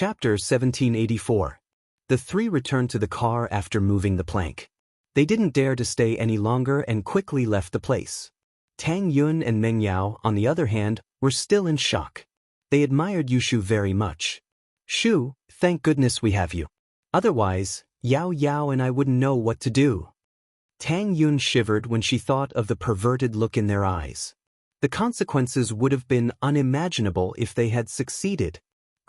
Chapter 1784. The three returned to the car after moving the plank. They didn't dare to stay any longer and quickly left the place. Tang Yun and Meng Yao, on the other hand, were still in shock. They admired Yushu very much. "Shu, thank goodness we have you. Otherwise, Yao Yao and I wouldn't know what to do." Tang Yun shivered when she thought of the perverted look in their eyes. The consequences would have been unimaginable if they had succeeded.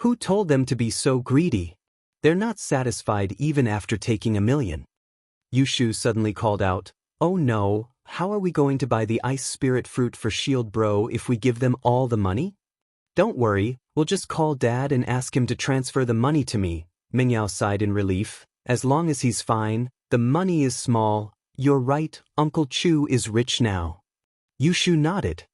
Who told them to be so greedy? They're not satisfied even after taking 1,000,000. Yushu suddenly called out, "Oh no, how are we going to buy the ice spirit fruit for Shield Bro if we give them all the money?" "Don't worry, we'll just call Dad and ask him to transfer the money to me," Mingyao sighed in relief. "As long as he's fine, the money is small. You're right, Uncle Chu is rich now." Yushu nodded.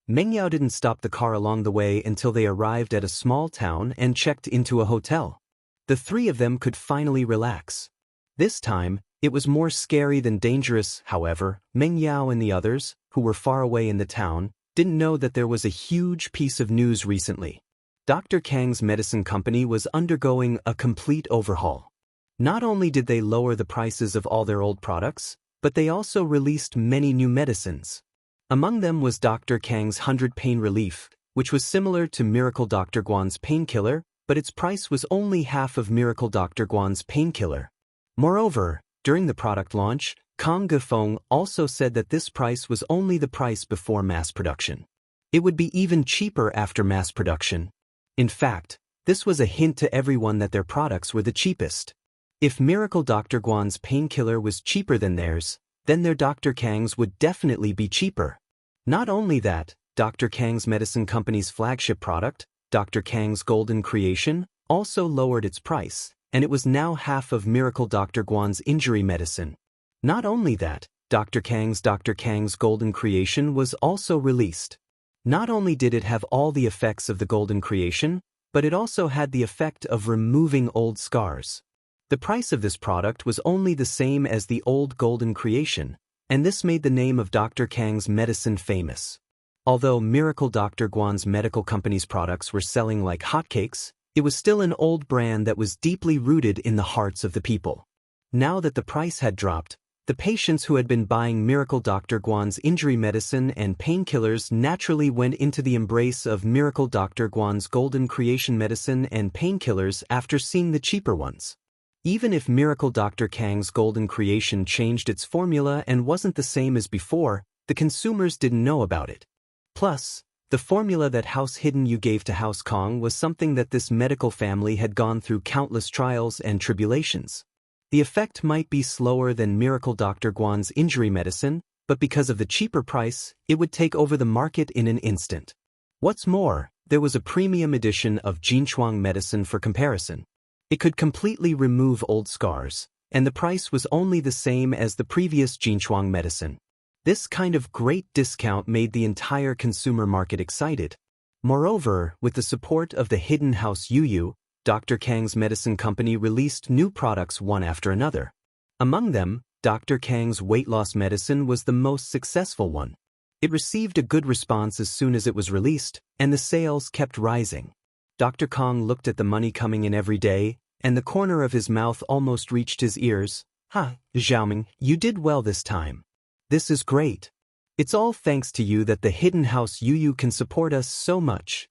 Mengyao didn't stop the car along the way until they arrived at a small town and checked into a hotel. The three of them could finally relax. This time, it was more scary than dangerous. However, Mengyao and the others, who were far away in the town, didn't know that there was a huge piece of news recently. Dr. Kang's medicine company was undergoing a complete overhaul. Not only did they lower the prices of all their old products, but they also released many new medicines. Among them was Dr. Kang's 100 Pain Relief, which was similar to Miracle Dr. Guan's painkiller, but its price was only half of Miracle Dr. Guan's painkiller. Moreover, during the product launch, Kang Gefeng also said that this price was only the price before mass production. It would be even cheaper after mass production. In fact, this was a hint to everyone that their products were the cheapest. If Miracle Dr. Guan's painkiller was cheaper than theirs, then their Dr. Kang's would definitely be cheaper. Not only that, Dr. Kang's medicine company's flagship product, Dr. Kang's Golden Creation, also lowered its price, and it was now half of Miracle Dr. Guan's injury medicine. Not only that, Dr. Kang's Golden Creation was also released. Not only did it have all the effects of the Golden Creation, but it also had the effect of removing old scars. The price of this product was only the same as the old Golden Creation, and this made the name of Dr. Kang's medicine famous. Although Miracle Dr. Guan's medical company's products were selling like hotcakes, it was still an old brand that was deeply rooted in the hearts of the people. Now that the price had dropped, the patients who had been buying Miracle Dr. Guan's injury medicine and painkillers naturally went into the embrace of Miracle Dr. Guan's Golden Creation medicine and painkillers after seeing the cheaper ones. Even if Miracle Dr. Kang's Golden Creation changed its formula and wasn't the same as before, the consumers didn't know about it. Plus, the formula that House Hidden You gave to House Kong was something that this medical family had gone through countless trials and tribulations. The effect might be slower than Miracle Dr. Guan's injury medicine, but because of the cheaper price, it would take over the market in an instant. What's more, there was a premium edition of Jinchuang medicine for comparison. It could completely remove old scars, and the price was only the same as the previous Jinchuang medicine. This kind of great discount made the entire consumer market excited. Moreover, with the support of the hidden House Yuyu, Dr. Kang's medicine company released new products one after another. Among them, Dr. Kang's weight loss medicine was the most successful one. It received a good response as soon as it was released, and the sales kept rising. Dr. Kong looked at the money coming in every day, and the corner of his mouth almost reached his ears. "Ha, Xiaoming, you did well this time. This is great. It's all thanks to you that the hidden House Yuyu can support us so much."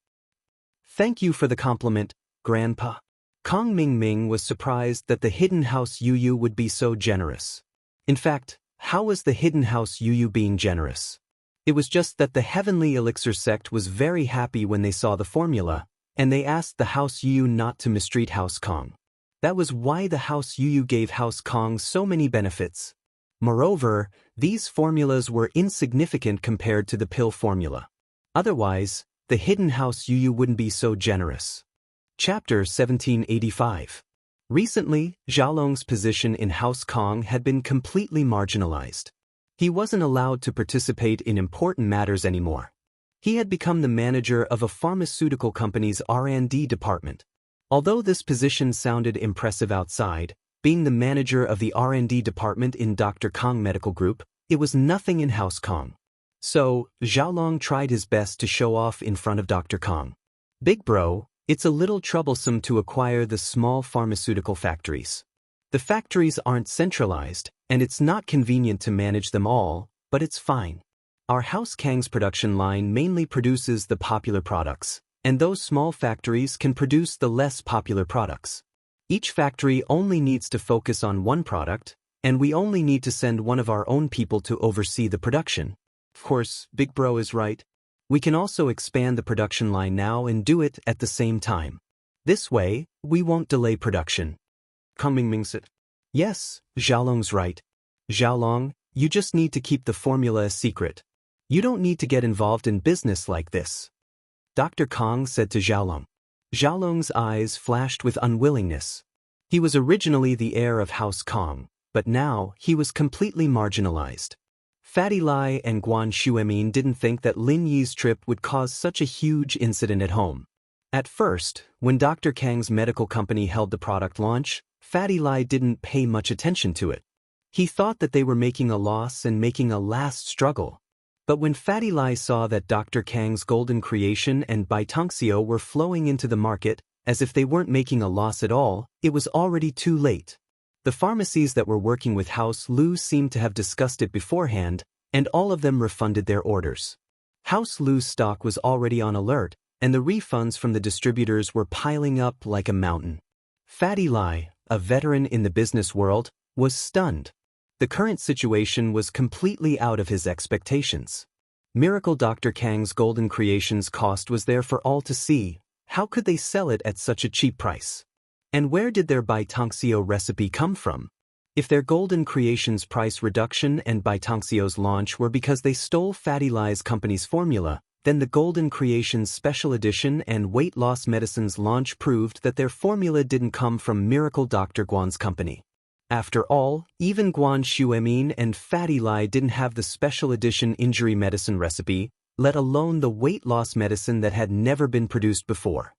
"Thank you for the compliment, Grandpa." Kong Ming was surprised that the hidden House Yuyu would be so generous. In fact, how was the hidden House Yuyu being generous? It was just that the Heavenly Elixir sect was very happy when they saw the formula, and they asked the House Yuyu not to mistreat House Kong. That was why the House Yuyu gave House Kong so many benefits. Moreover, these formulas were insignificant compared to the pill formula. Otherwise, the hidden House Yuyu wouldn't be so generous. Chapter 1785. Recently, Xiaolong's position in House Kong had been completely marginalized. He wasn't allowed to participate in important matters anymore. He had become the manager of a pharmaceutical company's R&D department. Although this position sounded impressive outside, being the manager of the R&D department in Dr. Kong Medical Group, it was nothing in House Kong. So, Xiaolong tried his best to show off in front of Dr. Kong. "Big bro, It's a little troublesome to acquire the small pharmaceutical factories. The factories aren't centralized, and it's not convenient to manage them all, but it's fine. Our House Kang's production line mainly produces the popular products, and those small factories can produce the less popular products. Each factory only needs to focus on one product, and we only need to send one of our own people to oversee the production. Of course, Big Bro is right. We can also expand the production line now and do it at the same time. This way, we won't delay production. Kang Mingming said. Yes, Xiaolong's right. Xiaolong, you just need to keep the formula a secret. You don't need to get involved in business like this. Dr. Kang said to Xiaolong. Xiaolong's eyes flashed with unwillingness. He was originally the heir of House Kang, but now he was completely marginalized. Fatty Lai and Guan Xuemin didn't think that Lin Yi's trip would cause such a huge incident at home. At first, when Dr. Kang's medical company held the product launch, Fatty Lai didn't pay much attention to it. He thought that they were making a loss and making a last struggle. But when Fatty Lai saw that Dr. Kang's Golden Creation and Baitangxio were flowing into the market, as if they weren't making a loss at all, it was already too late. The pharmacies that were working with House Lu seemed to have discussed it beforehand, and all of them refunded their orders. House Lu's stock was already on alert, and the refunds from the distributors were piling up like a mountain. Fatty Lai, a veteran in the business world, was stunned. The current situation was completely out of his expectations. Miracle Dr. Kang's Golden Creations cost was there for all to see. How could they sell it at such a cheap price? And where did their Baitangxio recipe come from? If their Golden Creations price reduction and Baitangxio's launch were because they stole Fatty Lai's company's formula, then the Golden Creations Special Edition and weight loss medicines launch proved that their formula didn't come from Miracle Dr. Guan's company. After all, even Guan Xuemin and Fatty Lai didn't have the Special Edition injury medicine recipe, let alone the weight loss medicine that had never been produced before.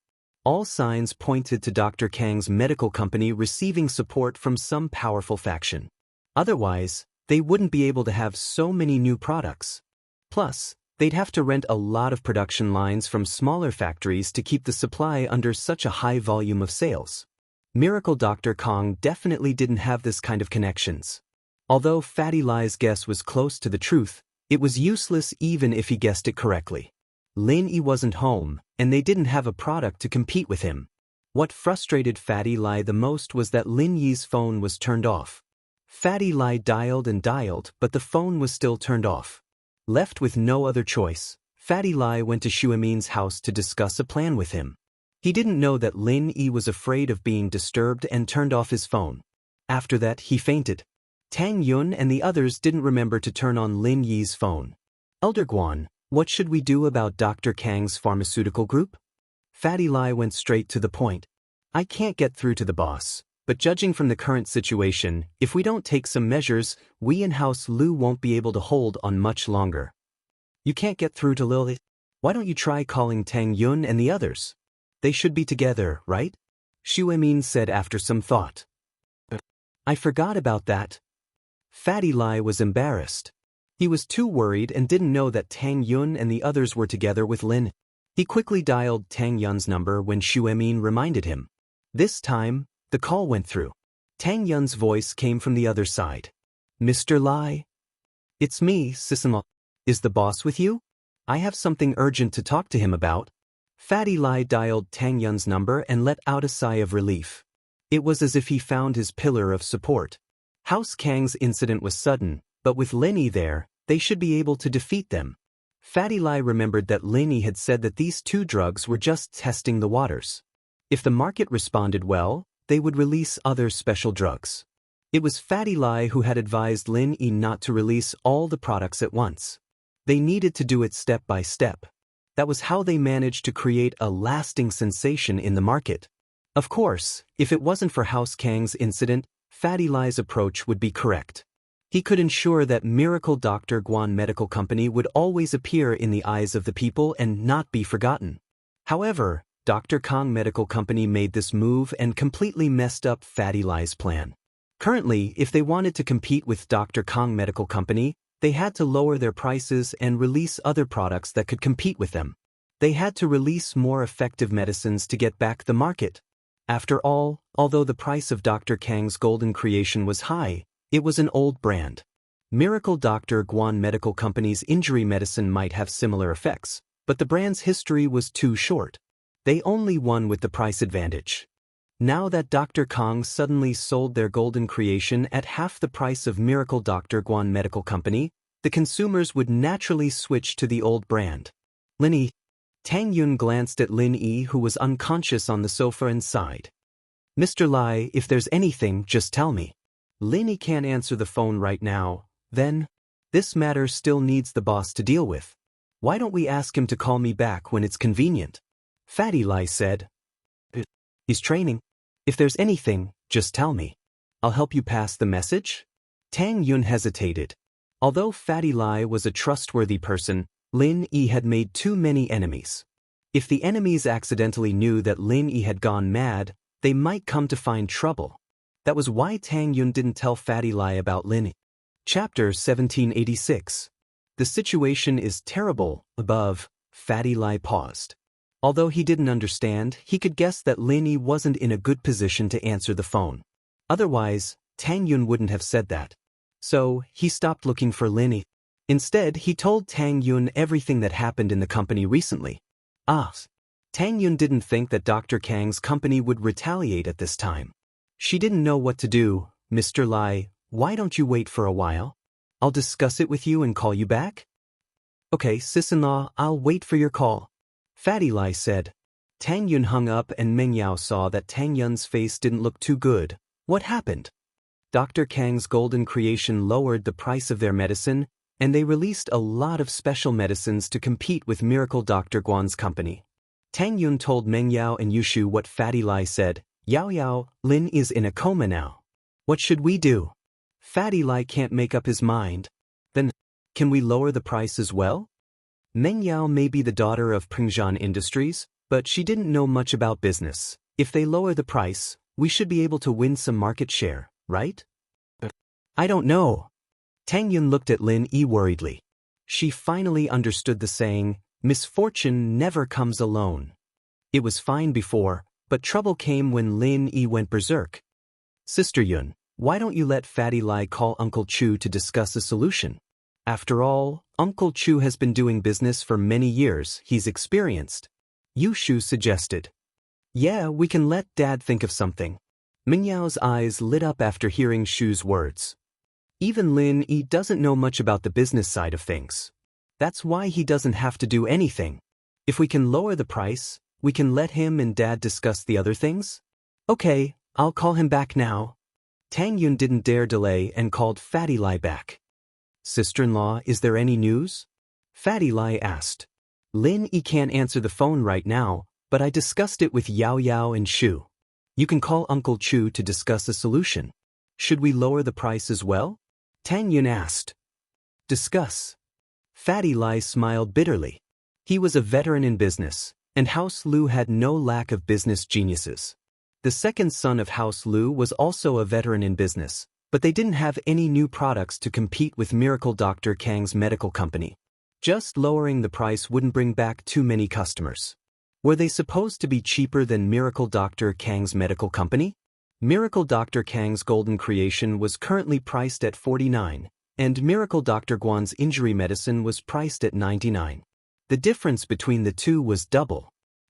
All signs pointed to Dr. Kang's medical company receiving support from some powerful faction. Otherwise, they wouldn't be able to have so many new products. Plus, they'd have to rent a lot of production lines from smaller factories to keep the supply under such a high volume of sales. Miracle Dr. Kang definitely didn't have this kind of connections. Although Fatty Lai's guess was close to the truth, it was useless even if he guessed it correctly. Lin Yi wasn't home, and they didn't have a product to compete with him. What frustrated Fatty Lai the most was that Lin Yi's phone was turned off. Fatty Lai dialed and dialed, but the phone was still turned off. Left with no other choice, Fatty Lai went to Xuemin's house to discuss a plan with him. He didn't know that Lin Yi was afraid of being disturbed and turned off his phone. After that, he fainted. Tang Yun and the others didn't remember to turn on Lin Yi's phone. Elder Guan, what should we do about Dr. Kang's pharmaceutical group? Fatty Lai went straight to the point. I can't get through to the boss, but judging from the current situation, if we don't take some measures, we in House Lu won't be able to hold on much longer. You can't get through to Lily? Why don't you try calling Tang Yun and the others? They should be together, right? Xuemin said after some thought. I forgot about that. Fatty Lai was embarrassed. He was too worried and didn't know that Tang Yun and the others were together with Lin. He quickly dialed Tang Yun's number when Xuemin reminded him. This time, the call went through. Tang Yun's voice came from the other side. Mr. Lai? It's me, Sisima. Is the boss with you? I have something urgent to talk to him about. Fatty Lai dialed Tang Yun's number and let out a sigh of relief. It was as if he found his pillar of support. House Kang's incident was sudden, but with Lin Yi there, they should be able to defeat them. Fatty Lai remembered that Lin Yi had said that these two drugs were just testing the waters. If the market responded well, they would release other special drugs. It was Fatty Lai who had advised Lin Yi not to release all the products at once. They needed to do it step by step. That was how they managed to create a lasting sensation in the market. Of course, if it wasn't for House Kang's incident, Fatty Lai's approach would be correct. He could ensure that Miracle Dr. Guan Medical Company would always appear in the eyes of the people and not be forgotten. However, Dr. Kang Medical Company made this move and completely messed up Fatty Lai's plan. Currently, if they wanted to compete with Dr. Kang Medical Company, they had to lower their prices and release other products that could compete with them. They had to release more effective medicines to get back the market. After all, although the price of Dr. Kang's golden creation was high, it was an old brand. Miracle Dr. Guan Medical Company's injury medicine might have similar effects, but the brand's history was too short. They only won with the price advantage. Now that Dr. Kang suddenly sold their golden creation at half the price of Miracle Dr. Guan Medical Company, the consumers would naturally switch to the old brand. Lin Yi. Tang Yun glanced at Lin Yi, who was unconscious on the sofa, and sighed. Mr. Lai, if there's anything, just tell me. Lin Yi can't answer the phone right now. Then, this matter still needs the boss to deal with. Why don't we ask him to call me back when it's convenient? Fatty Lai said. He's training. If there's anything, just tell me. I'll help you pass the message. Tang Yun hesitated. Although Fatty Lai was a trustworthy person, Lin Yi had made too many enemies. If the enemies accidentally knew that Lin Yi had gone mad, they might come to find trouble. That was why Tang Yun didn't tell Fatty Lai about Lin Yi. Chapter 1786. The situation is terrible. Above, Fatty Lai paused. Although he didn't understand, he could guess that Lin Yi wasn't in a good position to answer the phone. Otherwise, Tang Yun wouldn't have said that. So, he stopped looking for Lin Yi. Instead, he told Tang Yun everything that happened in the company recently. Tang Yun didn't think that Dr. Kang's company would retaliate at this time. She didn't know what to do. Mr. Lai, why don't you wait for a while? I'll discuss it with you and call you back? Okay, sis-in-law, I'll wait for your call. Fatty Lai said. Tang Yun hung up and Meng Yao saw that Tang Yun's face didn't look too good. What happened? Dr. Kang's golden creation lowered the price of their medicine, and they released a lot of special medicines to compete with Miracle Dr. Guan's company. Tang Yun told Meng Yao and Yushu what Fatty Lai said. Yao Yao, Lin is in a coma now. What should we do? Fatty Lai can't make up his mind. Then, can we lower the price as well? Meng Yao may be the daughter of Pengzhan Industries, but she didn't know much about business. If they lower the price, we should be able to win some market share, right? I don't know. Tang Yun looked at Lin Yi worriedly. She finally understood the saying, misfortune never comes alone. It was fine before, but trouble came when Lin Yi went berserk. Sister Yun, why don't you let Fatty Lai call Uncle Chu to discuss a solution? After all, Uncle Chu has been doing business for many years. He's experienced. Yushu suggested. Yeah, we can let Dad think of something. Meng Yao's eyes lit up after hearing Shu's words. Even Lin Yi doesn't know much about the business side of things. That's why he doesn't have to do anything. If we can lower the price, we can let him and Dad discuss the other things? Okay, I'll call him back now. Tang Yun didn't dare delay and called Fatty Lai back. Sister-in-law, is there any news? Fatty Lai asked. Lin Yi can't answer the phone right now, but I discussed it with Yao Yao and Shu. You can call Uncle Chu to discuss a solution. Should we lower the price as well? Tang Yun asked. Discuss. Fatty Lai smiled bitterly. He was a veteran in business, and House Lu had no lack of business geniuses. The second son of House Lu was also a veteran in business, but they didn't have any new products to compete with Miracle Dr. Kang's medical company. Just lowering the price wouldn't bring back too many customers. Were they supposed to be cheaper than Miracle Dr. Kang's medical company? Miracle Dr. Kang's golden creation was currently priced at 49, and Miracle Dr. Guan's injury medicine was priced at 99. The difference between the two was double.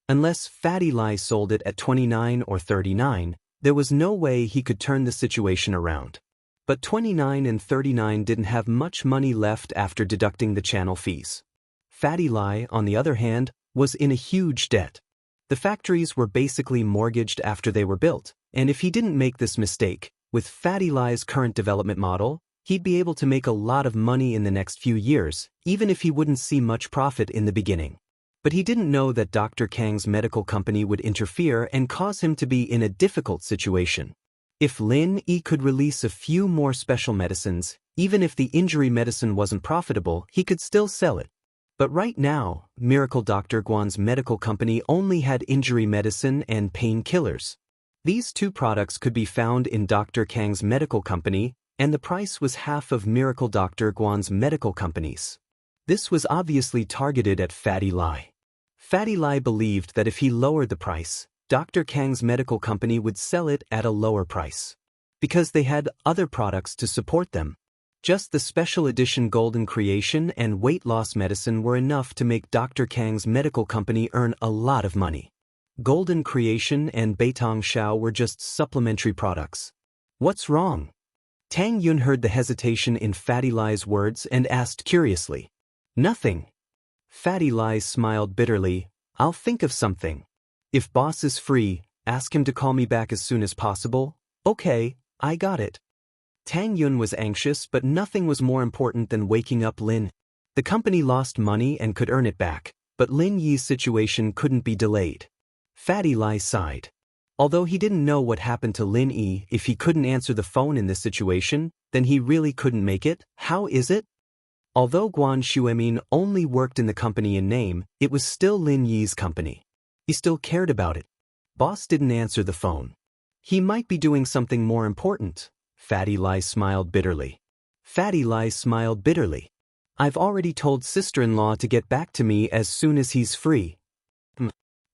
Unless Fatty Lai sold it at 29 or 39, there was no way he could turn the situation around. But 29 and 39 didn't have much money left after deducting the channel fees. Fatty Lai, on the other hand, was in a huge debt. The factories were basically mortgaged after they were built, and if he didn't make this mistake, with Fatty Lai's current development model, he'd be able to make a lot of money in the next few years, even if he wouldn't see much profit in the beginning. But he didn't know that Dr. Kang's medical company would interfere and cause him to be in a difficult situation. If Lin Yi could release a few more special medicines, even if the injury medicine wasn't profitable, he could still sell it. But right now, Miracle Dr. Guan's medical company only had injury medicine and painkillers. These two products could be found in Dr. Kang's medical company, and the price was half of Miracle Dr. Guan's medical company's. This was obviously targeted at Fatty Lai. Fatty Lai believed that if he lowered the price, Dr. Kang's medical company would sell it at a lower price. Because they had other products to support them. Just the special edition golden creation and weight loss medicine were enough to make Dr. Kang's medical company earn a lot of money. Golden creation and Beitong Xiao were just supplementary products. What's wrong? Tang Yun heard the hesitation in Fatty Lai's words and asked curiously. Nothing. Fatty Lai smiled bitterly. I'll think of something. If boss is free, ask him to call me back as soon as possible. Okay, I got it. Tang Yun was anxious, but nothing was more important than waking up Lin. The company lost money and could earn it back, but Lin Yi's situation couldn't be delayed. Fatty Lai sighed. Although he didn't know what happened to Lin Yi, if he couldn't answer the phone in this situation, then he really couldn't make it. How is it? Although Guan Xuemin only worked in the company in name, it was still Lin Yi's company. He still cared about it. Boss didn't answer the phone. He might be doing something more important. Fatty Lai smiled bitterly. Fatty Lai smiled bitterly. I've already told sister-in-law to get back to me as soon as he's free.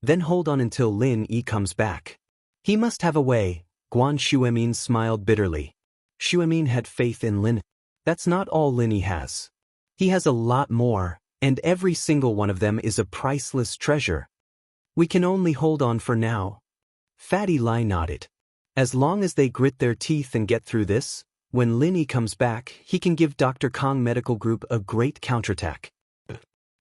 Then hold on until Lin Yi comes back. He must have a way. Guan Xuemin smiled bitterly. Xuemin had faith in Lin. That's not all Lin Yi has. He has a lot more, and every single one of them is a priceless treasure. We can only hold on for now. Fatty Lai nodded. As long as they grit their teeth and get through this, when Lin Yi comes back, he can give Dr. Kong Medical Group a great counterattack.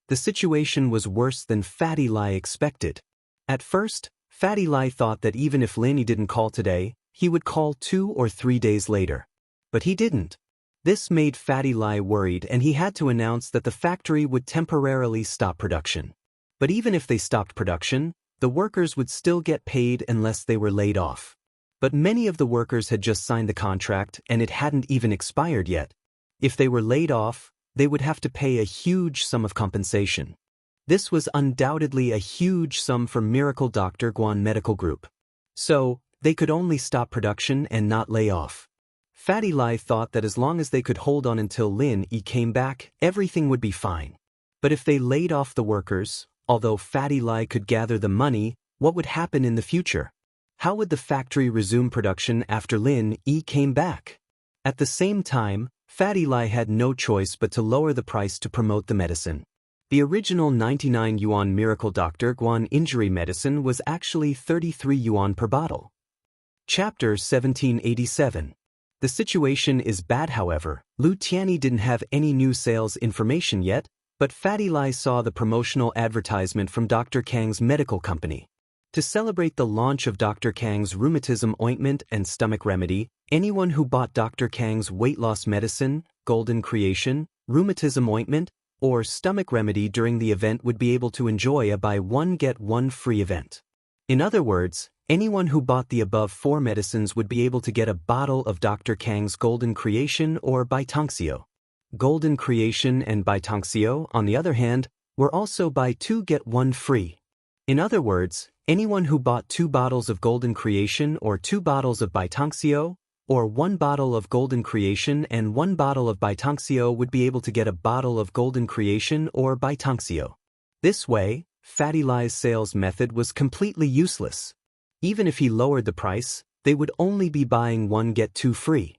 The situation was worse than Fatty Lai expected. At first, Fatty Lai thought that even if Lin Yi didn't call today, he would call 2 or 3 days later. But he didn't. This made Fatty Lai worried, and he had to announce that the factory would temporarily stop production. But even if they stopped production, the workers would still get paid unless they were laid off. But many of the workers had just signed the contract and it hadn't even expired yet. If they were laid off, they would have to pay a huge sum of compensation. This was undoubtedly a huge sum for Miracle Dr. Guan Medical Group. So, they could only stop production and not lay off. Fatty Lai thought that as long as they could hold on until Lin Yi came back, everything would be fine. But if they laid off the workers, although Fatty Lai could gather the money, what would happen in the future? How would the factory resume production after Lin Yi came back? At the same time, Fatty Lai had no choice but to lower the price to promote the medicine. The original 99 yuan Miracle Dr. Guan injury medicine was actually 33 yuan per bottle. Chapter 1787. The situation is bad, however. Lu Tianyi didn't have any new sales information yet, but Fatty Lai saw the promotional advertisement from Dr. Kang's medical company. To celebrate the launch of Dr. Kang's rheumatism ointment and stomach remedy, anyone who bought Dr. Kang's weight loss medicine, golden creation, rheumatism ointment, or stomach remedy during the event would be able to enjoy a buy one get one free event. In other words, anyone who bought the above 4 medicines would be able to get a bottle of Dr. Kang's golden creation or Baitongxio. Golden creation and Baitongxio, on the other hand, were also buy 2 get 1 free. In other words, anyone who bought 2 bottles of golden creation or 2 bottles of Baitongxio, or 1 bottle of golden creation and 1 bottle of Baitongxio would be able to get a bottle of golden creation or Baitongxio. This way, Fatty Lai's sales method was completely useless. Even if he lowered the price, they would only be buying 1 get 2 free.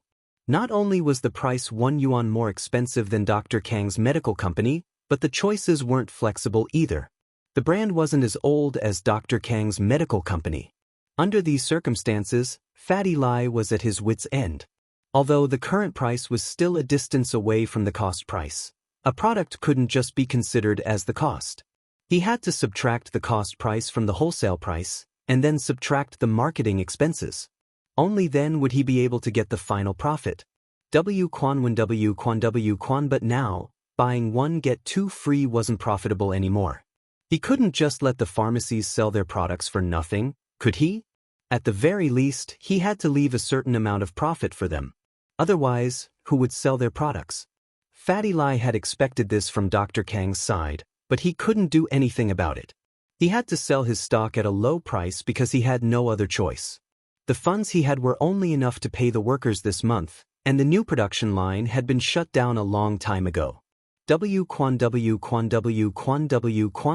Not only was the price 1 yuan more expensive than Dr. Kang's medical company, but the choices weren't flexible either. The brand wasn't as old as Dr. Kang's medical company. Under these circumstances, Fatty Lai was at his wit's end. Although the current price was still a distance away from the cost price, a product couldn't just be considered as the cost. He had to subtract the cost price from the wholesale price, and then subtract the marketing expenses. Only then would he be able to get the final profit. W Quan, but now, buying 1 get 2 free wasn't profitable anymore. He couldn't just let the pharmacies sell their products for nothing, could he? At the very least, he had to leave a certain amount of profit for them. Otherwise, who would sell their products? Fatty Lai had expected this from Dr. Kang's side, but he couldn't do anything about it. He had to sell his stock at a low price because he had no other choice. The funds he had were only enough to pay the workers this month, and the new production line had been shut down a long time ago.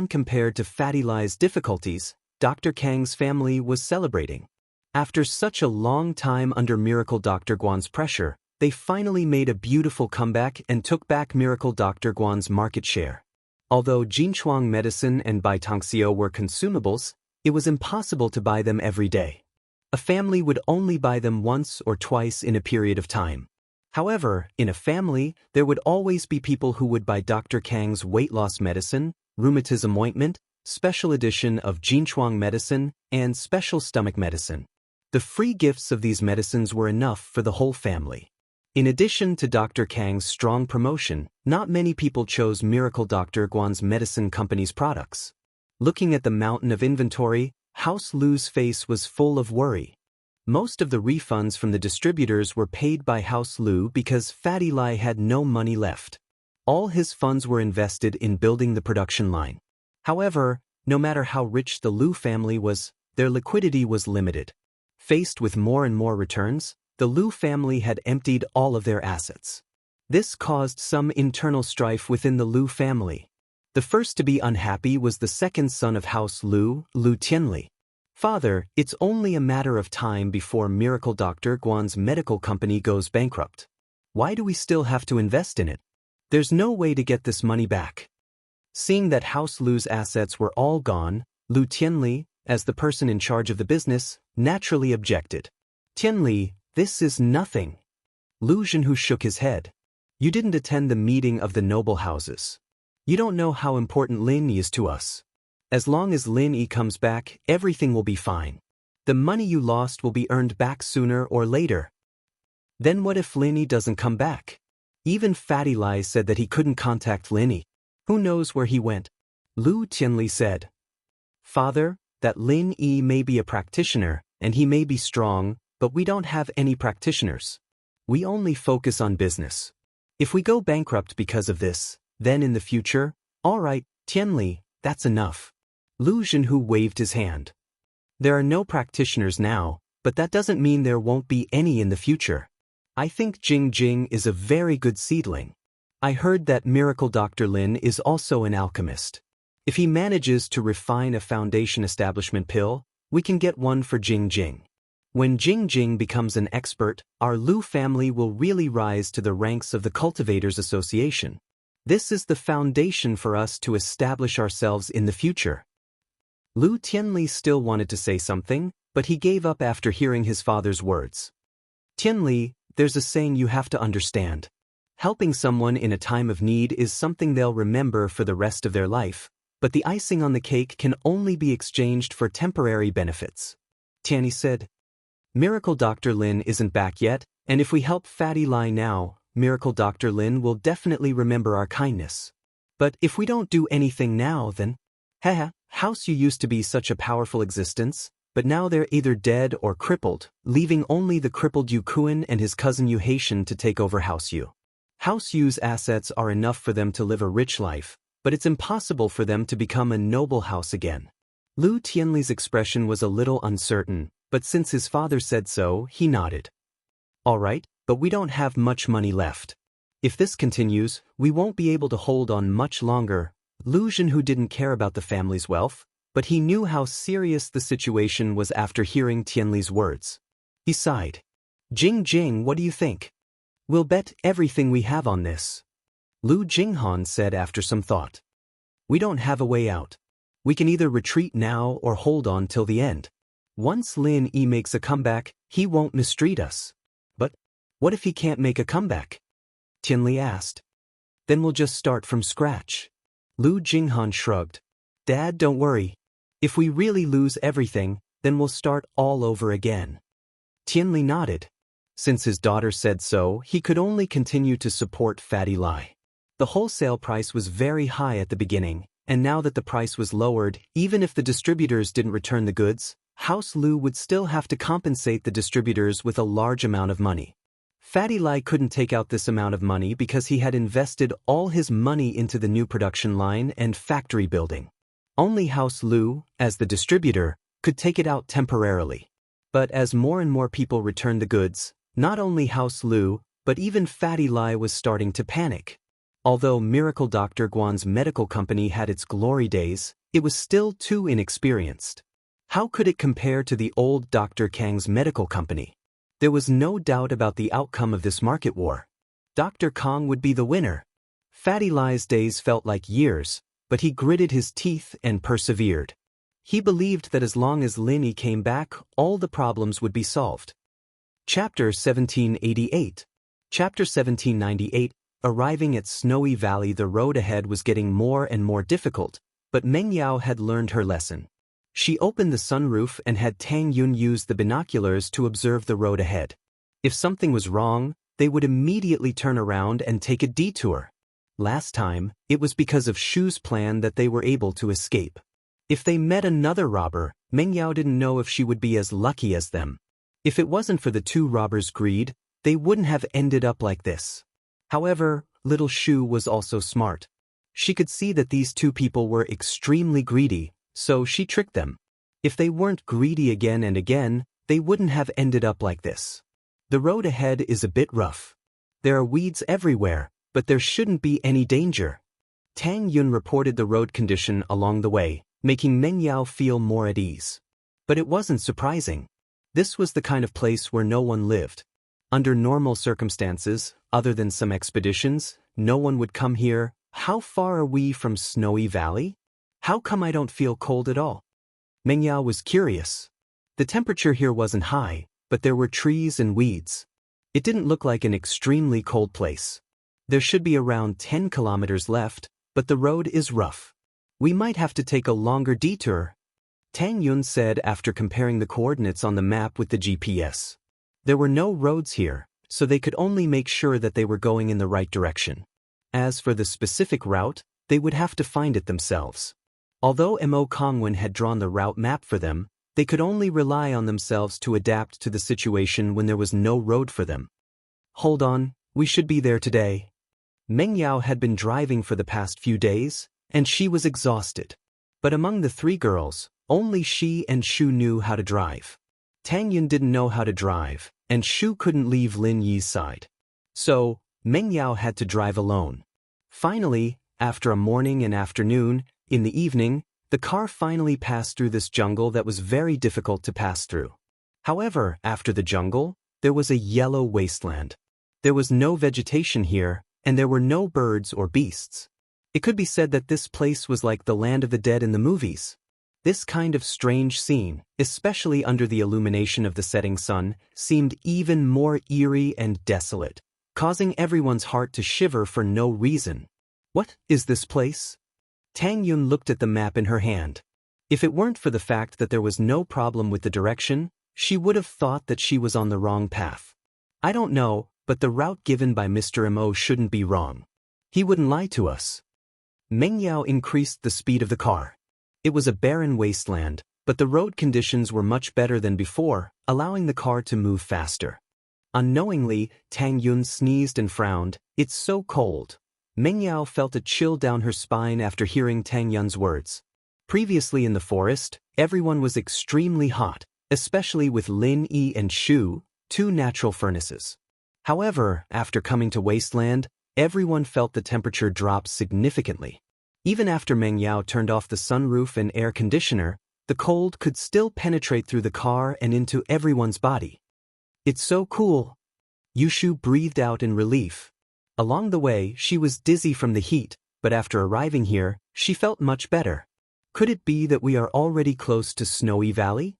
Compared to Fatty Lie's difficulties, Dr. Kang's family was celebrating. After such a long time under Miracle Dr. Guan's pressure, they finally made a beautiful comeback and took back Miracle Dr. Guan's market share. Although Jinchuang medicine and Baitangxiu were consumables, it was impossible to buy them every day. A family would only buy them once or twice in a period of time. However, in a family, there would always be people who would buy Dr. Kang's weight loss medicine, rheumatism ointment, special edition of Jinchuang medicine, and special stomach medicine. The free gifts of these medicines were enough for the whole family. In addition to Dr. Kang's strong promotion, not many people chose Miracle Dr. Guan's medicine company's products. Looking at the mountain of inventory, House Lu's face was full of worry. Most of the refunds from the distributors were paid by House Lu because Fatty Lie had no money left. All his funds were invested in building the production line. However, no matter how rich the Lu family was, their liquidity was limited. Faced with more and more returns, the Lu family had emptied all of their assets. This caused some internal strife within the Lu family. The first to be unhappy was the second son of House Lu, Lu Tianli. Father, it's only a matter of time before Miracle Dr. Guan's medical company goes bankrupt. Why do we still have to invest in it? There's no way to get this money back. Seeing that House Lu's assets were all gone, Lu Tianli, as the person in charge of the business, naturally objected. Tianli, this is nothing. Lu Zhenhu shook his head. You didn't attend the meeting of the noble houses. You don't know how important Lin Yi is to us. As long as Lin Yi comes back, everything will be fine. The money you lost will be earned back sooner or later. Then what if Lin Yi doesn't come back? Even Fatty Lie said that he couldn't contact Lin Yi. Who knows where he went? Lu Tianli said. Father, that Lin Yi may be a practitioner, and he may be strong, but we don't have any practitioners. We only focus on business. If we go bankrupt because of this, then in the future, all right, Tianli, that's enough. Lu Zhenhu waved his hand. There are no practitioners now, but that doesn't mean there won't be any in the future. I think Jing Jing is a very good seedling. I heard that Miracle Dr. Lin is also an alchemist. If he manages to refine a foundation establishment pill, we can get one for Jing Jing. When Jing Jing becomes an expert, our Lu family will really rise to the ranks of the Cultivators Association. This is the foundation for us to establish ourselves in the future. Lu Tianli still wanted to say something, but he gave up after hearing his father's words. Tianli, there's a saying you have to understand. Helping someone in a time of need is something they'll remember for the rest of their life, but the icing on the cake can only be exchanged for temporary benefits. Tianli said. Miracle Dr. Lin isn't back yet, and if we help Fatty Lie now, Miracle Dr. Lin will definitely remember our kindness. But if we don't do anything now, then... Haha, House Yu used to be such a powerful existence, but now they're either dead or crippled, leaving only the crippled Yu Kuan and his cousin Yu Haitian to take over House Yu. House Yu's assets are enough for them to live a rich life, but it's impossible for them to become a noble house again. Lu Tianli's expression was a little uncertain, but since his father said so, he nodded. All right, but we don't have much money left. If this continues, we won't be able to hold on much longer. Lu Zhenhu didn't care about the family's wealth, but he knew how serious the situation was after hearing Tianli's words. He sighed. Jing Jing, what do you think? We'll bet everything we have on this. Lu Jinghan said after some thought. We don't have a way out. We can either retreat now or hold on till the end. Once Lin Yi makes a comeback, he won't mistreat us. But what if he can't make a comeback? Tianli asked. Then we'll just start from scratch. Lu Jinghan shrugged. Dad, don't worry. If we really lose everything, then we'll start all over again. Tianli nodded. Since his daughter said so, he could only continue to support Fatty Lie. The wholesale price was very high at the beginning, and now that the price was lowered, even if the distributors didn't return the goods, House Lu would still have to compensate the distributors with a large amount of money. Fatty Lie couldn't take out this amount of money because he had invested all his money into the new production line and factory building. Only House Lu, as the distributor, could take it out temporarily. But as more and more people returned the goods, not only House Lu, but even Fatty Lie was starting to panic. Although Miracle Dr. Guan's medical company had its glory days, it was still too inexperienced. How could it compare to the old Dr. Kang's medical company? There was no doubt about the outcome of this market war. Dr. Kang would be the winner. Fatty Lie's days felt like years, but he gritted his teeth and persevered. He believed that as long as Lin Yi came back, all the problems would be solved. Chapter 1788. Chapter 1798. Arriving at Snowy Valley, the road ahead was getting more and more difficult, but Meng Yao had learned her lesson. She opened the sunroof and had Tang Yun use the binoculars to observe the road ahead. If something was wrong, they would immediately turn around and take a detour. Last time, it was because of Shu's plan that they were able to escape. If they met another robber, Meng Yao didn't know if she would be as lucky as them. If it wasn't for the two robbers' greed, they wouldn't have ended up like this. However, little Shu was also smart. She could see that these two people were extremely greedy, so she tricked them. If they weren't greedy again and again, they wouldn't have ended up like this. The road ahead is a bit rough. There are weeds everywhere, but there shouldn't be any danger. Tang Yun reported the road condition along the way, making Meng Yao feel more at ease. But it wasn't surprising. This was the kind of place where no one lived. Under normal circumstances, other than some expeditions, no one would come here. How far are we from Snowy Valley? How come I don't feel cold at all? Meng Yao was curious. The temperature here wasn't high, but there were trees and weeds. It didn't look like an extremely cold place. There should be around 10 kilometers left, but the road is rough. We might have to take a longer detour, Tang Yun said after comparing the coordinates on the map with the GPS. There were no roads here, so they could only make sure that they were going in the right direction. As for the specific route, they would have to find it themselves. Although Mo Kongwen had drawn the route map for them, they could only rely on themselves to adapt to the situation when there was no road for them. Hold on, we should be there today. Meng Yao had been driving for the past few days, and she was exhausted. But among the three girls, only she and Shu knew how to drive. Tang Yun didn't know how to drive, and Shu couldn't leave Lin Yi's side. So, Meng Yao had to drive alone. Finally, after a morning and afternoon, in the evening, the car finally passed through this jungle that was very difficult to pass through. However, after the jungle, there was a yellow wasteland. There was no vegetation here, and there were no birds or beasts. It could be said that this place was like the land of the dead in the movies. This kind of strange scene, especially under the illumination of the setting sun, seemed even more eerie and desolate, causing everyone's heart to shiver for no reason. What is this place? Tang Yun looked at the map in her hand. If it weren't for the fact that there was no problem with the direction, she would have thought that she was on the wrong path. I don't know, but the route given by Mr. Mo shouldn't be wrong. He wouldn't lie to us. Meng Yao increased the speed of the car. It was a barren wasteland, but the road conditions were much better than before, allowing the car to move faster. Unknowingly, Tang Yun sneezed and frowned. It's so cold. Meng Yao felt a chill down her spine after hearing Tang Yun's words. Previously in the forest, everyone was extremely hot, especially with Lin Yi and Shu, two natural furnaces. However, after coming to wasteland, everyone felt the temperature drop significantly. Even after Meng Yao turned off the sunroof and air conditioner, the cold could still penetrate through the car and into everyone's body. It's so cool. Yushu breathed out in relief. Along the way, she was dizzy from the heat, but after arriving here, she felt much better. Could it be that we are already close to Snowy Valley?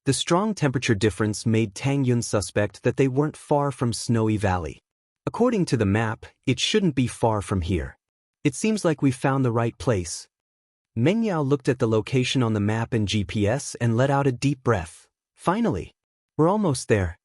The strong temperature difference made Tang Yun suspect that they weren't far from Snowy Valley. According to the map, it shouldn't be far from here. It seems like we found the right place. Meng Yao looked at the location on the map and GPS and let out a deep breath. Finally, we're almost there.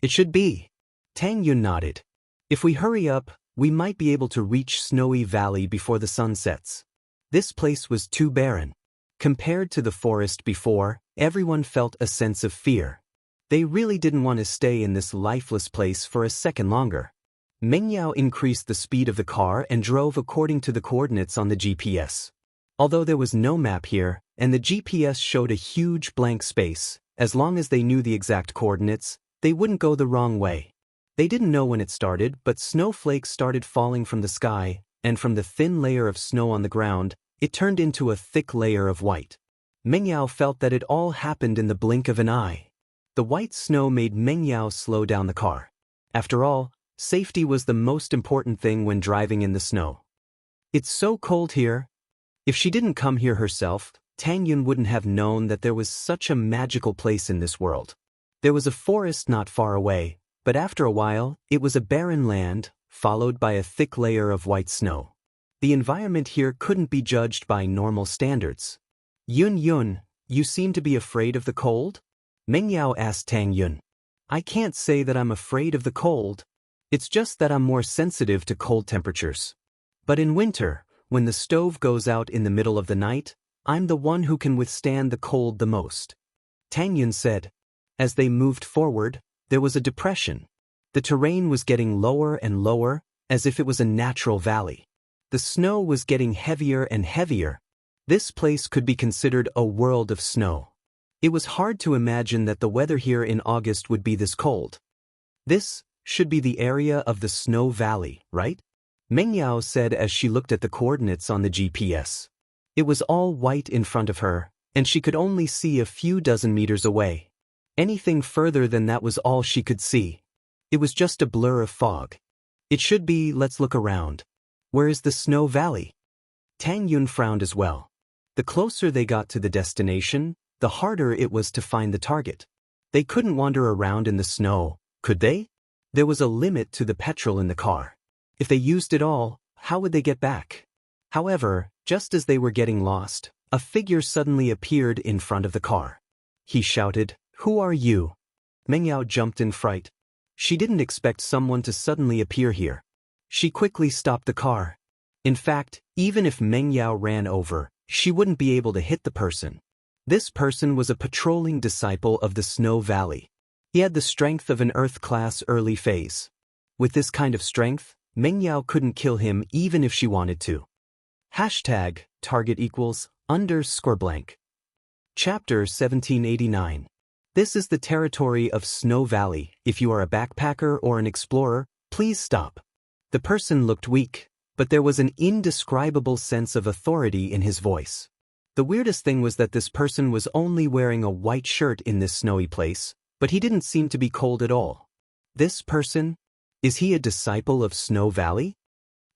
It should be. Tang Yun nodded. If we hurry up, we might be able to reach Snowy Valley before the sun sets. This place was too barren. Compared to the forest before, everyone felt a sense of fear. They really didn't want to stay in this lifeless place for a second longer. Meng Yao increased the speed of the car and drove according to the coordinates on the GPS. Although there was no map here, and the GPS showed a huge blank space, as long as they knew the exact coordinates, they wouldn't go the wrong way. They didn't know when it started, but snowflakes started falling from the sky, and from the thin layer of snow on the ground, it turned into a thick layer of white. Mengyao felt that it all happened in the blink of an eye. The white snow made Mengyao slow down the car. After all, safety was the most important thing when driving in the snow. It's so cold here. If she didn't come here herself, Tang Yun wouldn't have known that there was such a magical place in this world. There was a forest not far away, but after a while, it was a barren land, followed by a thick layer of white snow. The environment here couldn't be judged by normal standards. Yun, you seem to be afraid of the cold? Mengyao asked Tang Yun. I can't say that I'm afraid of the cold. It's just that I'm more sensitive to cold temperatures. But in winter, when the stove goes out in the middle of the night, I'm the one who can withstand the cold the most. Tang Yun said. As they moved forward, there was a depression. The terrain was getting lower and lower, as if it was a natural valley. The snow was getting heavier and heavier. This place could be considered a world of snow. It was hard to imagine that the weather here in August would be this cold. This should be the area of the snow valley, right? Mengyao said as she looked at the coordinates on the GPS. It was all white in front of her, and she could only see a few dozen meters away. Anything further than that was all she could see. It was just a blur of fog. It should be, let's look around. Where is the snow valley? Tang Yun frowned as well. The closer they got to the destination, the harder it was to find the target. They couldn't wander around in the snow, could they? There was a limit to the petrol in the car. If they used it all, how would they get back? However, just as they were getting lost, a figure suddenly appeared in front of the car. He shouted, "Who are you?" Mengyao jumped in fright. She didn't expect someone to suddenly appear here. She quickly stopped the car. In fact, even if Mengyao ran over, she wouldn't be able to hit the person. This person was a patrolling disciple of the Snow Valley. He had the strength of an Earth-class early phase. With this kind of strength, Mengyao couldn't kill him even if she wanted to. #target = blank. Chapter 1789. This is the territory of Snow Valley. If you are a backpacker or an explorer, please stop. The person looked weak, but there was an indescribable sense of authority in his voice. The weirdest thing was that this person was only wearing a white shirt in this snowy place, but he didn't seem to be cold at all. This person? Is he a disciple of Snow Valley?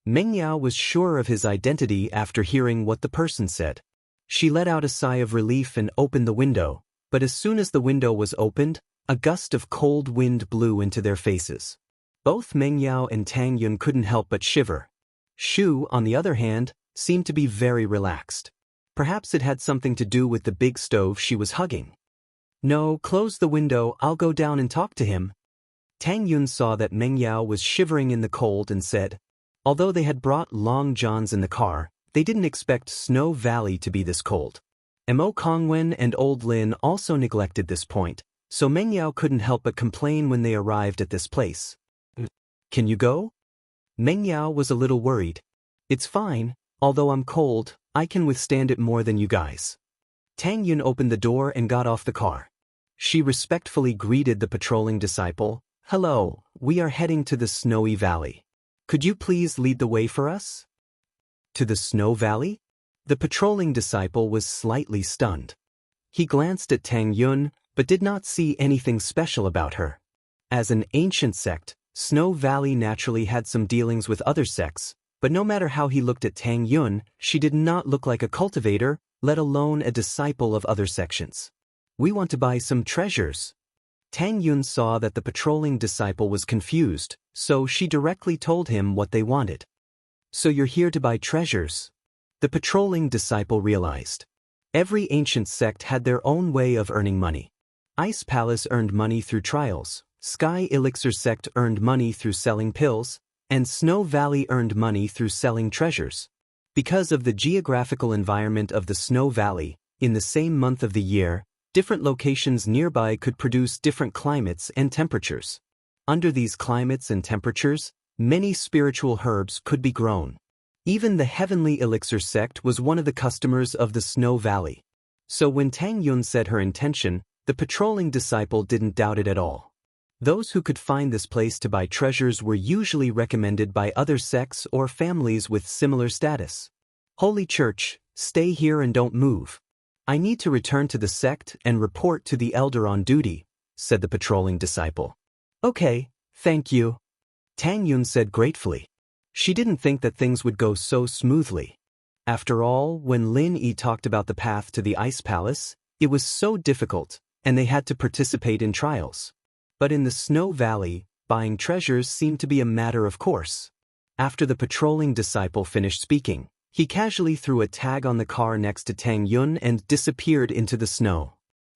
Mengyao was sure of his identity after hearing what the person said. She let out a sigh of relief and opened the window, but as soon as the window was opened, a gust of cold wind blew into their faces. Both Mengyao and Tang Yun couldn't help but shiver. Shu, on the other hand, seemed to be very relaxed. Perhaps it had something to do with the big stove she was hugging. No, close the window, I'll go down and talk to him. Tang Yun saw that Mengyao was shivering in the cold and said, although they had brought long johns in the car, they didn't expect Snow Valley to be this cold. Mo Kongwen and Old Lin also neglected this point, so Mengyao couldn't help but complain when they arrived at this place. Can you go? Mengyao was a little worried. It's fine, although I'm cold, I can withstand it more than you guys. Tang Yun opened the door and got off the car. She respectfully greeted the patrolling disciple. Hello, we are heading to the Snowy Valley. Could you please lead the way for us? To the Snow Valley? The patrolling disciple was slightly stunned. He glanced at Tang Yun, but did not see anything special about her. As an ancient sect, Snow Valley naturally had some dealings with other sects, but no matter how he looked at Tang Yun, she did not look like a cultivator, let alone a disciple of other sections. We want to buy some treasures. Tang Yun saw that the patrolling disciple was confused, so she directly told him what they wanted. So you're here to buy treasures? The patrolling disciple realized. Every ancient sect had their own way of earning money. Ice Palace earned money through trials, Sky Elixir sect earned money through selling pills, and Snow Valley earned money through selling treasures. Because of the geographical environment of the Snow Valley, in the same month of the year, different locations nearby could produce different climates and temperatures. Under these climates and temperatures, many spiritual herbs could be grown. Even the Heavenly Elixir sect was one of the customers of the Snow Valley. So when Tang Yun said her intention, the patrolling disciple didn't doubt it at all. Those who could find this place to buy treasures were usually recommended by other sects or families with similar status. Holy Church, stay here and don't move. I need to return to the sect and report to the elder on duty, said the patrolling disciple. Okay, thank you, Tang Yun said gratefully. She didn't think that things would go so smoothly. After all, when Lin Yi talked about the path to the Ice Palace, it was so difficult, and they had to participate in trials. But in the Snow Valley, buying treasures seemed to be a matter of course. After the patrolling disciple finished speaking, he casually threw a tag on the car next to Tang Yun and disappeared into the snow.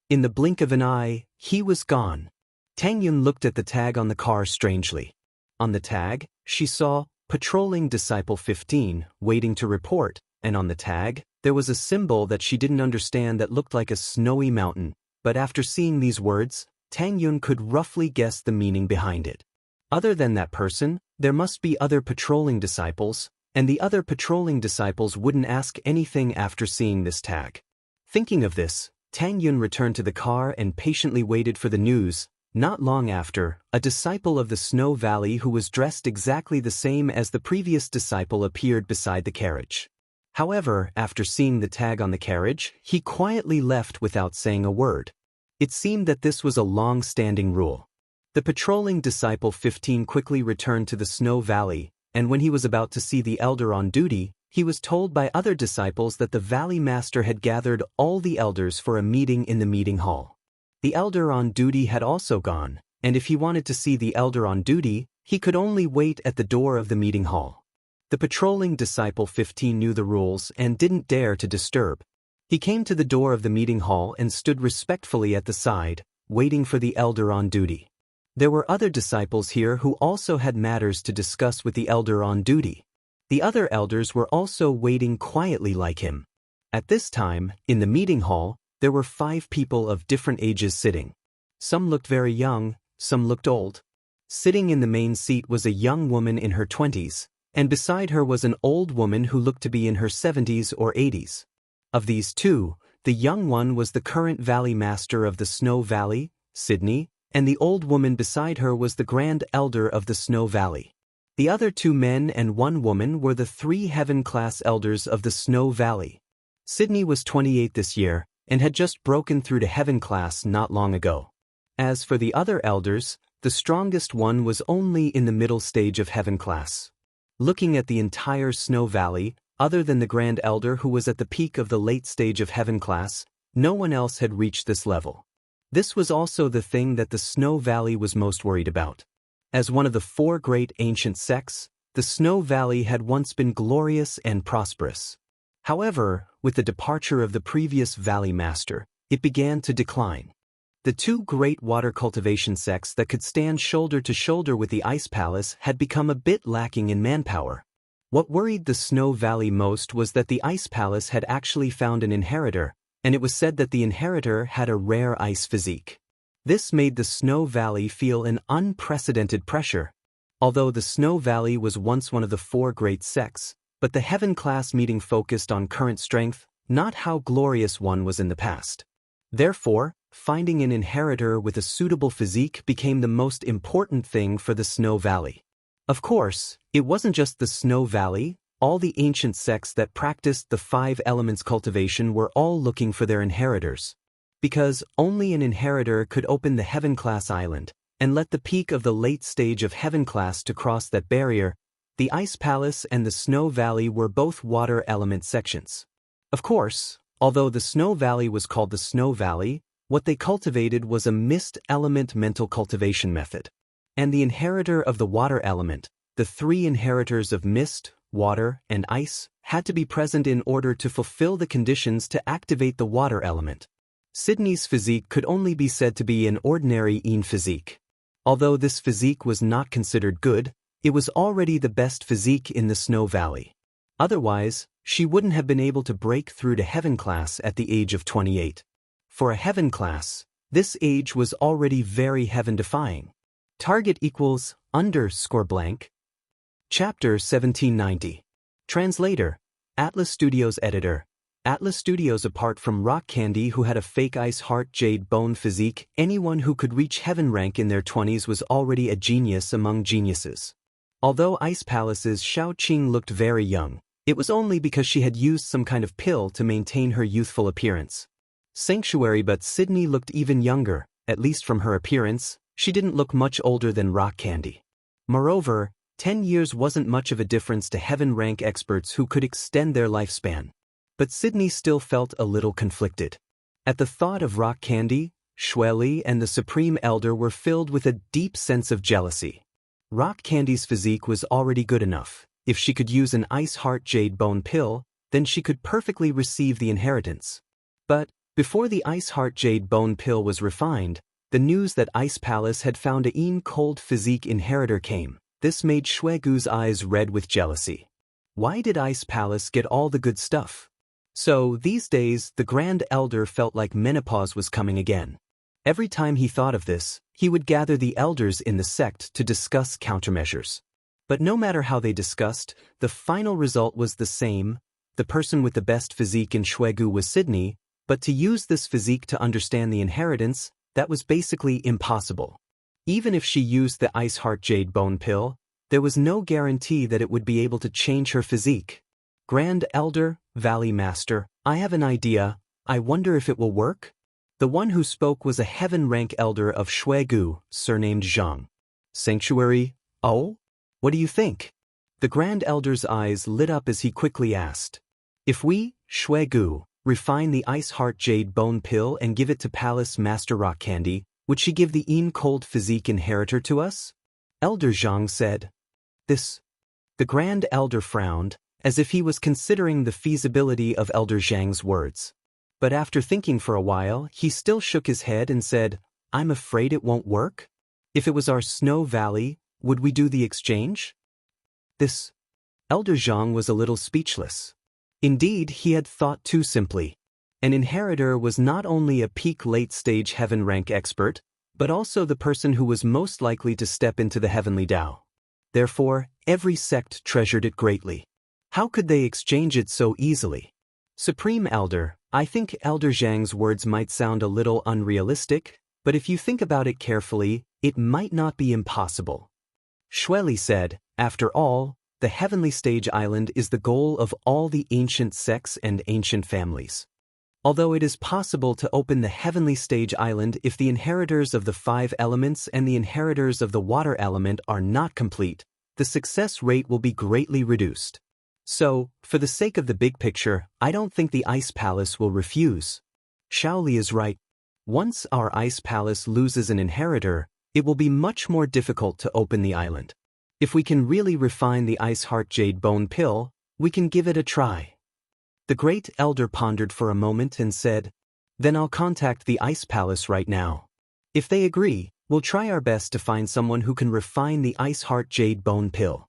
In the blink of an eye, he was gone. Tang Yun looked at the tag on the car strangely. On the tag, she saw Patrolling Disciple 15, waiting to report, and on the tag, there was a symbol that she didn't understand that looked like a snowy mountain, but after seeing these words, Tang Yun could roughly guess the meaning behind it. Other than that person, there must be other patrolling disciples, and the other patrolling disciples wouldn't ask anything after seeing this tag. Thinking of this, Tang Yun returned to the car and patiently waited for the news. Not long after, a disciple of the Snow Valley who was dressed exactly the same as the previous disciple appeared beside the carriage. However, after seeing the tag on the carriage, he quietly left without saying a word. It seemed that this was a long-standing rule. The patrolling disciple 15 quickly returned to the Snow Valley, and when he was about to see the elder on duty, he was told by other disciples that the Valley Master had gathered all the elders for a meeting in the meeting hall. The elder on duty had also gone, and if he wanted to see the elder on duty, he could only wait at the door of the meeting hall. The patrolling disciple 15 knew the rules and didn't dare to disturb. He came to the door of the meeting hall and stood respectfully at the side, waiting for the elder on duty. There were other disciples here who also had matters to discuss with the elder on duty. The other elders were also waiting quietly like him. At this time, in the meeting hall, there were 5 people of different ages sitting. Some looked very young, some looked old. Sitting in the main seat was a young woman in her 20s, and beside her was an old woman who looked to be in her 70s or 80s. Of these two, the young one was the current Valley Master of the Snow Valley, Sydney, and the old woman beside her was the Grand Elder of the Snow Valley. The other 2 men and 1 woman were the 3 Heaven-class elders of the Snow Valley. Sydney was 28 this year, and had just broken through to Heaven class not long ago. As for the other elders, the strongest one was only in the middle stage of Heaven class. Looking at the entire Snow Valley, other than the Grand Elder who was at the peak of the late stage of Heaven class, no one else had reached this level. This was also the thing that the Snow Valley was most worried about. As one of the 4 great ancient sects, the Snow Valley had once been glorious and prosperous. However, with the departure of the previous Valley Master, it began to decline. The 2 great water cultivation sects that could stand shoulder to shoulder with the Ice Palace had become a bit lacking in manpower. What worried the Snow Valley most was that the Ice Palace had actually found an inheritor, and it was said that the inheritor had a rare ice physique. This made the Snow Valley feel an unprecedented pressure. Although the Snow Valley was once one of the 4 great sects, but the Heaven class meeting focused on current strength, not how glorious one was in the past. Therefore, finding an inheritor with a suitable physique became the most important thing for the Snow Valley. Of course, it wasn't just the Snow Valley. All the ancient sects that practiced the 5 elements cultivation were all looking for their inheritors. Because only an inheritor could open the Heaven class island, and let the peak of the late stage of Heaven class to cross that barrier. The Ice Palace and the Snow Valley were both water element sections. Of course, although the Snow Valley was called the Snow Valley, what they cultivated was a mist element mental cultivation method. And the inheritor of the water element, the 3 inheritors of mist, water, and ice, had to be present in order to fulfill the conditions to activate the water element. Sydney's physique could only be said to be an ordinary Yin physique. Although this physique was not considered good, it was already the best physique in the Snow Valley. Otherwise, she wouldn't have been able to break through to Heaven class at the age of 28. For a Heaven class, this age was already very heaven-defying. Target equals _blank. Chapter 1790. Translator, Atlas Studios Editor, Atlas Studios. Apart from Rock Candy, who had a fake ice heart jade bone physique, anyone who could reach heaven rank in their 20s was already a genius among geniuses. Although Ice Palace's Xiao Qing looked very young, it was only because she had used some kind of pill to maintain her youthful appearance. Sanctuary, but Sydney looked even younger, at least from her appearance. She didn't look much older than Rock Candy. Moreover, 10 years wasn't much of a difference to heaven rank experts who could extend their lifespan. But Sydney still felt a little conflicted. At the thought of Rock Candy, Xueli and the Supreme Elder were filled with a deep sense of jealousy. Rock Candy's physique was already good enough. If she could use an ice heart jade bone pill, then she could perfectly receive the inheritance. But, before the ice heart jade bone pill was refined, the news that Ice Palace had found a cold physique inheritor came. This made Xuegu's eyes red with jealousy. Why did Ice Palace get all the good stuff? So, these days, the Grand Elder felt like menopause was coming again. Every time he thought of this, he would gather the elders in the sect to discuss countermeasures. But no matter how they discussed, the final result was the same. The person with the best physique in Xuegu was Sydney, but to use this physique to understand the inheritance, that was basically impossible. Even if she used the Ice Heart Jade Bone Pill, there was no guarantee that it would be able to change her physique. Grand Elder, Valley Master, I have an idea. I wonder if it will work? The one who spoke was a heaven rank elder of Xuegu, surnamed Zhang. Sanctuary, oh? What do you think? The Grand Elder's eyes lit up as he quickly asked. If we, Xuegu, refine the Ice Heart Jade Bone Pill and give it to Palace Master Rock Candy, would she give the cold physique inheritor to us? Elder Zhang said. This. The Grand Elder frowned, as if he was considering the feasibility of Elder Zhang's words. But after thinking for a while, he still shook his head and said, I'm afraid it won't work. If it was our Snow Valley, would we do the exchange? This. Elder Zhang was a little speechless. Indeed, he had thought too simply. An inheritor was not only a peak late-stage heaven rank expert, but also the person who was most likely to step into the heavenly Dao. Therefore, every sect treasured it greatly. How could they exchange it so easily? Supreme Elder, I think Elder Zhang's words might sound a little unrealistic, but if you think about it carefully, it might not be impossible. Xueli said, after all, the heavenly stage island is the goal of all the ancient sects and ancient families. Although it is possible to open the heavenly stage island if the inheritors of the 5 elements and the inheritors of the water element are not complete, the success rate will be greatly reduced. So, for the sake of the big picture, I don't think the Ice Palace will refuse. Shaoli is right. Once our Ice Palace loses an inheritor, it will be much more difficult to open the island. If we can really refine the Ice Heart Jade Bone Pill, we can give it a try. The Great Elder pondered for a moment and said, Then I'll contact the Ice Palace right now. If they agree, we'll try our best to find someone who can refine the Ice Heart Jade Bone Pill.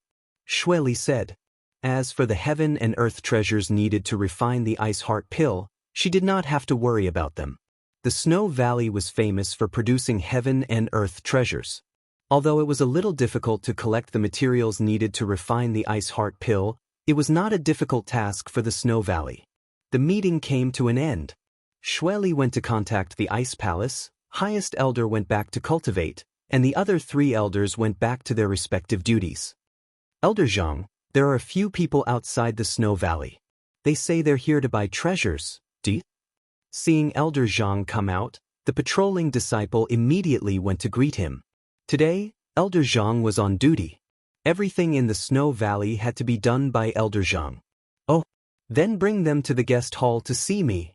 Xueli said. As for the heaven and earth treasures needed to refine the Ice Heart Pill, she did not have to worry about them. The Snow Valley was famous for producing heaven and earth treasures. Although it was a little difficult to collect the materials needed to refine the Ice Heart Pill, it was not a difficult task for the Snow Valley. The meeting came to an end. Xueli went to contact the Ice Palace, Highest Elder went back to cultivate, and the other 3 elders went back to their respective duties. Elder Zhang, there are a few people outside the Snow Valley. They say they're here to buy treasures, do you? Seeing Elder Zhang come out, the patrolling disciple immediately went to greet him. Today, Elder Zhang was on duty. Everything in the Snow Valley had to be done by Elder Zhang. Oh, then bring them to the guest hall to see me.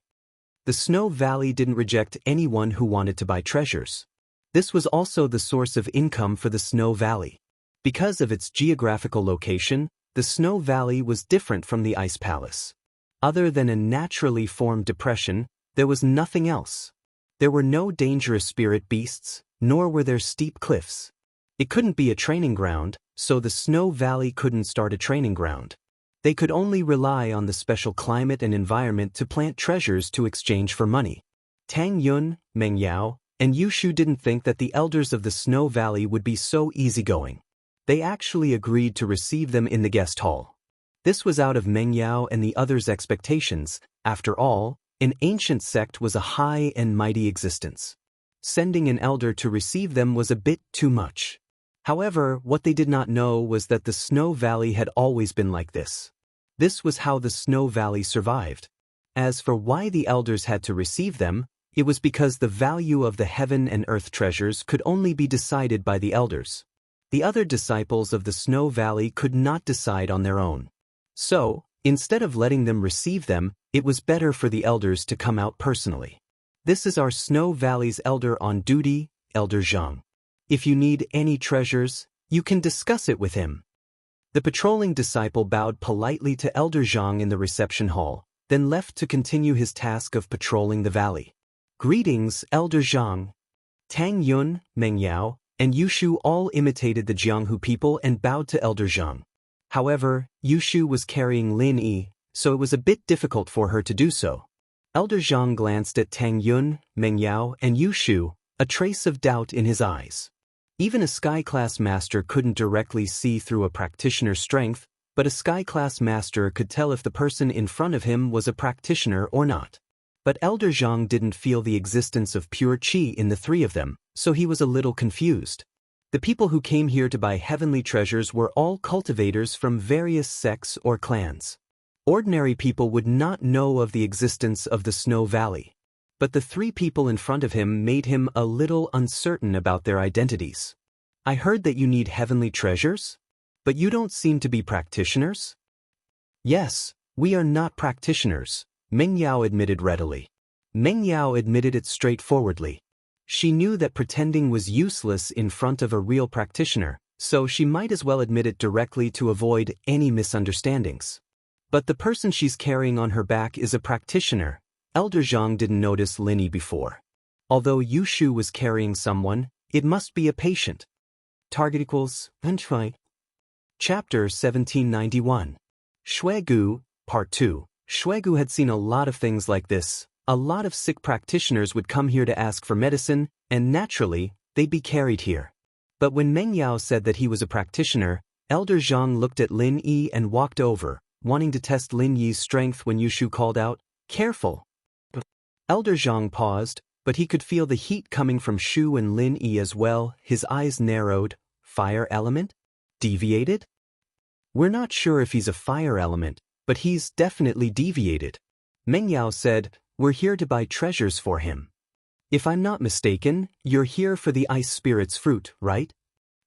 The Snow Valley didn't reject anyone who wanted to buy treasures. This was also the source of income for the Snow Valley. Because of its geographical location, the Snow Valley was different from the Ice Palace. Other than a naturally formed depression, there was nothing else. There were no dangerous spirit beasts, nor were there steep cliffs. It couldn't be a training ground, so the Snow Valley couldn't start a training ground. They could only rely on the special climate and environment to plant treasures to exchange for money. Tang Yun, Meng Yao, and Yushu didn't think that the elders of the Snow Valley would be so easygoing. They actually agreed to receive them in the guest hall. This was out of Meng Yao and the others' expectations, After all, an ancient sect was a high and mighty existence. Sending an elder to receive them was a bit too much. However, what they did not know was that the Snow Valley had always been like this. This was how the Snow Valley survived. As for why the elders had to receive them, it was because the value of the heaven and earth treasures could only be decided by the elders. The other disciples of the Snow Valley could not decide on their own. So, instead of letting them receive them, it was better for the elders to come out personally. This is our Snow Valley's elder on duty, Elder Zhang. If you need any treasures, you can discuss it with him. The patrolling disciple bowed politely to Elder Zhang in the reception hall, then left to continue his task of patrolling the valley. Greetings, Elder Zhang. Tang Yun, Meng Yao, and Yushu all imitated the Jianghu people and bowed to Elder Zhang. However, Yushu was carrying Lin Yi, so it was a bit difficult for her to do so. Elder Zhang glanced at Tang Yun, Meng Yao, and Yushu, a trace of doubt in his eyes. Even a Sky-class master couldn't directly see through a practitioner's strength, but a Sky-class master could tell if the person in front of him was a practitioner or not. But Elder Zhang didn't feel the existence of pure qi in the three of them, so he was a little confused. The people who came here to buy heavenly treasures were all cultivators from various sects or clans. Ordinary people would not know of the existence of the Snow Valley. But the three people in front of him made him a little uncertain about their identities. I heard that you need heavenly treasures? But you don't seem to be practitioners? Yes, we are not practitioners, Meng Yao admitted readily. Meng Yao admitted it straightforwardly. She knew that pretending was useless in front of a real practitioner, so she might as well admit it directly to avoid any misunderstandings. But the person she's carrying on her back is a practitioner. Elder Zhang didn't notice Lin Yi before. Although Yushu was carrying someone, it must be a patient. Target equals Chapter 1791. Shuegu, Part 2. Shuegu had seen a lot of things like this. A lot of sick practitioners would come here to ask for medicine, and naturally, they'd be carried here. But when Meng Yao said that he was a practitioner, Elder Zhang looked at Lin Yi and walked over, wanting to test Lin Yi's strength when Yushu called out, "Careful!" Elder Zhang paused, but he could feel the heat coming from Shu and Lin Yi as well. His eyes narrowed. Fire element? Deviated? We're not sure if he's a fire element, but he's definitely deviated. Meng Yao said, we're here to buy treasures for him. If I'm not mistaken, you're here for the ice spirit's fruit, right?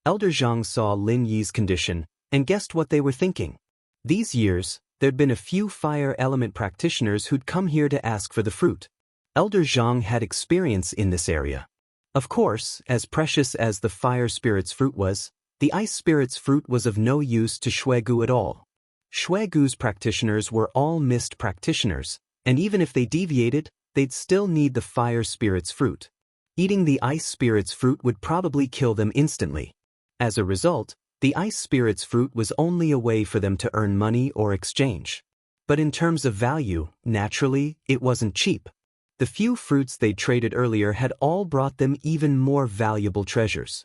Elder Zhang saw Lin Yi's condition and guessed what they were thinking. These years, there'd been a few fire element practitioners who'd come here to ask for the fruit. Elder Zhang had experience in this area. Of course, as precious as the fire spirit's fruit was, the ice spirit's fruit was of no use to Shuegu at all. Shuegu's practitioners were all mist practitioners, and even if they deviated, they'd still need the fire spirit's fruit. Eating the ice spirit's fruit would probably kill them instantly. As a result, the ice spirit's fruit was only a way for them to earn money or exchange. But in terms of value, naturally, it wasn't cheap. The few fruits they'd traded earlier had all brought them even more valuable treasures.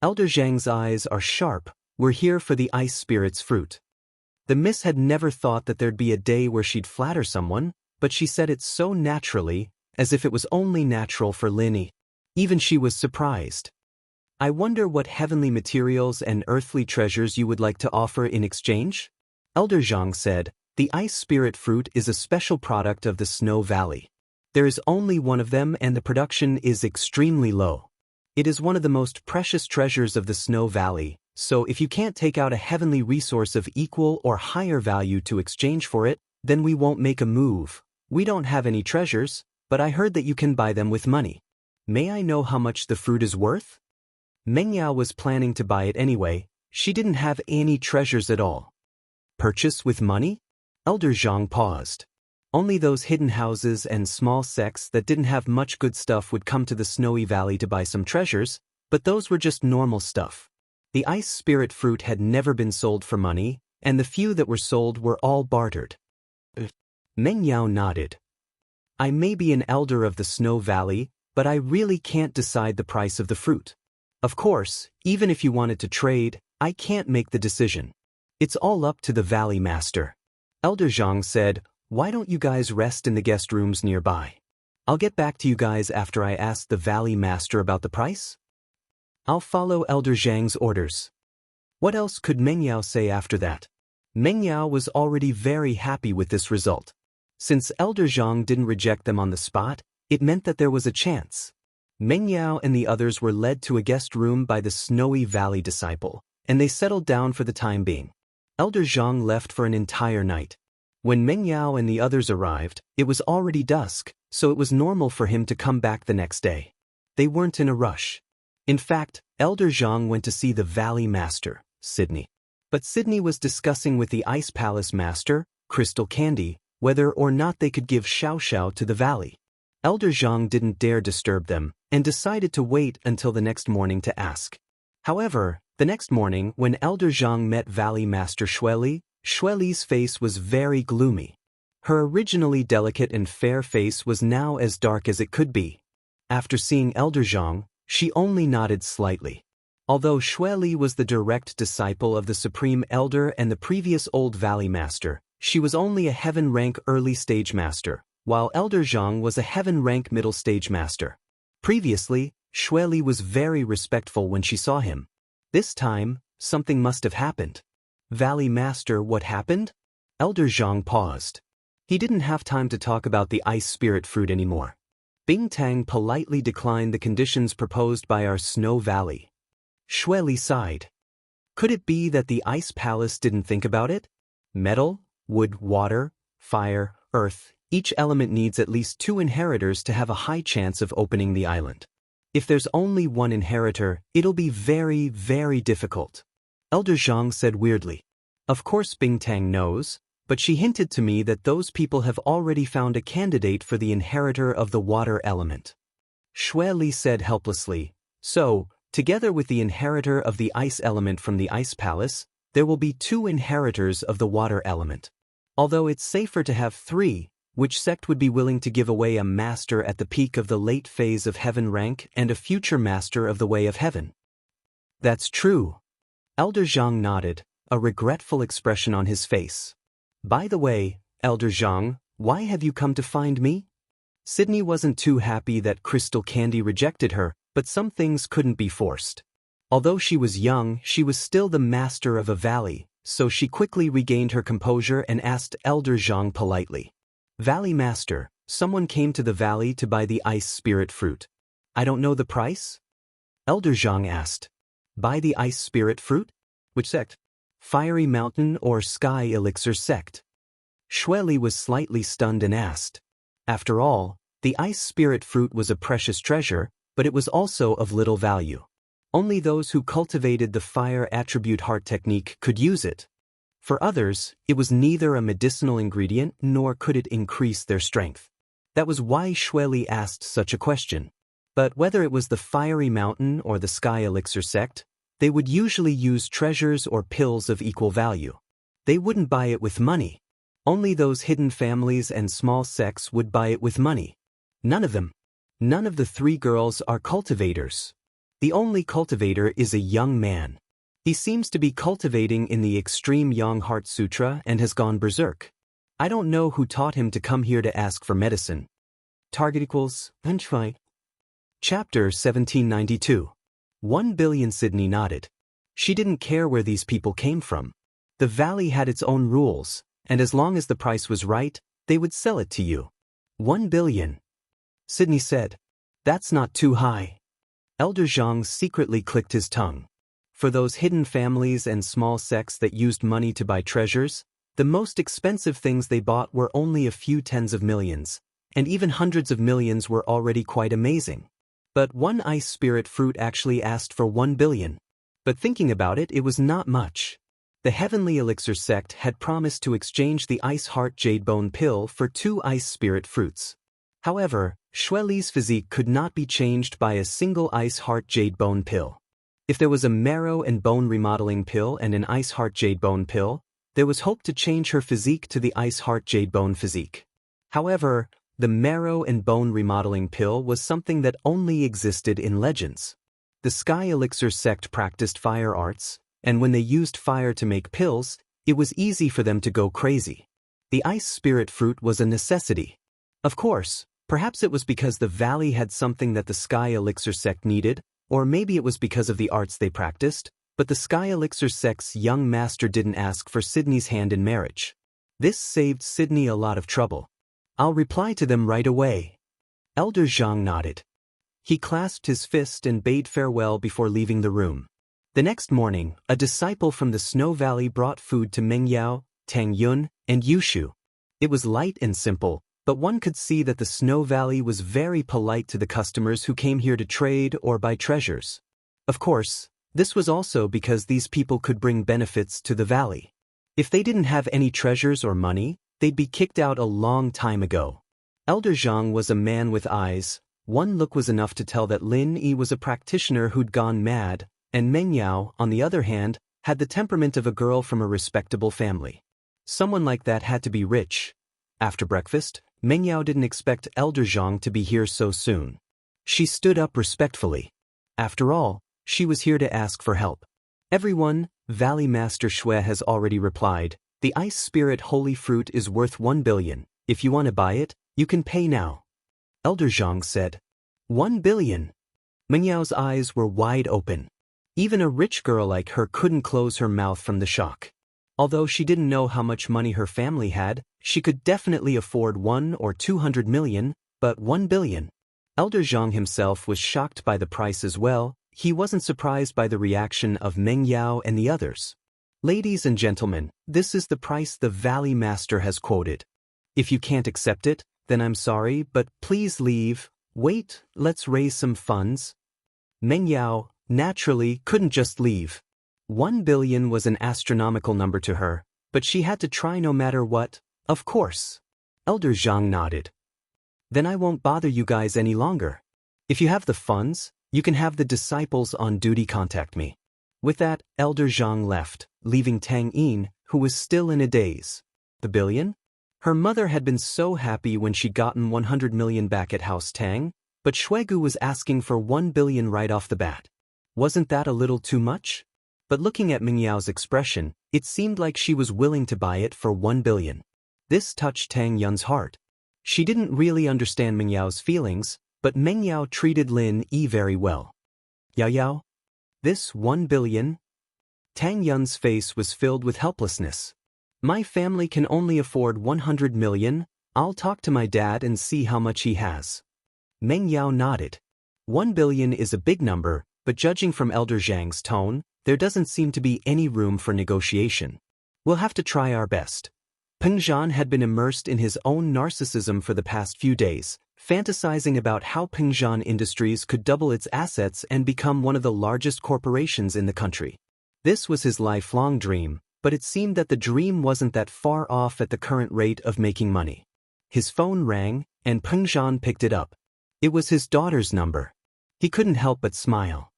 Elder Zhang's eyes are sharp. We're here for the ice spirit's fruit. The miss had never thought that there'd be a day where she'd flatter someone, but she said it so naturally, as if it was only natural for Lin Yi. Even she was surprised. I wonder what heavenly materials and earthly treasures you would like to offer in exchange? Elder Zhang said, the ice spirit fruit is a special product of the Snow Valley. There is only one of them and the production is extremely low. It is one of the most precious treasures of the Snow Valley, so if you can't take out a heavenly resource of equal or higher value to exchange for it, then we won't make a move. We don't have any treasures, but I heard that you can buy them with money. May I know how much the fruit is worth? Meng Yao was planning to buy it anyway. She didn't have any treasures at all. Purchase with money? Elder Zhang paused. Only those hidden houses and small sects that didn't have much good stuff would come to the Snowy Valley to buy some treasures, but those were just normal stuff. The ice spirit fruit had never been sold for money, and the few that were sold were all bartered. Meng Yao nodded. I may be an elder of the Snow Valley, but I really can't decide the price of the fruit. Of course, even if you wanted to trade, I can't make the decision. It's all up to the Valley Master. Elder Zhang said, Why don't you guys rest in the guest rooms nearby? I'll get back to you guys after I ask the Valley Master about the price. I'll follow Elder Zhang's orders. What else could Meng Yao say after that? Meng Yao was already very happy with this result. Since Elder Zhang didn't reject them on the spot, it meant that there was a chance. Meng Yao and the others were led to a guest room by the Snowy Valley disciple, and they settled down for the time being. Elder Zhang left for an entire night. When Meng Yao and the others arrived, it was already dusk, so it was normal for him to come back the next day. They weren't in a rush. In fact, Elder Zhang went to see the Valley Master, Sydney. But Sydney was discussing with the Ice Palace Master, Crystal Candy, whether or not they could give Xiao to the valley. Elder Zhang didn't dare disturb them, and decided to wait until the next morning to ask. However, the next morning when Elder Zhang met Valley Master Xueli's face was very gloomy. Her originally delicate and fair face was now as dark as it could be. After seeing Elder Zhang, she only nodded slightly. Although Xueli was the direct disciple of the Supreme Elder and the previous Old Valley Master, she was only a Heaven Rank Early Stage Master, while Elder Zhang was a Heaven Rank Middle Stage Master. Previously, Xueli was very respectful when she saw him. This time, something must have happened. Valley Master, what happened? Elder Zhang paused. He didn't have time to talk about the ice spirit fruit anymore. Bing Tang politely declined the conditions proposed by our Snow Valley. Xueli sighed. Could it be that the Ice Palace didn't think about it? Metal, wood, water, fire, earth, each element needs at least 2 inheritors to have a high chance of opening the island. If there's only 1 inheritor, it'll be very, very difficult. Elder Zhang said weirdly. Of course Bing Tang knows, but she hinted to me that those people have already found a candidate for the inheritor of the water element. Xueli said helplessly, so, together with the inheritor of the ice element from the Ice Palace, there will be 2 inheritors of the water element. Although it's safer to have 3, which sect would be willing to give away a master at the peak of the late phase of Heaven rank and a future master of the Way of Heaven? That's true. Elder Zhang nodded, a regretful expression on his face. By the way, Elder Zhang, why have you come to find me? Sydney wasn't too happy that Crystal Candy rejected her, but some things couldn't be forced. Although she was young, she was still the master of a valley, so she quickly regained her composure and asked Elder Zhang politely. Valley Master, someone came to the valley to buy the ice spirit fruit. I don't know the price? Elder Zhang asked. Buy the ice spirit fruit? Which sect? Fiery Mountain or Sky Elixir sect? Xueli was slightly stunned and asked. After all, the ice spirit fruit was a precious treasure, but it was also of little value. Only those who cultivated the fire attribute heart technique could use it. For others, it was neither a medicinal ingredient nor could it increase their strength. That was why Xueli asked such a question. But whether it was the Fiery Mountain or the Sky Elixir sect, they would usually use treasures or pills of equal value. They wouldn't buy it with money. Only those hidden families and small sects would buy it with money. None of them. None of the 3 girls are cultivators. The only cultivator is a young man. He seems to be cultivating in the Extreme Yang Heart Sutra and has gone berserk. I don't know who taught him to come here to ask for medicine. Target equals Unchai. Chapter 1792. 1 billion. Sydney nodded. She didn't care where these people came from. The valley had its own rules, and as long as the price was right, they would sell it to you. 1 billion. Sydney said. That's not too high. Elder Zhang secretly clicked his tongue. For those hidden families and small sects that used money to buy treasures, the most expensive things they bought were only a few tens of millions, and even hundreds of millions were already quite amazing. But one ice spirit fruit actually asked for 1 billion. But thinking about it, it was not much. The Heavenly Elixir sect had promised to exchange the Ice Heart Jade Bone pill for 2 ice spirit fruits. However, Xueli's physique could not be changed by a single Ice Heart Jade Bone pill. If there was a marrow and bone remodeling pill and an Ice Heart Jade Bone pill, there was hope to change her physique to the Ice Heart Jade Bone physique. However, the marrow and bone remodeling pill was something that only existed in legends. The Sky Elixir sect practiced fire arts, and when they used fire to make pills, it was easy for them to go crazy. The ice spirit fruit was a necessity. Of course, perhaps it was because the valley had something that the Sky Elixir sect needed, or maybe it was because of the arts they practiced, but the Sky Elixir sect's young master didn't ask for Sydney's hand in marriage. This saved Sydney a lot of trouble. I'll reply to them right away. Elder Zhang nodded. He clasped his fist and bade farewell before leaving the room. The next morning, a disciple from the Snow Valley brought food to Mengyao, Tang Yun, and Yushu. It was light and simple, but one could see that the Snow Valley was very polite to the customers who came here to trade or buy treasures. Of course, this was also because these people could bring benefits to the valley. If they didn't have any treasures or money, they'd be kicked out a long time ago. Elder Zhang was a man with eyes. One look was enough to tell that Lin Yi was a practitioner who'd gone mad, and Meng Yao, on the other hand, had the temperament of a girl from a respectable family. Someone like that had to be rich. After breakfast, Meng Yao didn't expect Elder Zhang to be here so soon. She stood up respectfully. After all, she was here to ask for help. Everyone, Valley Master Xue has already replied. The ice spirit holy fruit is worth 1 billion. If you want to buy it, you can pay now. Elder Zhang said. 1 billion. Meng Yao's eyes were wide open. Even a rich girl like her couldn't close her mouth from the shock. Although she didn't know how much money her family had, she could definitely afford 1 or 200 million, but 1 billion. Elder Zhang himself was shocked by the price as well. He wasn't surprised by the reaction of Meng Yao and the others. Ladies and gentlemen, this is the price the Valley Master has quoted. If you can't accept it, then I'm sorry, but please leave. Wait, let's raise some funds. Meng Yao, naturally, couldn't just leave. 1 billion was an astronomical number to her, but she had to try no matter what, of course. Elder Zhang nodded. Then I won't bother you guys any longer. If you have the funds, you can have the disciples on duty contact me. With that, Elder Zhang left, leaving Tang Yin, who was still in a daze. The billion? Her mother had been so happy when she'd gotten 100 million back at House Tang, but Shuegu was asking for 1 billion right off the bat. Wasn't that a little too much? But looking at Meng Yao's expression, it seemed like she was willing to buy it for 1 billion. This touched Tang Yun's heart. She didn't really understand Meng Yao's feelings, but Meng Yao treated Lin Yi very well. Yao Yao? This 1 billion? Tang Yun's face was filled with helplessness. My family can only afford 100 million. I'll talk to my dad and see how much he has. Meng Yao nodded. 1 billion is a big number, but judging from Elder Zhang's tone, there doesn't seem to be any room for negotiation. We'll have to try our best. Peng Zhan had been immersed in his own narcissism for the past few days, fantasizing about how Peng Zhan Industries could double its assets and become one of the largest corporations in the country. This was his lifelong dream, but it seemed that the dream wasn't that far off at the current rate of making money. His phone rang, and Peng Zhan picked it up. It was his daughter's number. He couldn't help but smile.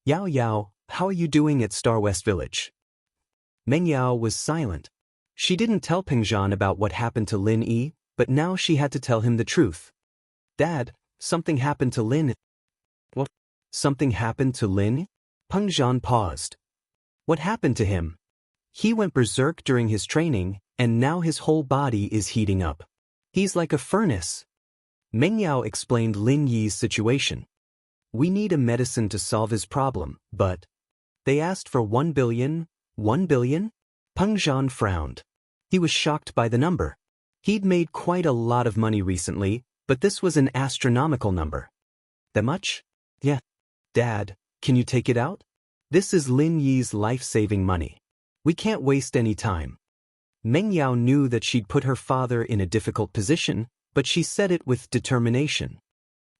Yao Yao, how are you doing at Star West Village? Meng Yao was silent. She didn't tell Peng Zhan about what happened to Lin Yi, but now she had to tell him the truth. Dad, something happened to Lin. What? Something happened to Lin? Peng Zhan paused. What happened to him? He went berserk during his training, and now his whole body is heating up. He's like a furnace. Meng Yao explained Lin Yi's situation. We need a medicine to solve his problem, but... They asked for 1 billion. 1 billion? Peng Zhan frowned. He was shocked by the number. He'd made quite a lot of money recently, but this was an astronomical number. That much? Yeah. Dad, can you take it out? This is Lin Yi's life-saving money. We can't waste any time. Meng Yao knew that she'd put her father in a difficult position, but she said it with determination.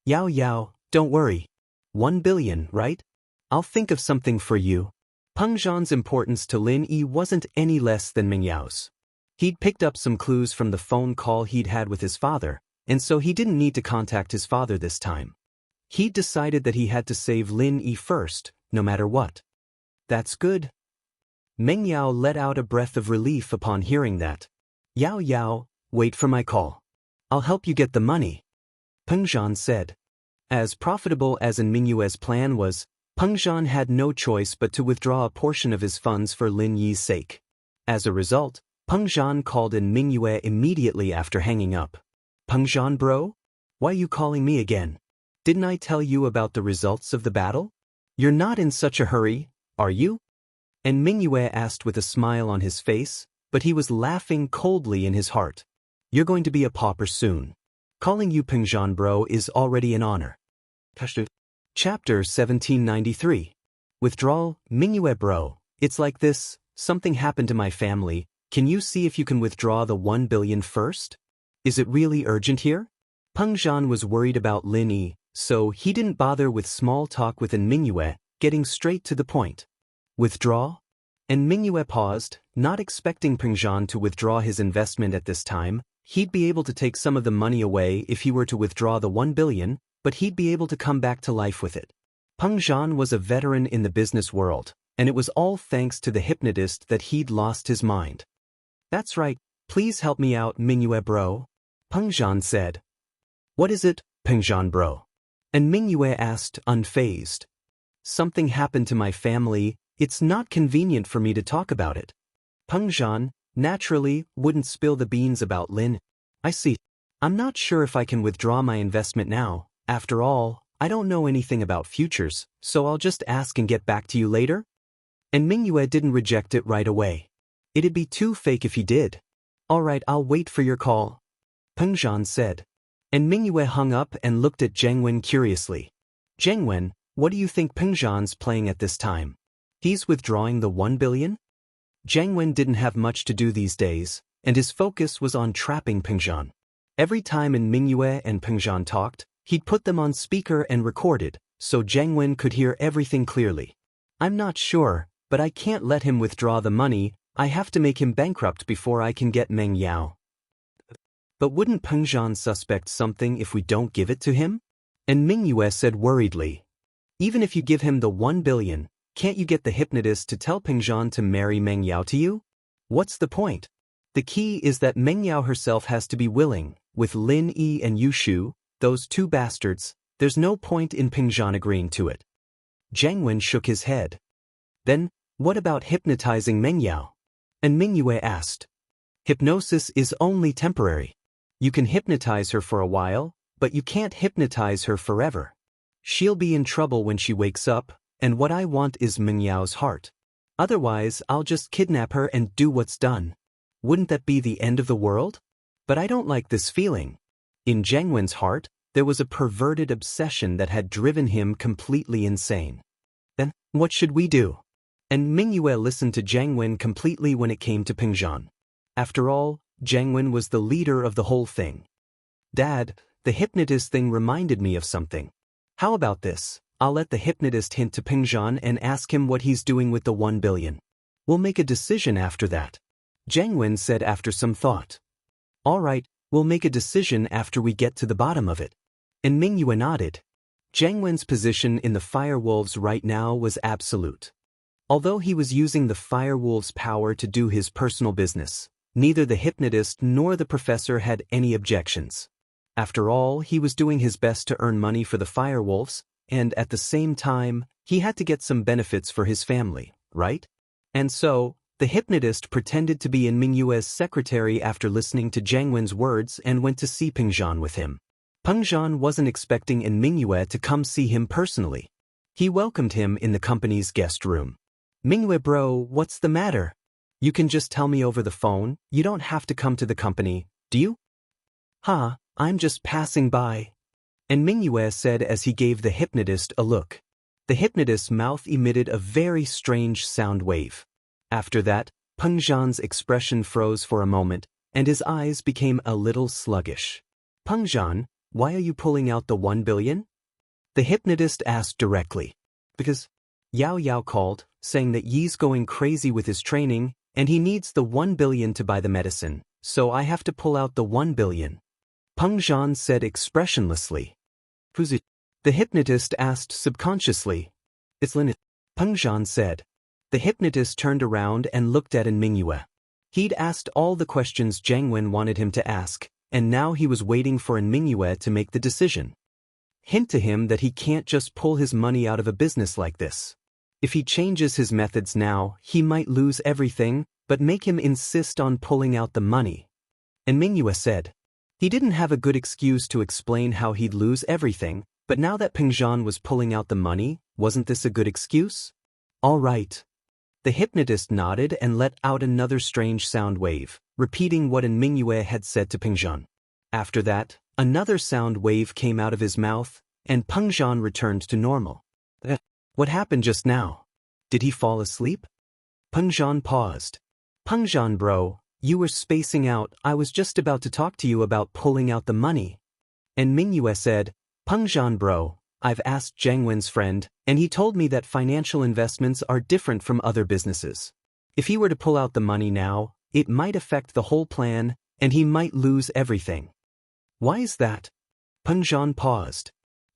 Yao Yao, don't worry. 1 billion, right? I'll think of something for you. Peng Zhan's importance to Lin Yi wasn't any less than Meng Yao's. He'd picked up some clues from the phone call he'd had with his father, and so he didn't need to contact his father this time. He'd decided that he had to save Lin Yi first, no matter what. That's good. Meng Yao let out a breath of relief upon hearing that. Yao Yao, wait for my call. I'll help you get the money. Peng Zhan said. As profitable as Meng Yue's plan was, Peng Zhan had no choice but to withdraw a portion of his funds for Lin Yi's sake. As a result, Peng Zhan called in Mingyue immediately after hanging up. Peng Zhan bro? Why you calling me again? Didn't I tell you about the results of the battle? You're not in such a hurry, are you? And Mingyue asked with a smile on his face, but he was laughing coldly in his heart. You're going to be a pauper soon. Calling you Peng Zhan bro is already an honor. Chapter 1793. Withdrawal. Mingyue bro, it's like this, something happened to my family, can you see if you can withdraw the 1 billion first? Is it really urgent here? Peng Zhan was worried about Lin Yi, so he didn't bother with small talk with Mingyue, getting straight to the point. Withdraw? And Mingyue paused, not expecting Peng Zhan to withdraw his investment at this time. He'd be able to take some of the money away if he were to withdraw the 1 billion, but he'd be able to come back to life with it. Peng Zhan was a veteran in the business world, and it was all thanks to the hypnotist that he'd lost his mind. That's right, please help me out, Mingyue bro. Peng Zhan said. What is it, Peng Zhan bro? And Mingyue asked, unfazed. Something happened to my family, it's not convenient for me to talk about it. Peng Zhan, naturally, wouldn't spill the beans about Lin. I see. I'm not sure if I can withdraw my investment now. After all, I don't know anything about futures, so I'll just ask and get back to you later. And Mingyue didn't reject it right away. It'd be too fake if he did. All right, I'll wait for your call, Peng Zhan said. And Mingyue hung up and looked at Zheng Wen curiously. Zheng Wen, what do you think Peng Zhan's playing at this time? He's withdrawing the 1 billion? Zheng Wen didn't have much to do these days, and his focus was on trapping Peng Zhan. Every time Mingyue and Peng Zhan talked, he'd put them on speaker and recorded, so Zheng Wen could hear everything clearly. I'm not sure, but I can't let him withdraw the money, I have to make him bankrupt before I can get Meng Yao. But wouldn't Peng Zhan suspect something if we don't give it to him? And Mingyue said worriedly. Even if you give him the 1 billion, can't you get the hypnotist to tell Peng Zhan to marry Meng Yao to you? What's the point? The key is that Meng Yao herself has to be willing. With Lin Yi and Yu Shu, those two bastards, there's no point in Peng Zhan agreeing to it. Zheng Wen shook his head. Then, what about hypnotizing Meng Yao? And Mingyue asked. Hypnosis is only temporary. You can hypnotize her for a while, but you can't hypnotize her forever. She'll be in trouble when she wakes up, and what I want is Meng Yao's heart. Otherwise, I'll just kidnap her and do what's done. Wouldn't that be the end of the world? But I don't like this feeling. In Zheng Wen's heart, there was a perverted obsession that had driven him completely insane. Then, what should we do? And Mingyue listened to Zheng Wen completely when it came to Peng Zhan. After all, Zheng Wen was the leader of the whole thing. Dad, the hypnotist thing reminded me of something. How about this? I'll let the hypnotist hint to Peng Zhan and ask him what he's doing with the 1 billion. We'll make a decision after that. Zheng Wen said after some thought. All right, we'll make a decision after we get to the bottom of it. And Mingyue nodded. Zheng Wen's position in the Firewolves right now was absolute. Although he was using the Firewolves' power to do his personal business, neither the hypnotist nor the professor had any objections. After all, he was doing his best to earn money for the Firewolves, and at the same time, he had to get some benefits for his family, right? And so, the hypnotist pretended to be Mingyue's secretary after listening to Zheng Wen's words and went to see Peng Zhan with him. Peng Zhan wasn't expecting Mingyue to come see him personally. He welcomed him in the company's guest room. Mingyue bro, what's the matter? You can just tell me over the phone, you don't have to come to the company, do you? Huh, I'm just passing by. And Mingyue said as he gave the hypnotist a look. The hypnotist's mouth emitted a very strange sound wave. After that, Peng Zhan's expression froze for a moment, and his eyes became a little sluggish. Peng Zhan, why are you pulling out the 1 billion? The hypnotist asked directly. Because Yao Yao called, saying that Yi's going crazy with his training, and he needs the 1 billion to buy the medicine, so I have to pull out the 1 billion. Peng Zhan said expressionlessly. Who's it? The hypnotist asked subconsciously. It's Lin. Peng Zhan said. The hypnotist turned around and looked at Mingyue. He'd asked all the questions Zheng Wen wanted him to ask, and now he was waiting for Mingyue to make the decision. Hint to him that he can't just pull his money out of a business like this. If he changes his methods now, he might lose everything, but make him insist on pulling out the money. And Mingyue said. He didn't have a good excuse to explain how he'd lose everything, but now that Pengzhan was pulling out the money, wasn't this a good excuse? All right. The hypnotist nodded and let out another strange sound wave, repeating what Mingyue had said to Pengzhan. After that, another sound wave came out of his mouth, and Pengzhan returned to normal. What happened just now? Did he fall asleep? Pengzhan paused. Pengzhan bro, you were spacing out. I was just about to talk to you about pulling out the money. And Mingyue said, Pengzhan bro, I've asked Zhangwen's friend, and he told me that financial investments are different from other businesses. If he were to pull out the money now, it might affect the whole plan, and he might lose everything. Why is that? Pengzhan paused.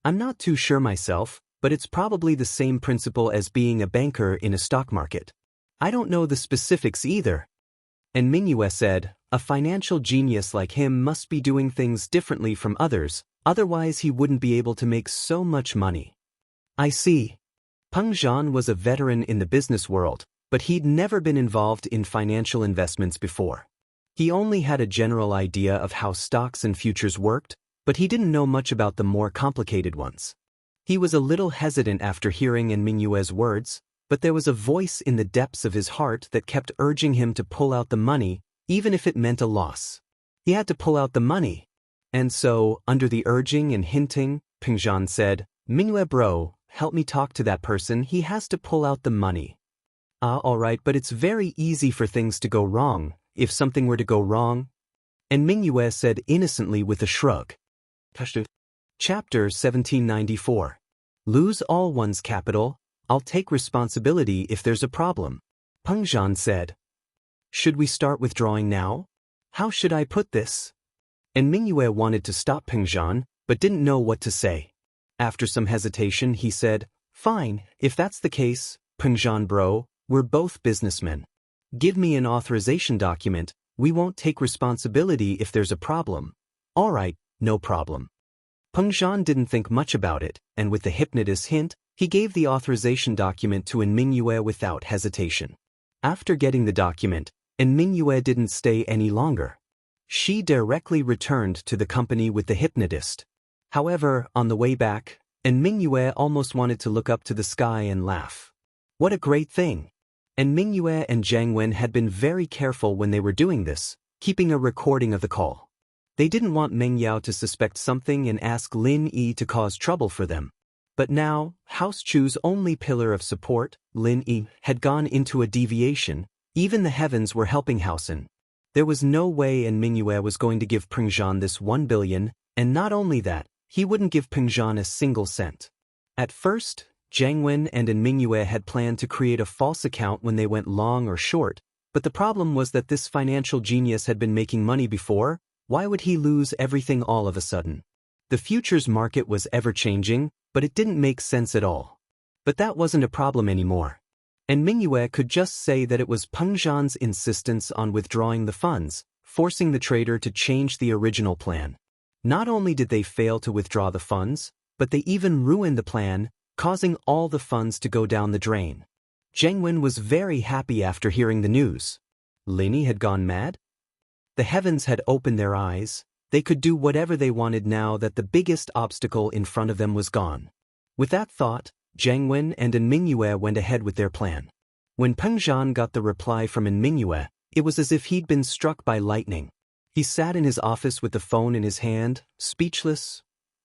I'm not too sure myself, but it's probably the same principle as being a banker in a stock market. I don't know the specifics either. And Mingyue said, a financial genius like him must be doing things differently from others, otherwise he wouldn't be able to make so much money. I see. Pengzhan was a veteran in the business world, but he'd never been involved in financial investments before. He only had a general idea of how stocks and futures worked, but he didn't know much about the more complicated ones. He was a little hesitant after hearing Mingyue's words, but there was a voice in the depths of his heart that kept urging him to pull out the money, even if it meant a loss. He had to pull out the money. And so, under the urging and hinting, Pengzhan said, Mingyue bro, help me talk to that person, he has to pull out the money. Alright, but it's very easy for things to go wrong, if something were to go wrong. And Mingyue said innocently with a shrug. Chapter 1794. Lose all one's capital, I'll take responsibility if there's a problem. Pengzhan said. Should we start withdrawing now? How should I put this? And Mingyue wanted to stop Pengzhan, but didn't know what to say. After some hesitation, he said, Fine, if that's the case, Pengzhan bro, we're both businessmen. Give me an authorization document, we won't take responsibility if there's a problem. Alright, no problem. Pengzhan didn't think much about it, and with the hypnotist's hint, he gave the authorization document to Mingyue without hesitation. After getting the document, Mingyue didn't stay any longer. She directly returned to the company with the hypnotist. However, on the way back, Mingyue almost wanted to look up to the sky and laugh. What a great thing! Mingyue and Zhangwen had been very careful when they were doing this, keeping a recording of the call. They didn't want Meng Yao to suspect something and ask Lin Yi to cause trouble for them. But now, House Chu's only pillar of support, Lin Yi, had gone into a deviation. Even the heavens were helping Housen. There was no way Mingyue was going to give Pengzhan this 1 billion, and not only that, he wouldn't give Pengzhan a single cent. At first, Zhangwen and Mingyue had planned to create a false account when they went long or short, but the problem was that this financial genius had been making money before. Why would he lose everything all of a sudden? The futures market was ever-changing, but it didn't make sense at all. But that wasn't a problem anymore. And Mingyue could just say that it was Pengzhan's insistence on withdrawing the funds, forcing the trader to change the original plan. Not only did they fail to withdraw the funds, but they even ruined the plan, causing all the funds to go down the drain. Zhangwen was very happy after hearing the news. Lin Yi had gone mad? The heavens had opened their eyes. They could do whatever they wanted now that the biggest obstacle in front of them was gone. With that thought, Zhangwen and Mingyue went ahead with their plan. When Pengzhan got the reply from Mingyue, it was as if he'd been struck by lightning. He sat in his office with the phone in his hand, speechless.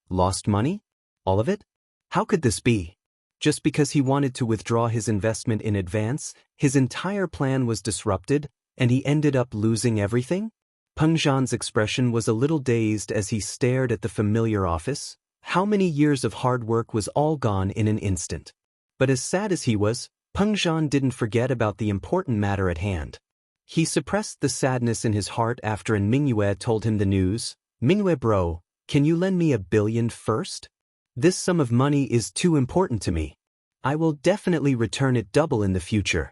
Lost money? All of it? How could this be? Just because he wanted to withdraw his investment in advance, his entire plan was disrupted, and he ended up losing everything? Pengzhan's expression was a little dazed as he stared at the familiar office. How many years of hard work was all gone in an instant? But as sad as he was, Pengzhan didn't forget about the important matter at hand. He suppressed the sadness in his heart after Mingyue told him the news. Mingyue bro, can you lend me 1 billion first? This sum of money is too important to me. I will definitely return it double in the future.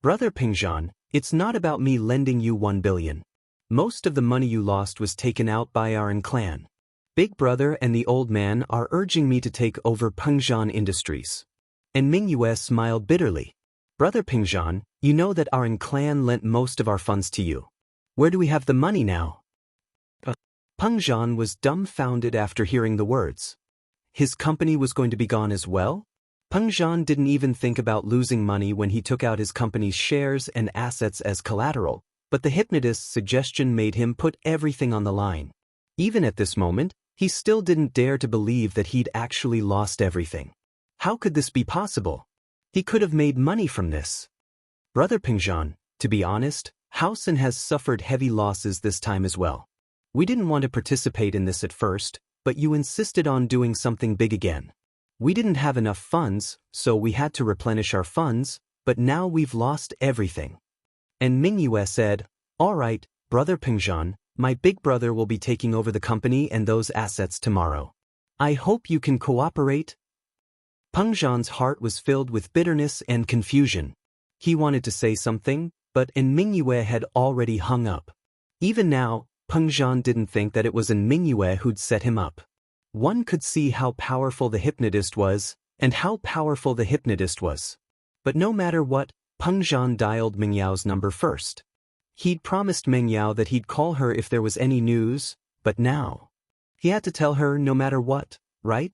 Brother Pengzhan, it's not about me lending you 1 billion. Most of the money you lost was taken out by our clan. Big Brother and the old man are urging me to take over Pengzhan Industries. And Mingyue smiled bitterly. Brother Pengzhan, You know that our clan lent most of our funds to you. Where do we have the money now? Peng Zhan was dumbfounded after hearing the words. His company was going to be gone as well? Peng Zhan didn't even think about losing money when he took out his company's shares and assets as collateral, but the hypnotist's suggestion made him put everything on the line. Even at this moment, he still didn't dare to believe that he'd actually lost everything. How could this be possible? He could have made money from this. Brother Peng Zhan, to be honest, Housen has suffered heavy losses this time as well. We didn't want to participate in this at first, but you insisted on doing something big again. We didn't have enough funds, so we had to replenish our funds, but now we've lost everything. And Mingyue said, "All right, Brother Peng Zhan, my big brother will be taking over the company and those assets tomorrow. I hope you can cooperate." Peng Zhan's heart was filled with bitterness and confusion. He wanted to say something, but Mingyue had already hung up. Even now, Peng Zhan didn't think that it was Mingyue who'd set him up. One could see how powerful the hypnotist was, and how powerful the hypnotist was. But no matter what, Peng Zhan dialed Mengyao's number first. He'd promised Mengyao that he'd call her if there was any news, but now he had to tell her no matter what, right?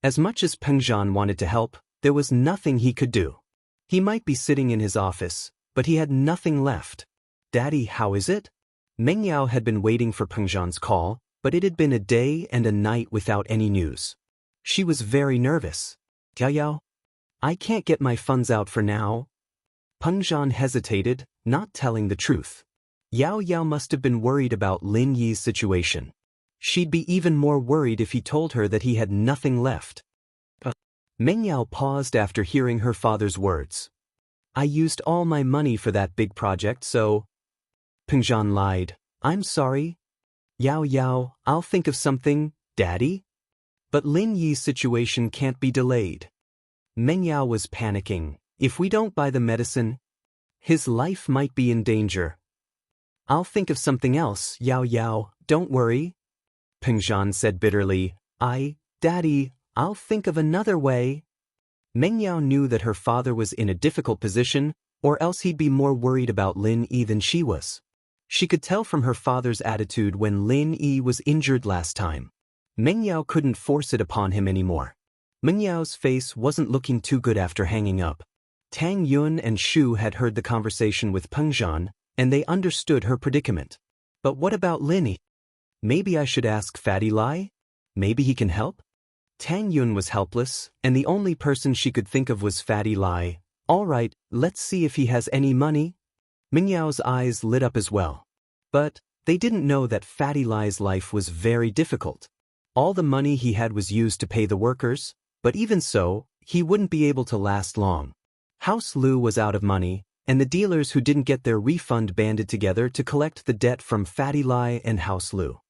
As much as Peng Zhan wanted to help, there was nothing he could do. He might be sitting in his office, but he had nothing left. "Daddy, how is it?" Mengyao had been waiting for Peng Zhan's call, but it had been a day and a night without any news. She was very nervous. "Yao, I can't get my funds out for now." Peng Zhan hesitated, not telling the truth. Yao must have been worried about Lin Yi's situation. She'd be even more worried if he told her that he had nothing left. Mengyao paused after hearing her father's words. "I used all my money for that big project, so..." Peng Zhan lied. "I'm sorry. Yao, I'll think of something, Daddy." But Lin Yi's situation can't be delayed. Mengyao was panicking. If we don't buy the medicine, his life might be in danger. "I'll think of something else, Yao, don't worry," Peng Zhan said bitterly. Daddy, I'll think of another way." Mengyao knew that her father was in a difficult position, or else he'd be more worried about Lin Yi than she was. She could tell from her father's attitude when Lin Yi was injured last time. Mengyao couldn't force it upon him anymore. Mengyao's face wasn't looking too good after hanging up. Tang Yun and Shu had heard the conversation with Peng Zhan, and they understood her predicament. But what about Lin Yi? Maybe I should ask Fatty Lai? Maybe he can help? Tang Yun was helpless, and the only person she could think of was Fatty Lai. "All right, let's see if he has any money." Mingyao's eyes lit up as well. But they didn't know that Fatty Lai's life was very difficult. All the money he had was used to pay the workers, but even so, he wouldn't be able to last long. House Lu was out of money, and the dealers who didn't get their refund banded together to collect the debt from Fatty Lai and House Lu.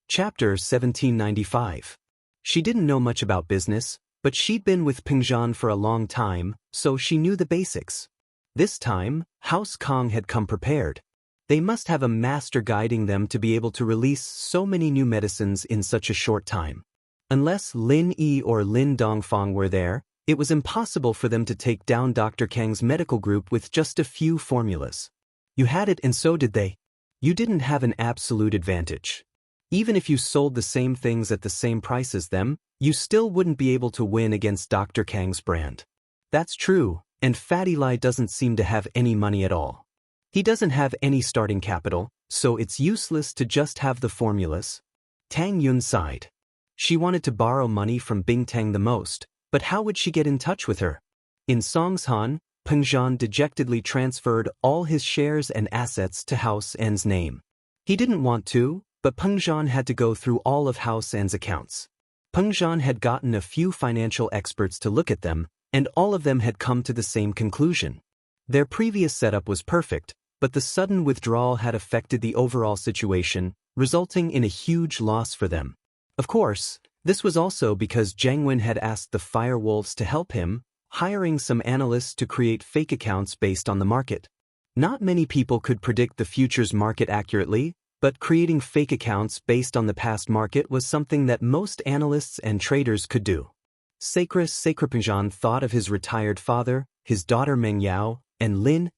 Chapter 1795. She didn't know much about business, but she'd been with Peng Zhan for a long time, so she knew the basics. This time, House Kong had come prepared. They must have a master guiding them to be able to release so many new medicines in such a short time. Unless Lin Yi or Lin Dongfang were there, it was impossible for them to take down Dr. Kang's medical group with just a few formulas. You had it and so did they. You didn't have an absolute advantage. Even if you sold the same things at the same price as them, you still wouldn't be able to win against Dr. Kang's brand. That's true, and Fatty Lai doesn't seem to have any money at all. He doesn't have any starting capital, so it's useless to just have the formulas. Tang Yun sighed. She wanted to borrow money from Bing Tang the most, but how would she get in touch with her? In Songshan, Peng Zhan dejectedly transferred all his shares and assets to House N's name. He didn't want to, but Peng Zhan had to go through all of House N's accounts. Peng Zhan had gotten a few financial experts to look at them, and all of them had come to the same conclusion. Their previous setup was perfect, but the sudden withdrawal had affected the overall situation, resulting in a huge loss for them. Of course, this was also because Zhang Wen had asked the Firewolves to help him, hiring some analysts to create fake accounts based on the market. Not many people could predict the future's market accurately, but creating fake accounts based on the past market was something that most analysts and traders could do. Peng Zhan thought of his retired father, his daughter Mengyao, and Lin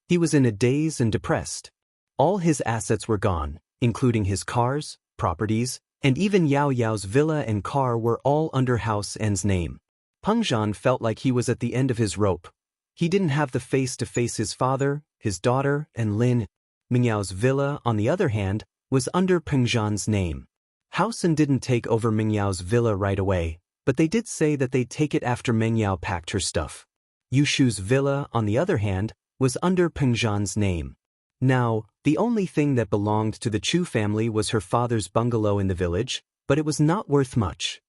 He was in a daze and depressed. All his assets were gone, including his cars, properties, and even Yao Yao's villa and car were all under House N's name. Peng Zhan felt like he was at the end of his rope. He didn't have the face to face his father, his daughter, and Lin. Ming Yao's villa, on the other hand, was under Peng Zhan's name. House N didn't take over Ming Yao's villa right away, but they did say that they'd take it after Meng Yao packed her stuff. Yu Shu's villa, on the other hand, was under Peng Zhan's name. Now, the only thing that belonged to the Chu family was her father's bungalow in the village, but it was not worth much.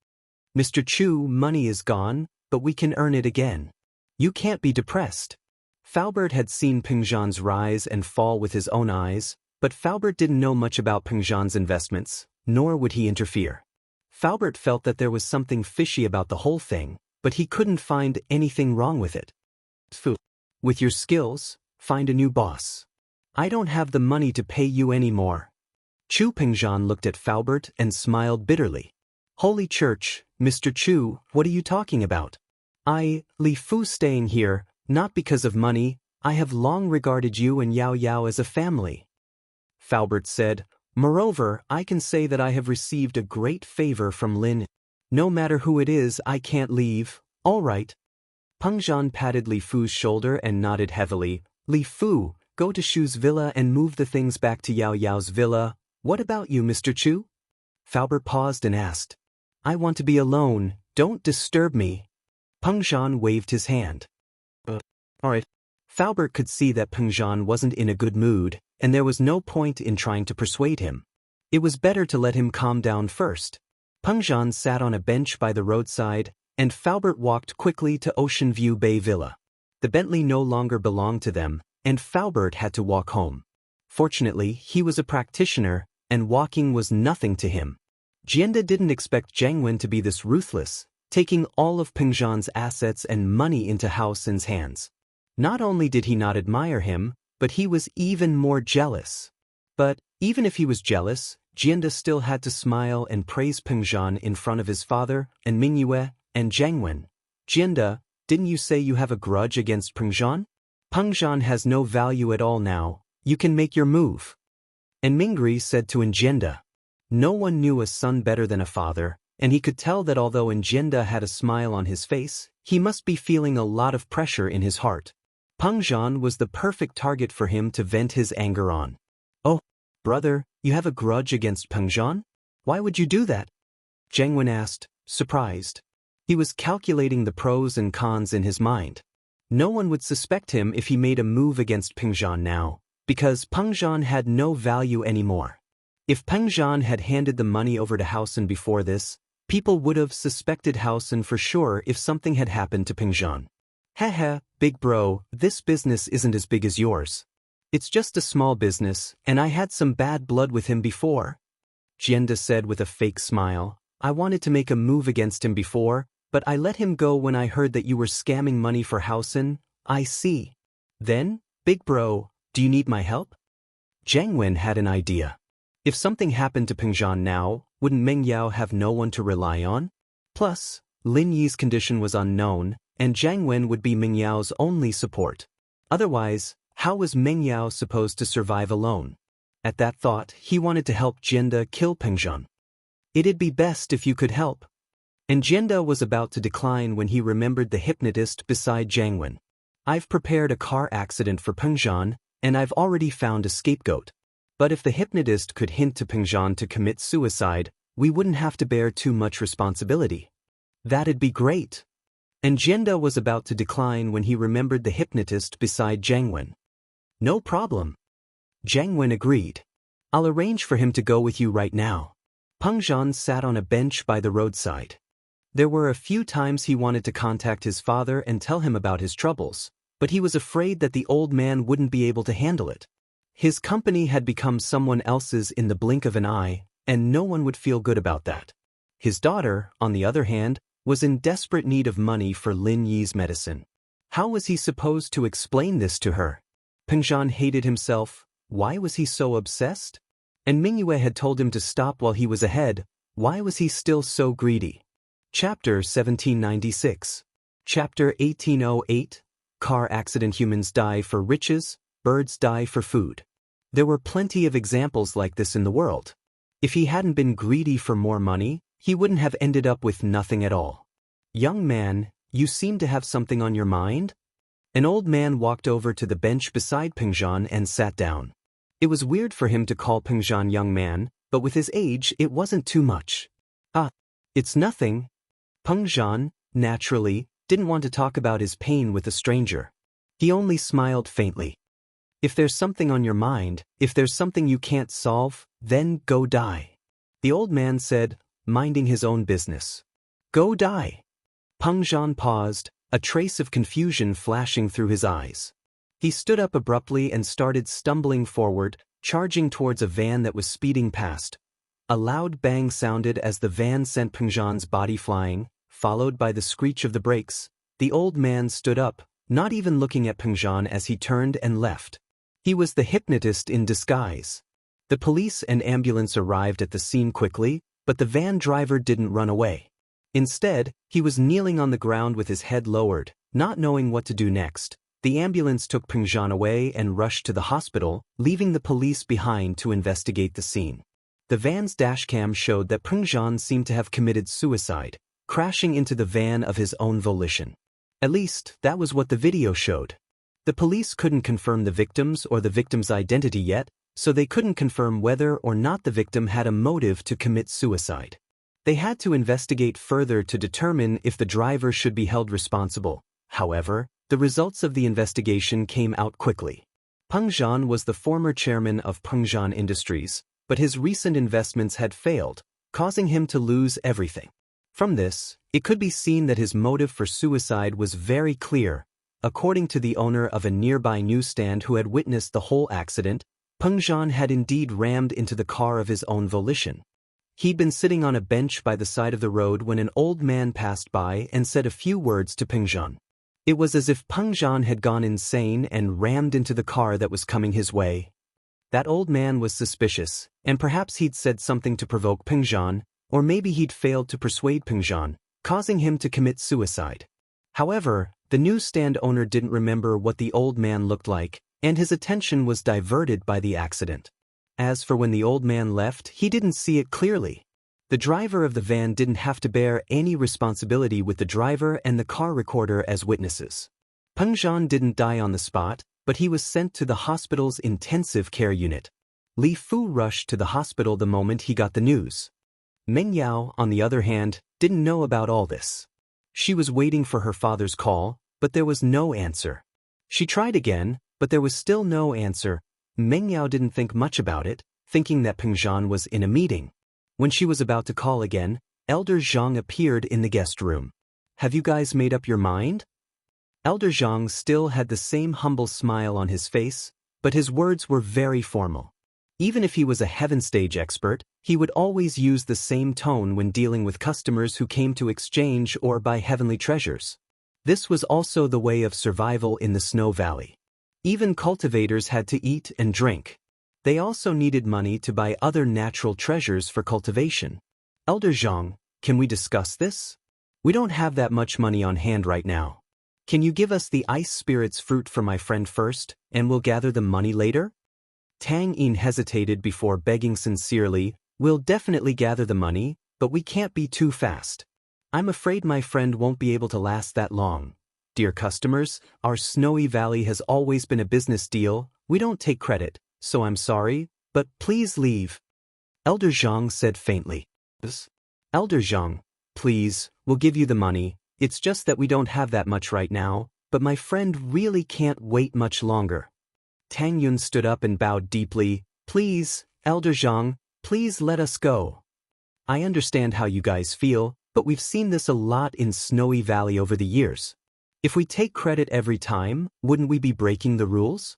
Mr. Chu, money is gone, but we can earn it again. You can't be depressed. Faubert had seen Peng Zhan's rise and fall with his own eyes, but Faubert didn't know much about Peng Zhan's investments, nor would he interfere. Faubert felt that there was something fishy about the whole thing, but he couldn't find anything wrong with it. With your skills, find a new boss. I don't have the money to pay you anymore. Chu Pengzhan looked at Faubert and smiled bitterly. Holy Church, Mr. Chu, what are you talking about? Li Fu staying here, not because of money, I have long regarded you and Yao Yao as a family. Faubert said, moreover, I can say that I have received a great favor from Lin. No matter who it is, I can't leave, all right. Pengzhan patted Li Fu's shoulder and nodded heavily. Li Fu, go to Shu's villa and move the things back to Yao Yao's villa. What about you, Mr. Chu? Faubert paused and asked. I want to be alone, don't disturb me. Pengzhan waved his hand. All right. Faubert could see that Pengzhan wasn't in a good mood, and there was no point in trying to persuade him. It was better to let him calm down first. Pengzhan sat on a bench by the roadside, and Faubert walked quickly to Ocean View Bay Villa. The Bentley no longer belonged to them, and Faubert had to walk home. Fortunately, he was a practitioner, and walking was nothing to him. Jianda didn't expect Zhang Wen to be this ruthless, taking all of Pengzhan's assets and money into House N's hands. Not only did he not admire him, but he was even more jealous. But even if he was jealous, Jianda still had to smile and praise Pengzhan in front of his father and Mingyue and Zhang Wen. Jianda, didn't you say you have a grudge against Pengzhan? Pengzhan has no value at all now, you can make your move. And Mingri said to Jianda. No one knew a son better than a father, and he could tell that although Jianda had a smile on his face, he must be feeling a lot of pressure in his heart. Pengzhan was the perfect target for him to vent his anger on. Oh, brother, you have a grudge against Pengzhan? Why would you do that? Zhang Wen asked, surprised. He was calculating the pros and cons in his mind. No one would suspect him if he made a move against Pengzhan now, because Pengzhan had no value anymore. If Pengzhan had handed the money over to House N before this, people would have suspected House N for sure if something had happened to Pengzhan. Haha, big bro, this business isn't as big as yours. It's just a small business, and I had some bad blood with him before. Jianda said with a fake smile, I wanted to make a move against him before, but I let him go when I heard that you were scamming money for House N. I see. Then, big bro, do you need my help? Zhang Wen had an idea. If something happened to Pengzhan now, wouldn't Meng Yao have no one to rely on? Plus, Lin Yi's condition was unknown, and Zhang Wen would be Meng Yao's only support. Otherwise, how was Meng Yao supposed to survive alone? At that thought, he wanted to help Jianda kill Pengzhan. It'd be best if you could help. And Jianda was about to decline when he remembered the hypnotist beside Zhang Wen. I've prepared a car accident for Pengzhan, and I've already found a scapegoat. But if the hypnotist could hint to Pengzhan to commit suicide, we wouldn't have to bear too much responsibility. That'd be great. And Jianda was about to decline when he remembered the hypnotist beside Zhang Wen. No problem. Zhang Wen agreed. I'll arrange for him to go with you right now. Pengzhan sat on a bench by the roadside. There were a few times he wanted to contact his father and tell him about his troubles, but he was afraid that the old man wouldn't be able to handle it. His company had become someone else's in the blink of an eye, and no one would feel good about that. His daughter, on the other hand, was in desperate need of money for Lin Yi's medicine. How was he supposed to explain this to her? Pengzhan hated himself. Why was he so obsessed? And Mingyue had told him to stop while he was ahead. Why was he still so greedy? Chapter 1796. Chapter 1808. Car accident. Humans die for riches, birds die for food. There were plenty of examples like this in the world. If he hadn't been greedy for more money, he wouldn't have ended up with nothing at all. Young man, you seem to have something on your mind? An old man walked over to the bench beside Pengzhan and sat down. It was weird for him to call Pengzhan young man, but with his age it wasn't too much. Ah, it's nothing. Pengzhan, naturally, didn't want to talk about his pain with a stranger. He only smiled faintly. If there's something on your mind, if there's something you can't solve, then go die. The old man said, minding his own business. Go die. Pengzhan paused, a trace of confusion flashing through his eyes. He stood up abruptly and started stumbling forward, charging towards a van that was speeding past. A loud bang sounded as the van sent Pengzhan's body flying, followed by the screech of the brakes. The old man stood up, not even looking at Pengzhan as he turned and left. He was the hypnotist in disguise. The police and ambulance arrived at the scene quickly, but the van driver didn't run away. Instead, he was kneeling on the ground with his head lowered, not knowing what to do next. The ambulance took Pengzhan away and rushed to the hospital, leaving the police behind to investigate the scene. The van's dashcam showed that Pengzhan seemed to have committed suicide, crashing into the van of his own volition. At least, that was what the video showed. The police couldn't confirm the victims or the victim's identity yet, so they couldn't confirm whether or not the victim had a motive to commit suicide. They had to investigate further to determine if the driver should be held responsible. However, the results of the investigation came out quickly. Pengzhan was the former chairman of Pengzhan Industries, but his recent investments had failed, causing him to lose everything. From this, it could be seen that his motive for suicide was very clear. According to the owner of a nearby newsstand who had witnessed the whole accident, Pengzhan had indeed rammed into the car of his own volition. He'd been sitting on a bench by the side of the road when an old man passed by and said a few words to Pengzhan. It was as if Pengzhan had gone insane and rammed into the car that was coming his way. That old man was suspicious, and perhaps he'd said something to provoke Pengzhan, or maybe he'd failed to persuade Pengzhan, causing him to commit suicide. However, the newsstand owner didn't remember what the old man looked like, and his attention was diverted by the accident. As for when the old man left, he didn't see it clearly. The driver of the van didn't have to bear any responsibility with the driver and the car recorder as witnesses. Pengzhan didn't die on the spot, but he was sent to the hospital's intensive care unit. Li Fu rushed to the hospital the moment he got the news. Meng Yao, on the other hand, didn't know about all this. She was waiting for her father's call, but there was no answer. She tried again, but there was still no answer. Meng Yao didn't think much about it, thinking that Pengzhan was in a meeting. When she was about to call again, Elder Zhang appeared in the guest room. Have you guys made up your mind? Elder Zhang still had the same humble smile on his face, but his words were very formal. Even if he was a heaven stage expert, he would always use the same tone when dealing with customers who came to exchange or buy heavenly treasures. This was also the way of survival in the Snow Valley. Even cultivators had to eat and drink. They also needed money to buy other natural treasures for cultivation. Elder Zhang, can we discuss this? We don't have that much money on hand right now. Can you give us the ice spirit's fruit for my friend first, and we'll gather the money later? Tang Yin hesitated before begging sincerely, we'll definitely gather the money, but we can't be too fast. I'm afraid my friend won't be able to last that long. Dear customers, our Snowy Valley has always been a business deal, we don't take credit, so I'm sorry, but please leave. Elder Zhang said faintly. Elder Zhang, please, we'll give you the money, it's just that we don't have that much right now, but my friend really can't wait much longer. Tang Yun stood up and bowed deeply. Please, Elder Zhang, please let us go. I understand how you guys feel, but we've seen this a lot in Snowy Valley over the years. If we take credit every time, wouldn't we be breaking the rules?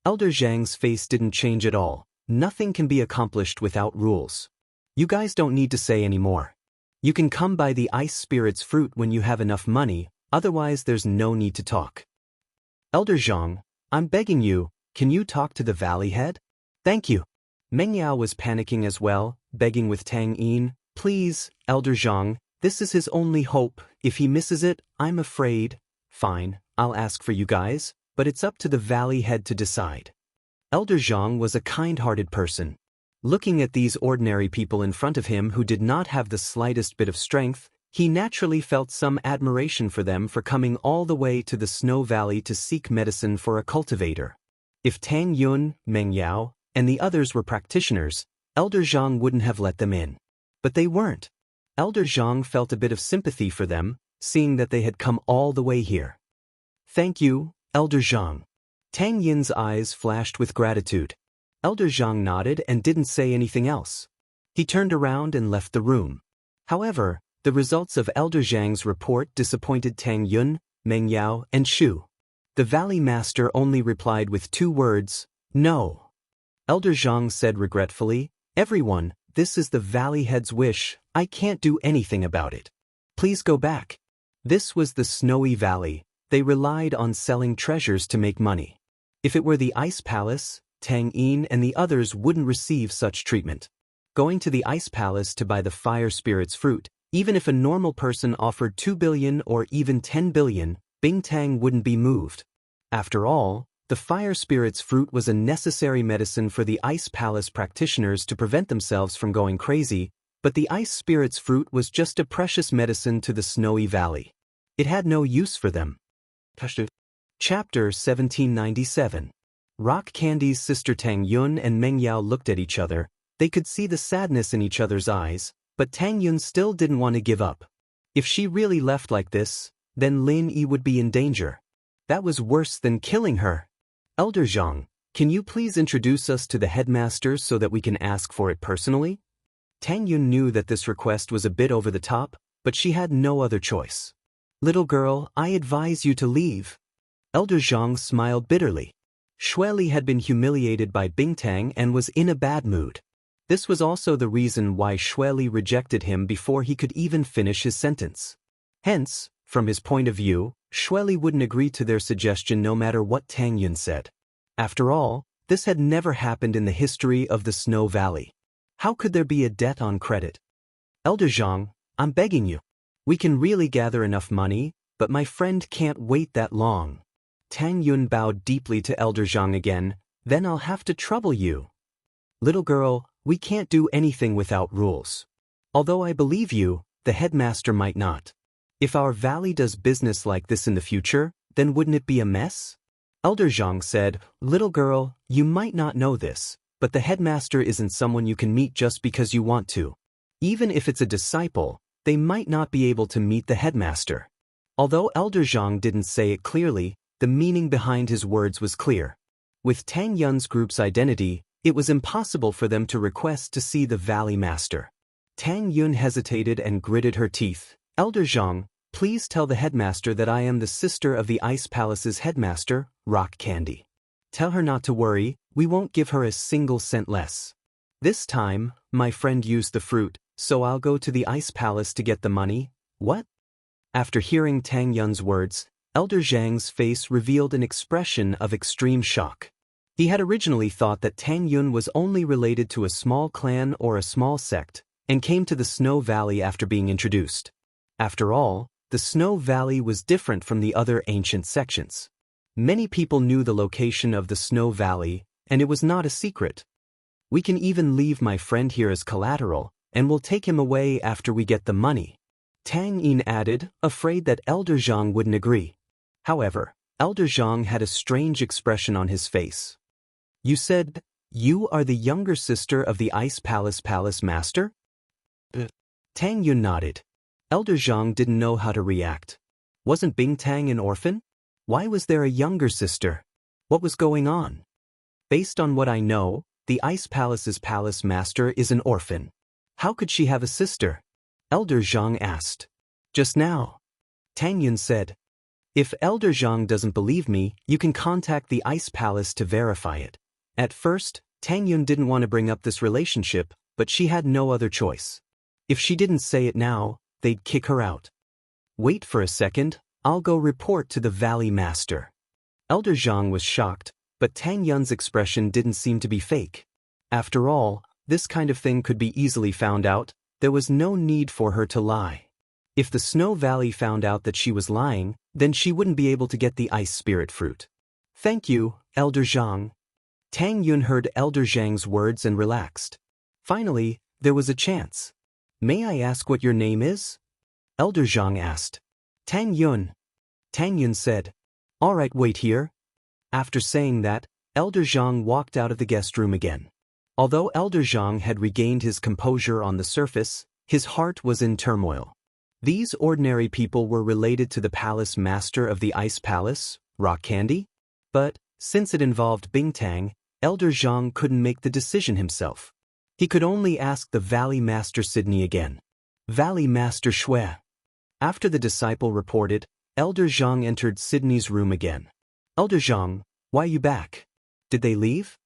Elder Zhang's face didn't change at all. Nothing can be accomplished without rules. You guys don't need to say any more. You can come by the ice spirit's fruit when you have enough money, otherwise there's no need to talk. Elder Zhang, I'm begging you, can you talk to the valley head? Thank you. Meng Yao was panicking as well, begging with Tang Yin, please, Elder Zhang, this is his only hope, if he misses it, I'm afraid. Fine, I'll ask for you guys, but it's up to the valley head to decide. Elder Zhang was a kind-hearted person. Looking at these ordinary people in front of him who did not have the slightest bit of strength, he naturally felt some admiration for them for coming all the way to the Snow Valley to seek medicine for a cultivator. If Tang Yun, Meng Yao, and the others were practitioners, Elder Zhang wouldn't have let them in. But they weren't. Elder Zhang felt a bit of sympathy for them, seeing that they had come all the way here. Thank you, Elder Zhang. Tang Yin's eyes flashed with gratitude. Elder Zhang nodded and didn't say anything else. He turned around and left the room. However, the results of Elder Zhang's report disappointed Tang Yun, Meng Yao, and Shu. The Valley Master only replied with 2 words, "No." Elder Zhang said regretfully, "Everyone, this is the Valley Head's wish, I can't do anything about it. Please go back." This was the Snowy Valley. They relied on selling treasures to make money. If it were the Ice Palace, Tang Yin and the others wouldn't receive such treatment. Going to the Ice Palace to buy the Fire Spirit's fruit, even if a normal person offered 2 billion or even 10 billion, Bing Tang wouldn't be moved. After all, the Fire Spirit's fruit was a necessary medicine for the Ice Palace practitioners to prevent themselves from going crazy, but the Ice Spirit's fruit was just a precious medicine to the Snowy Valley. It had no use for them. Chapter 1797. Rock Candy's sister Tang Yun and Meng Yao looked at each other. They could see the sadness in each other's eyes, but Tang Yun still didn't want to give up. If she really left like this, then Lin Yi would be in danger. That was worse than killing her. Elder Zhang, can you please introduce us to the headmaster so that we can ask for it personally? Tang Yun knew that this request was a bit over the top, but she had no other choice. Little girl, I advise you to leave. Elder Zhang smiled bitterly. Xueli had been humiliated by Bingtang and was in a bad mood. This was also the reason why Xueli rejected him before he could even finish his sentence. Hence, from his point of view, Xueli wouldn't agree to their suggestion no matter what Tang Yun said. After all, this had never happened in the history of the Snow Valley. How could there be a debt on credit? Elder Zhang, I'm begging you. We can really gather enough money, but my friend can't wait that long. Tang Yun bowed deeply to Elder Zhang again, then I'll have to trouble you. Little girl, we can't do anything without rules. Although I believe you, the headmaster might not. If our valley does business like this in the future, then wouldn't it be a mess? Elder Zhang said, Little girl, you might not know this, but the headmaster isn't someone you can meet just because you want to. Even if it's a disciple, they might not be able to meet the headmaster. Although Elder Zhang didn't say it clearly, the meaning behind his words was clear. With Tang Yun's group's identity, it was impossible for them to request to see the Valley Master. Tang Yun hesitated and gritted her teeth. Elder Zhang, please tell the headmaster that I am the sister of the Ice Palace's headmaster, Rock Candy. Tell her not to worry, we won't give her a single cent less. This time, my friend used the fruit, so I'll go to the Ice Palace to get the money. What? After hearing Tang Yun's words, Elder Zhang's face revealed an expression of extreme shock. He had originally thought that Tang Yun was only related to a small clan or a small sect, and came to the Snow Valley after being introduced. After all, the Snow Valley was different from the other ancient sections. Many people knew the location of the Snow Valley, and it was not a secret. We can even leave my friend here as collateral, and we'll take him away after we get the money. Tang Yin added, afraid that Elder Zhang wouldn't agree. However, Elder Zhang had a strange expression on his face. You said, you are the younger sister of the Ice Palace Master? Tang Yun nodded. Elder Zhang didn't know how to react. Wasn't Bingtang an orphan? Why was there a younger sister? What was going on? Based on what I know, the Ice Palace's palace master is an orphan. How could she have a sister? Elder Zhang asked. Just now. Tang Yun said. If Elder Zhang doesn't believe me, you can contact the Ice Palace to verify it. At first, Tang Yun didn't want to bring up this relationship, but she had no other choice. If she didn't say it now, they'd kick her out. Wait for a second, I'll go report to the Valley Master. Elder Zhang was shocked, but Tang Yun's expression didn't seem to be fake. After all, this kind of thing could be easily found out. There was no need for her to lie. If the Snow Valley found out that she was lying, then she wouldn't be able to get the Ice Spirit fruit. Thank you, Elder Zhang. Tang Yun heard Elder Zhang's words and relaxed. Finally, there was a chance. May I ask what your name is? Elder Zhang asked. Tang Yun. Tang Yun said. All right, wait here. After saying that, Elder Zhang walked out of the guest room again. Although Elder Zhang had regained his composure on the surface, his heart was in turmoil. These ordinary people were related to the palace master of the Ice Palace, Rock Candy? But, since it involved Bingtang, Elder Zhang couldn't make the decision himself. He could only ask the Valley Master Sydney again. Valley Master Shui. After the disciple reported, Elder Zhang entered Sydney's room again. Elder Zhang, why are you back? Did they leave?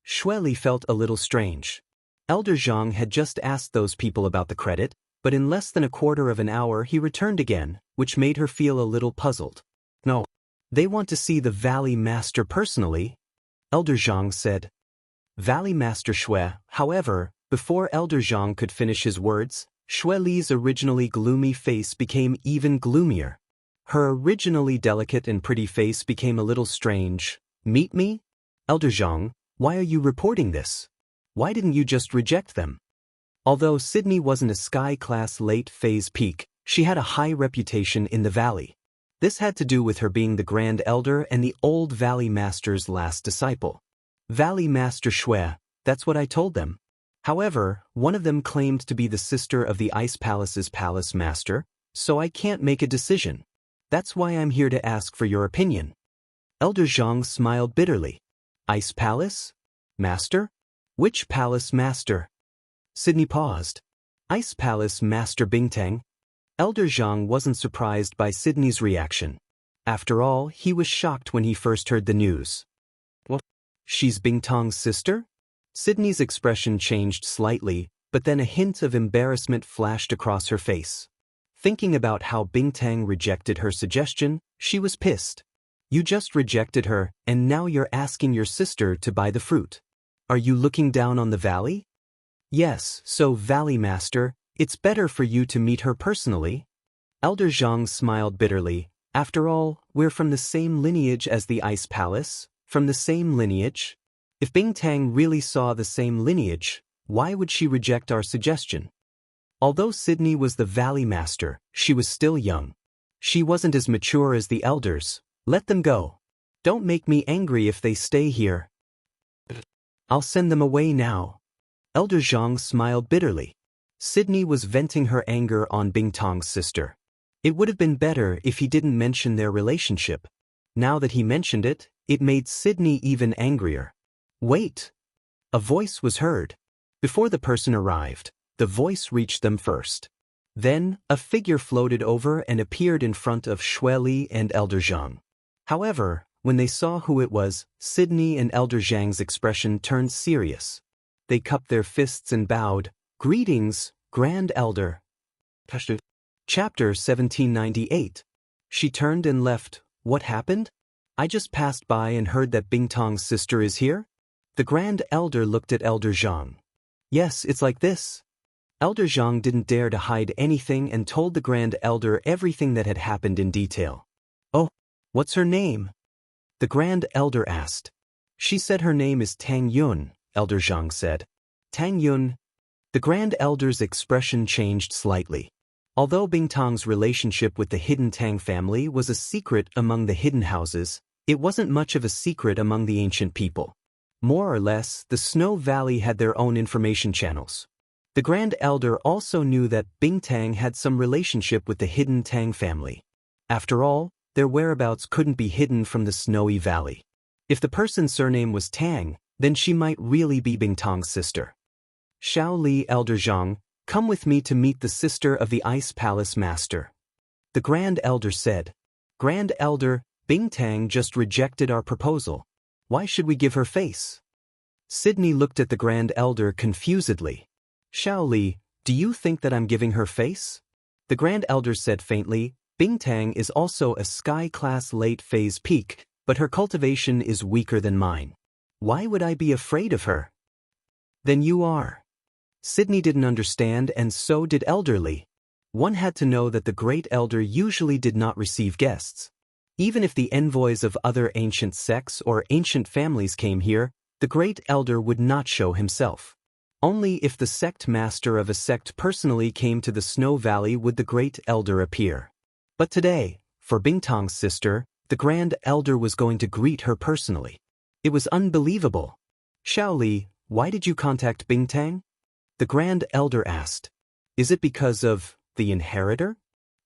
Shui Li felt a little strange. Elder Zhang had just asked those people about the credit, but in less than a quarter of an hour he returned again, which made her feel a little puzzled. No. They want to see the Valley Master personally, Elder Zhang said. Valley Master Shui, however, before Elder Zhang could finish his words, Shui Li's originally gloomy face became even gloomier. Her originally delicate and pretty face became a little strange. Meet me? Elder Zhang, why are you reporting this? Why didn't you just reject them? Although Sydney wasn't a sky-class late-phase peak, she had a high reputation in the valley. This had to do with her being the Grand Elder and the old Valley Master's last disciple. Valley Master Shui, that's what I told them. However, one of them claimed to be the sister of the Ice Palace's palace master, so I can't make a decision. That's why I'm here to ask for your opinion. Elder Zhang smiled bitterly. Ice Palace? Master? Which palace master? Sydney paused. Ice Palace Master Bingtang? Elder Zhang wasn't surprised by Sydney's reaction. After all, he was shocked when he first heard the news. What? She's Bingtang's sister? Sydney's expression changed slightly, but then a hint of embarrassment flashed across her face. Thinking about how Bingtang rejected her suggestion, she was pissed. You just rejected her, and now you're asking your sister to buy the fruit. Are you looking down on the valley? Yes, so Valley Master, it's better for you to meet her personally. Elder Zhang smiled bitterly. After all, we're from the same lineage as the Ice Palace, from the same lineage. If Bingtang really saw the same lineage, why would she reject our suggestion? Although Sydney was the Valley Master, she was still young. She wasn't as mature as the elders. Let them go. Don't make me angry if they stay here. I'll send them away now. Elder Zhang smiled bitterly. Sydney was venting her anger on Bingtang's sister. It would have been better if he didn't mention their relationship. Now that he mentioned it, it made Sydney even angrier. Wait! A voice was heard. Before the person arrived, the voice reached them first. Then, a figure floated over and appeared in front of Shui Li and Elder Zhang. However, when they saw who it was, Sydney and Elder Zhang's expression turned serious. They cupped their fists and bowed. Greetings, Grand Elder. Chapter 1798. She turned and left. What happened? I just passed by and heard that Bingtang's sister is here? The Grand Elder looked at Elder Zhang. Yes, it's like this. Elder Zhang didn't dare to hide anything and told the Grand Elder everything that had happened in detail. Oh, what's her name? The Grand Elder asked. She said her name is Tang Yun, Elder Zhang said. Tang Yun. The Grand Elder's expression changed slightly. Although Bingtang's relationship with the hidden Tang family was a secret among the hidden houses, it wasn't much of a secret among the ancient people. More or less, the Snow Valley had their own information channels. The Grand Elder also knew that Bingtang had some relationship with the hidden Tang family. After all, their whereabouts couldn't be hidden from the Snowy Valley. If the person's surname was Tang, then she might really be Bingtang's sister. Xiao Li, Elder Zhang, come with me to meet the sister of the Ice Palace Master. The Grand Elder said. Grand Elder, Bingtang just rejected our proposal. Why should we give her face? Sydney looked at the Grand Elder confusedly. Xiao Li, do you think that I'm giving her face? The Grand Elder said faintly, Bingtang is also a sky-class late-phase peak, but her cultivation is weaker than mine. Why would I be afraid of her? Then you are. Sydney didn't understand, and so did Elder Li. One had to know that the Great Elder usually did not receive guests. Even if the envoys of other ancient sects or ancient families came here, The great elder would not show himself. Only if the sect master of a sect personally came to the Snow Valley would the great elder appear. But today, for Bingtang's sister, the grand elder was going to greet her personally. It was unbelievable. Xiaoli, why did you contact Bingtang? The grand elder asked. Is it because of the inheritor?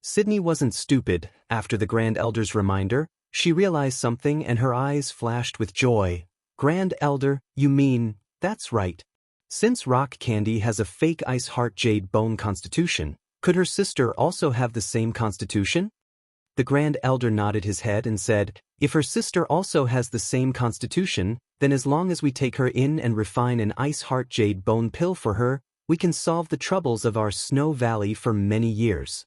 Sydney wasn't stupid. After the grand elder's reminder, she realized something and her eyes flashed with joy. Grand elder, you mean, that's right. Since Rock Candy has a fake ice heart jade bone constitution, could her sister also have the same constitution? The grand elder nodded his head and said, if her sister also has the same constitution, then as long as we take her in and refine an ice heart jade bone pill for her, we can solve the troubles of our Snow Valley for many years.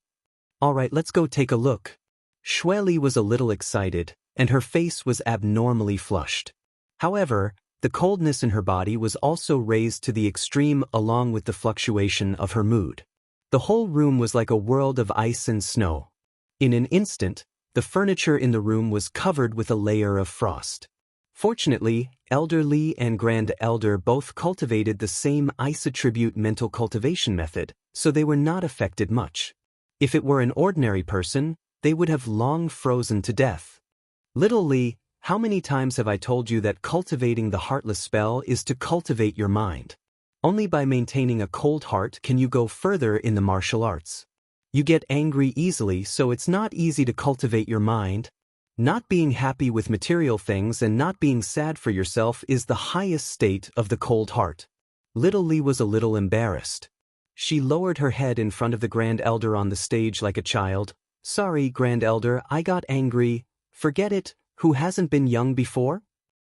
Alright, let's go take a look. Xueli was a little excited, and her face was abnormally flushed. However, the coldness in her body was also raised to the extreme along with the fluctuation of her mood. The whole room was like a world of ice and snow. In an instant, the furniture in the room was covered with a layer of frost. Fortunately, Elder Li and Grand Elder both cultivated the same ice attribute mental cultivation method, so they were not affected much. If it were an ordinary person, they would have long frozen to death. Little Li, how many times have I told you that cultivating the heartless spell is to cultivate your mind? Only by maintaining a cold heart can you go further in the martial arts. You get angry easily, so it's not easy to cultivate your mind. Not being happy with material things and not being sad for yourself is the highest state of the cold heart. Little Li was a little embarrassed. She lowered her head in front of the Grand Elder on the stage like a child. Sorry, Grand Elder, I got angry. Forget it, who hasn't been young before?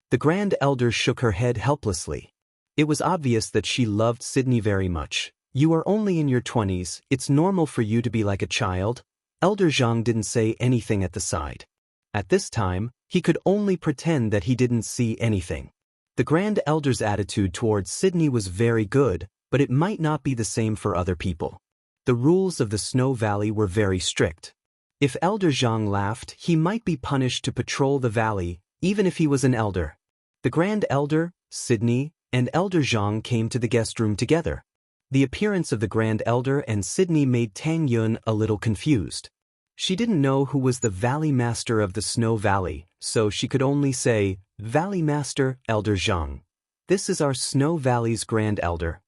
The Grand Elder shook her head helplessly. It was obvious that she loved Sydney very much. You are only in your 20s, it's normal for you to be like a child. Elder Zhang didn't say anything at the side. At this time, he could only pretend that he didn't see anything. The Grand Elder's attitude towards Sydney was very good, but it might not be the same for other people. The rules of the Snow Valley were very strict. If Elder Zhang laughed, he might be punished to patrol the valley, even if he was an elder. The Grand Elder, Sydney, and Elder Zhang came to the guest room together. The appearance of the Grand Elder and Sydney made Tang Yun a little confused. She didn't know who was the Valley Master of the Snow Valley, so she could only say, Valley Master, Elder Zhang. This is our Snow Valley's Grand Elder.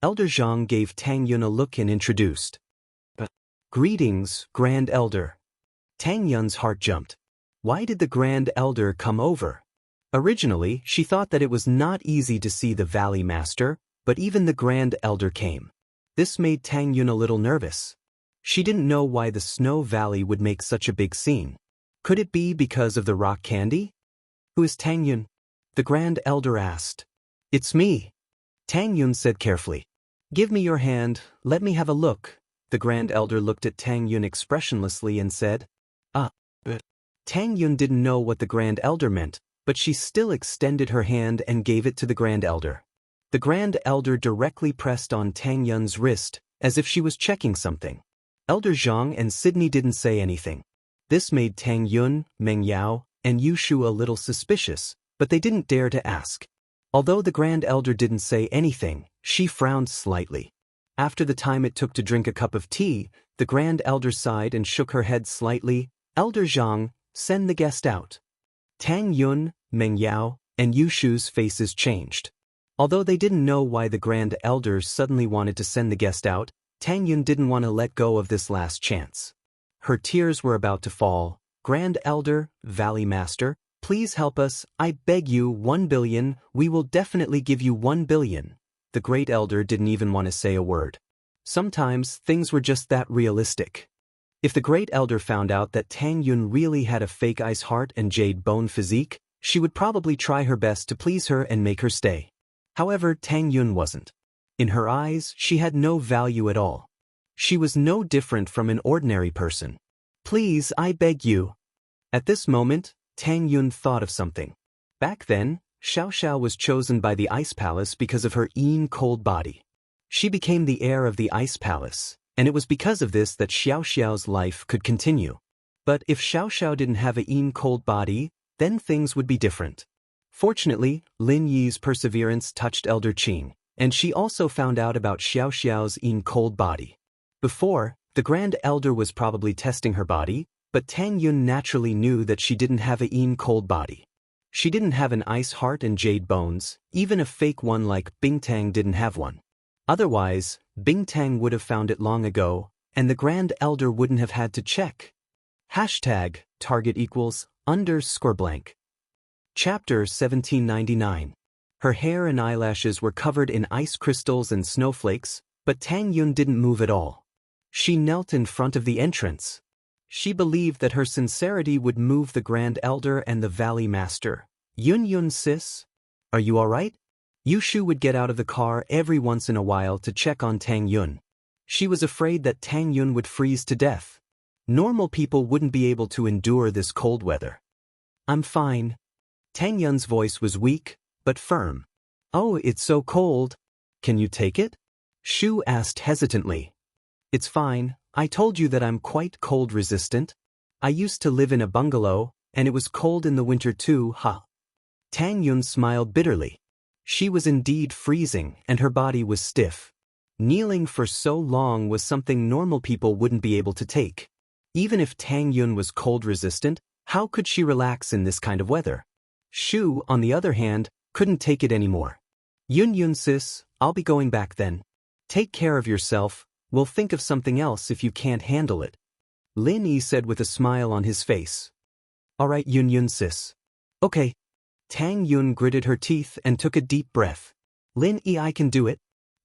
Elder Zhang gave Tang Yun a look and introduced. Greetings, Grand Elder. Tang Yun's heart jumped. Why did the Grand Elder come over? Originally, she thought that it was not easy to see the Valley Master, but even the Grand Elder came. This made Tang Yun a little nervous. She didn't know why the Snow Valley would make such a big scene. Could it be because of the rock candy? Who is Tang Yun? The Grand Elder asked. It's me. Tang Yun said carefully. Give me your hand, let me have a look. The Grand Elder looked at Tang Yun expressionlessly and said, Tang Yun didn't know what the Grand Elder meant, but she still extended her hand and gave it to the Grand Elder. The Grand Elder directly pressed on Tang Yun's wrist, as if she was checking something. Elder Zhang and Sydney didn't say anything. This made Tang Yun, Meng Yao, and Yushu a little suspicious, but they didn't dare to ask. Although the Grand Elder didn't say anything, she frowned slightly. After the time it took to drink a cup of tea, the Grand Elder sighed and shook her head slightly. Elder Zhang, send the guest out. Tang Yun, Meng Yao, and Yushu's faces changed. Although they didn't know why the Grand Elder suddenly wanted to send the guest out, Tang Yun didn't want to let go of this last chance. Her tears were about to fall. Grand Elder, Valley Master, please help us, I beg you, 1 billion, we will definitely give you 1 billion. The Great Elder didn't even want to say a word. Sometimes, things were just that realistic. If the Great Elder found out that Tang Yun really had a fake ice heart and jade bone physique, she would probably try her best to please her and make her stay. However, Tang Yun wasn't. In her eyes, she had no value at all. She was no different from an ordinary person. Please, I beg you. At this moment, Tang Yun thought of something. Back then, Xiaoxiao was chosen by the Ice Palace because of her cold body. She became the heir of the Ice Palace, and it was because of this that Xiaoxiao's life could continue. But if Xiaoxiao didn't have a cold body, then things would be different. Fortunately, Lin Yi's perseverance touched Elder Qing, and she also found out about Xiaoxiao's cold body. Before, the Grand Elder was probably testing her body, but Tang Yun naturally knew that she didn't have a cold body. She didn't have an ice heart and jade bones, even a fake one like Bingtang didn't have one. Otherwise, Bingtang would have found it long ago, and the Grand Elder wouldn't have had to check. Hashtag target equals _blank. Chapter 1799. Her hair and eyelashes were covered in ice crystals and snowflakes, but Tang Yun didn't move at all. She knelt in front of the entrance. She believed that her sincerity would move the Grand Elder and the Valley Master. Yun sis? Are you alright? Yushu would get out of the car every once in a while to check on Tang Yun. She was afraid that Tang Yun would freeze to death. Normal people wouldn't be able to endure this cold weather. I'm fine. Tang Yun's voice was weak, but firm. Oh, it's so cold. Can you take it? Shu asked hesitantly. It's fine. I told you that I'm quite cold resistant. I used to live in a bungalow, and it was cold in the winter too, huh? Tang Yun smiled bitterly. She was indeed freezing, and her body was stiff. Kneeling for so long was something normal people wouldn't be able to take. Even if Tang Yun was cold resistant, how could she relax in this kind of weather? Shu, on the other hand, couldn't take it anymore. Yun sis, I'll be going back then. Take care of yourself. We'll think of something else if you can't handle it. Lin Yi said with a smile on his face. Alright Yun sis. Okay. Tang Yun gritted her teeth and took a deep breath. Lin Yi, I can do it.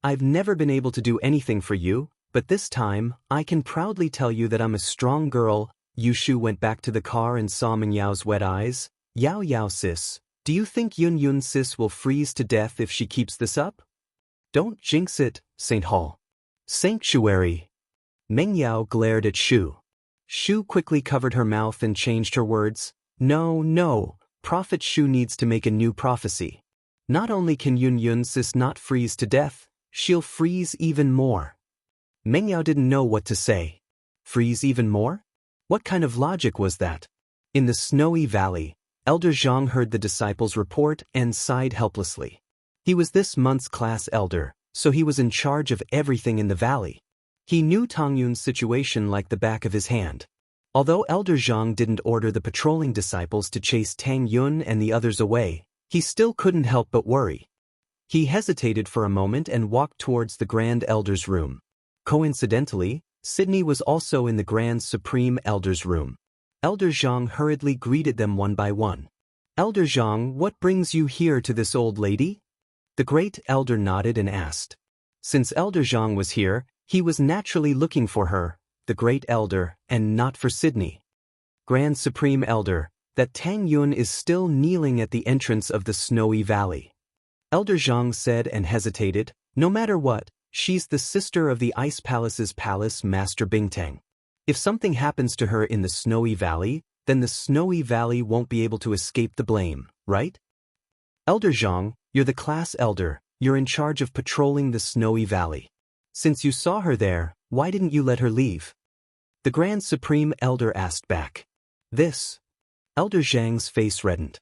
I've never been able to do anything for you, but this time, I can proudly tell you that I'm a strong girl. Yushu went back to the car and saw Mengyao's wet eyes. Yao sis, do you think Yun sis will freeze to death if she keeps this up? Don't jinx it, St. Hall. Sanctuary. Mengyao glared at Shu. Shu quickly covered her mouth and changed her words. No, Prophet Shu needs to make a new prophecy. Not only can Yun sis not freeze to death, she'll freeze even more. Mengyao didn't know what to say. Freeze even more? What kind of logic was that? In the snowy valley, Elder Zhang heard the disciples' report and sighed helplessly. He was this month's class elder, so he was in charge of everything in the valley. He knew Tang Yun's situation like the back of his hand. Although Elder Zhang didn't order the patrolling disciples to chase Tang Yun and the others away, he still couldn't help but worry. He hesitated for a moment and walked towards the Grand Elder's room. Coincidentally, Sydney was also in the Grand Supreme Elder's room. Elder Zhang hurriedly greeted them one by one. Elder Zhang, what brings you here to this old lady? The Great Elder nodded and asked. Since Elder Zhang was here, he was naturally looking for her, the Great Elder, and not for Sydney. Grand Supreme Elder, that Tang Yun is still kneeling at the entrance of the snowy valley. Elder Zhang said and hesitated, no matter what, she's the sister of the Ice Palace's palace master Bingtang. If something happens to her in the snowy valley, then the snowy valley won't be able to escape the blame, right? Elder Zhang, you're the class elder, you're in charge of patrolling the snowy valley. Since you saw her there, why didn't you let her leave? The Grand Supreme Elder asked back. This. Elder Zhang's face reddened.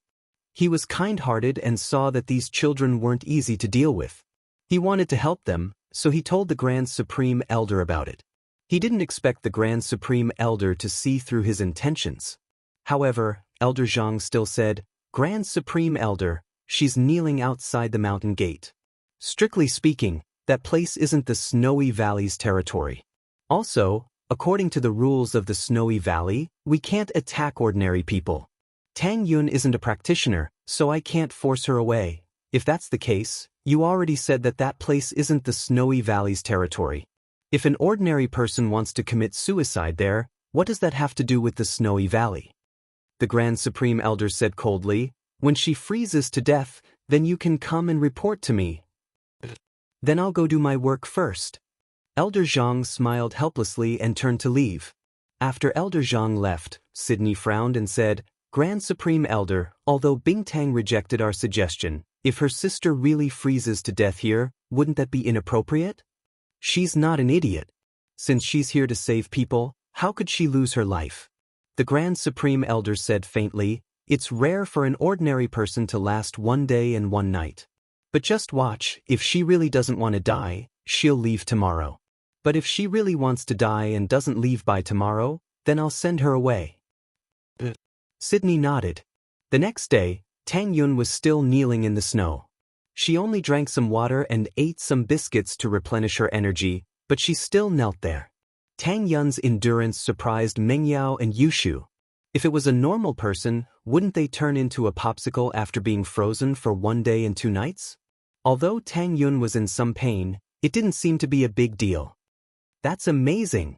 He was kind-hearted and saw that these children weren't easy to deal with. He wanted to help them, so he told the Grand Supreme Elder about it. He didn't expect the Grand Supreme Elder to see through his intentions. However, Elder Zhang still said, Grand Supreme Elder, she's kneeling outside the mountain gate. Strictly speaking, that place isn't the Snowy Valley's territory. Also, according to the rules of the Snowy Valley, we can't attack ordinary people. Tang Yun isn't a practitioner, so I can't force her away. If that's the case, you already said that that place isn't the Snowy Valley's territory. If an ordinary person wants to commit suicide there, what does that have to do with the Snowy Valley? The Grand Supreme Elder said coldly, when she freezes to death, then you can come and report to me. Then I'll go do my work first. Elder Zhang smiled helplessly and turned to leave. After Elder Zhang left, Sydney frowned and said, Grand Supreme Elder, although Bingtang rejected our suggestion, if her sister really freezes to death here, wouldn't that be inappropriate? She's not an idiot. Since she's here to save people, how could she lose her life? The Grand Supreme Elder said faintly, It's rare for an ordinary person to last 1 day and 1 night. But just watch, if she really doesn't want to die, she'll leave tomorrow. But if she really wants to die and doesn't leave by tomorrow, then I'll send her away. Sydney nodded. The next day, Tang Yun was still kneeling in the snow. She only drank some water and ate some biscuits to replenish her energy, but she still knelt there. Tang Yun's endurance surprised Mengyao and Yushu. If it was a normal person, wouldn't they turn into a popsicle after being frozen for 1 day and 2 nights? Although Tang Yun was in some pain, it didn't seem to be a big deal. That's amazing!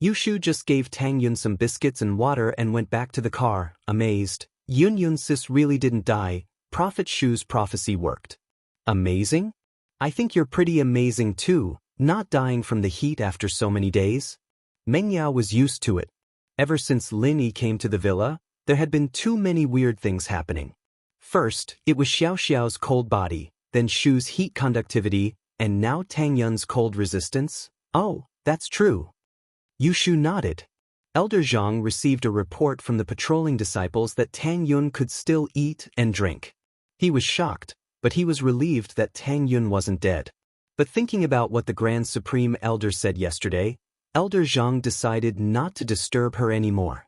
Yushu just gave Tang Yun some biscuits and water and went back to the car, amazed. Yun sis really didn't die. Prophet Shu's prophecy worked. Amazing? I think you're pretty amazing too, not dying from the heat after so many days. Mengyao was used to it. Ever since Lin came to the villa, there had been too many weird things happening. First, it was Xiaoxiao's cold body, then Shu's heat conductivity, and now Tang Yun's cold resistance. Oh, that's true. Yushu nodded. Elder Zhang received a report from the patrolling disciples that Tang Yun could still eat and drink. He was shocked, but he was relieved that Tang Yun wasn't dead. But thinking about what the Grand Supreme Elder said yesterday, Elder Zhang decided not to disturb her anymore.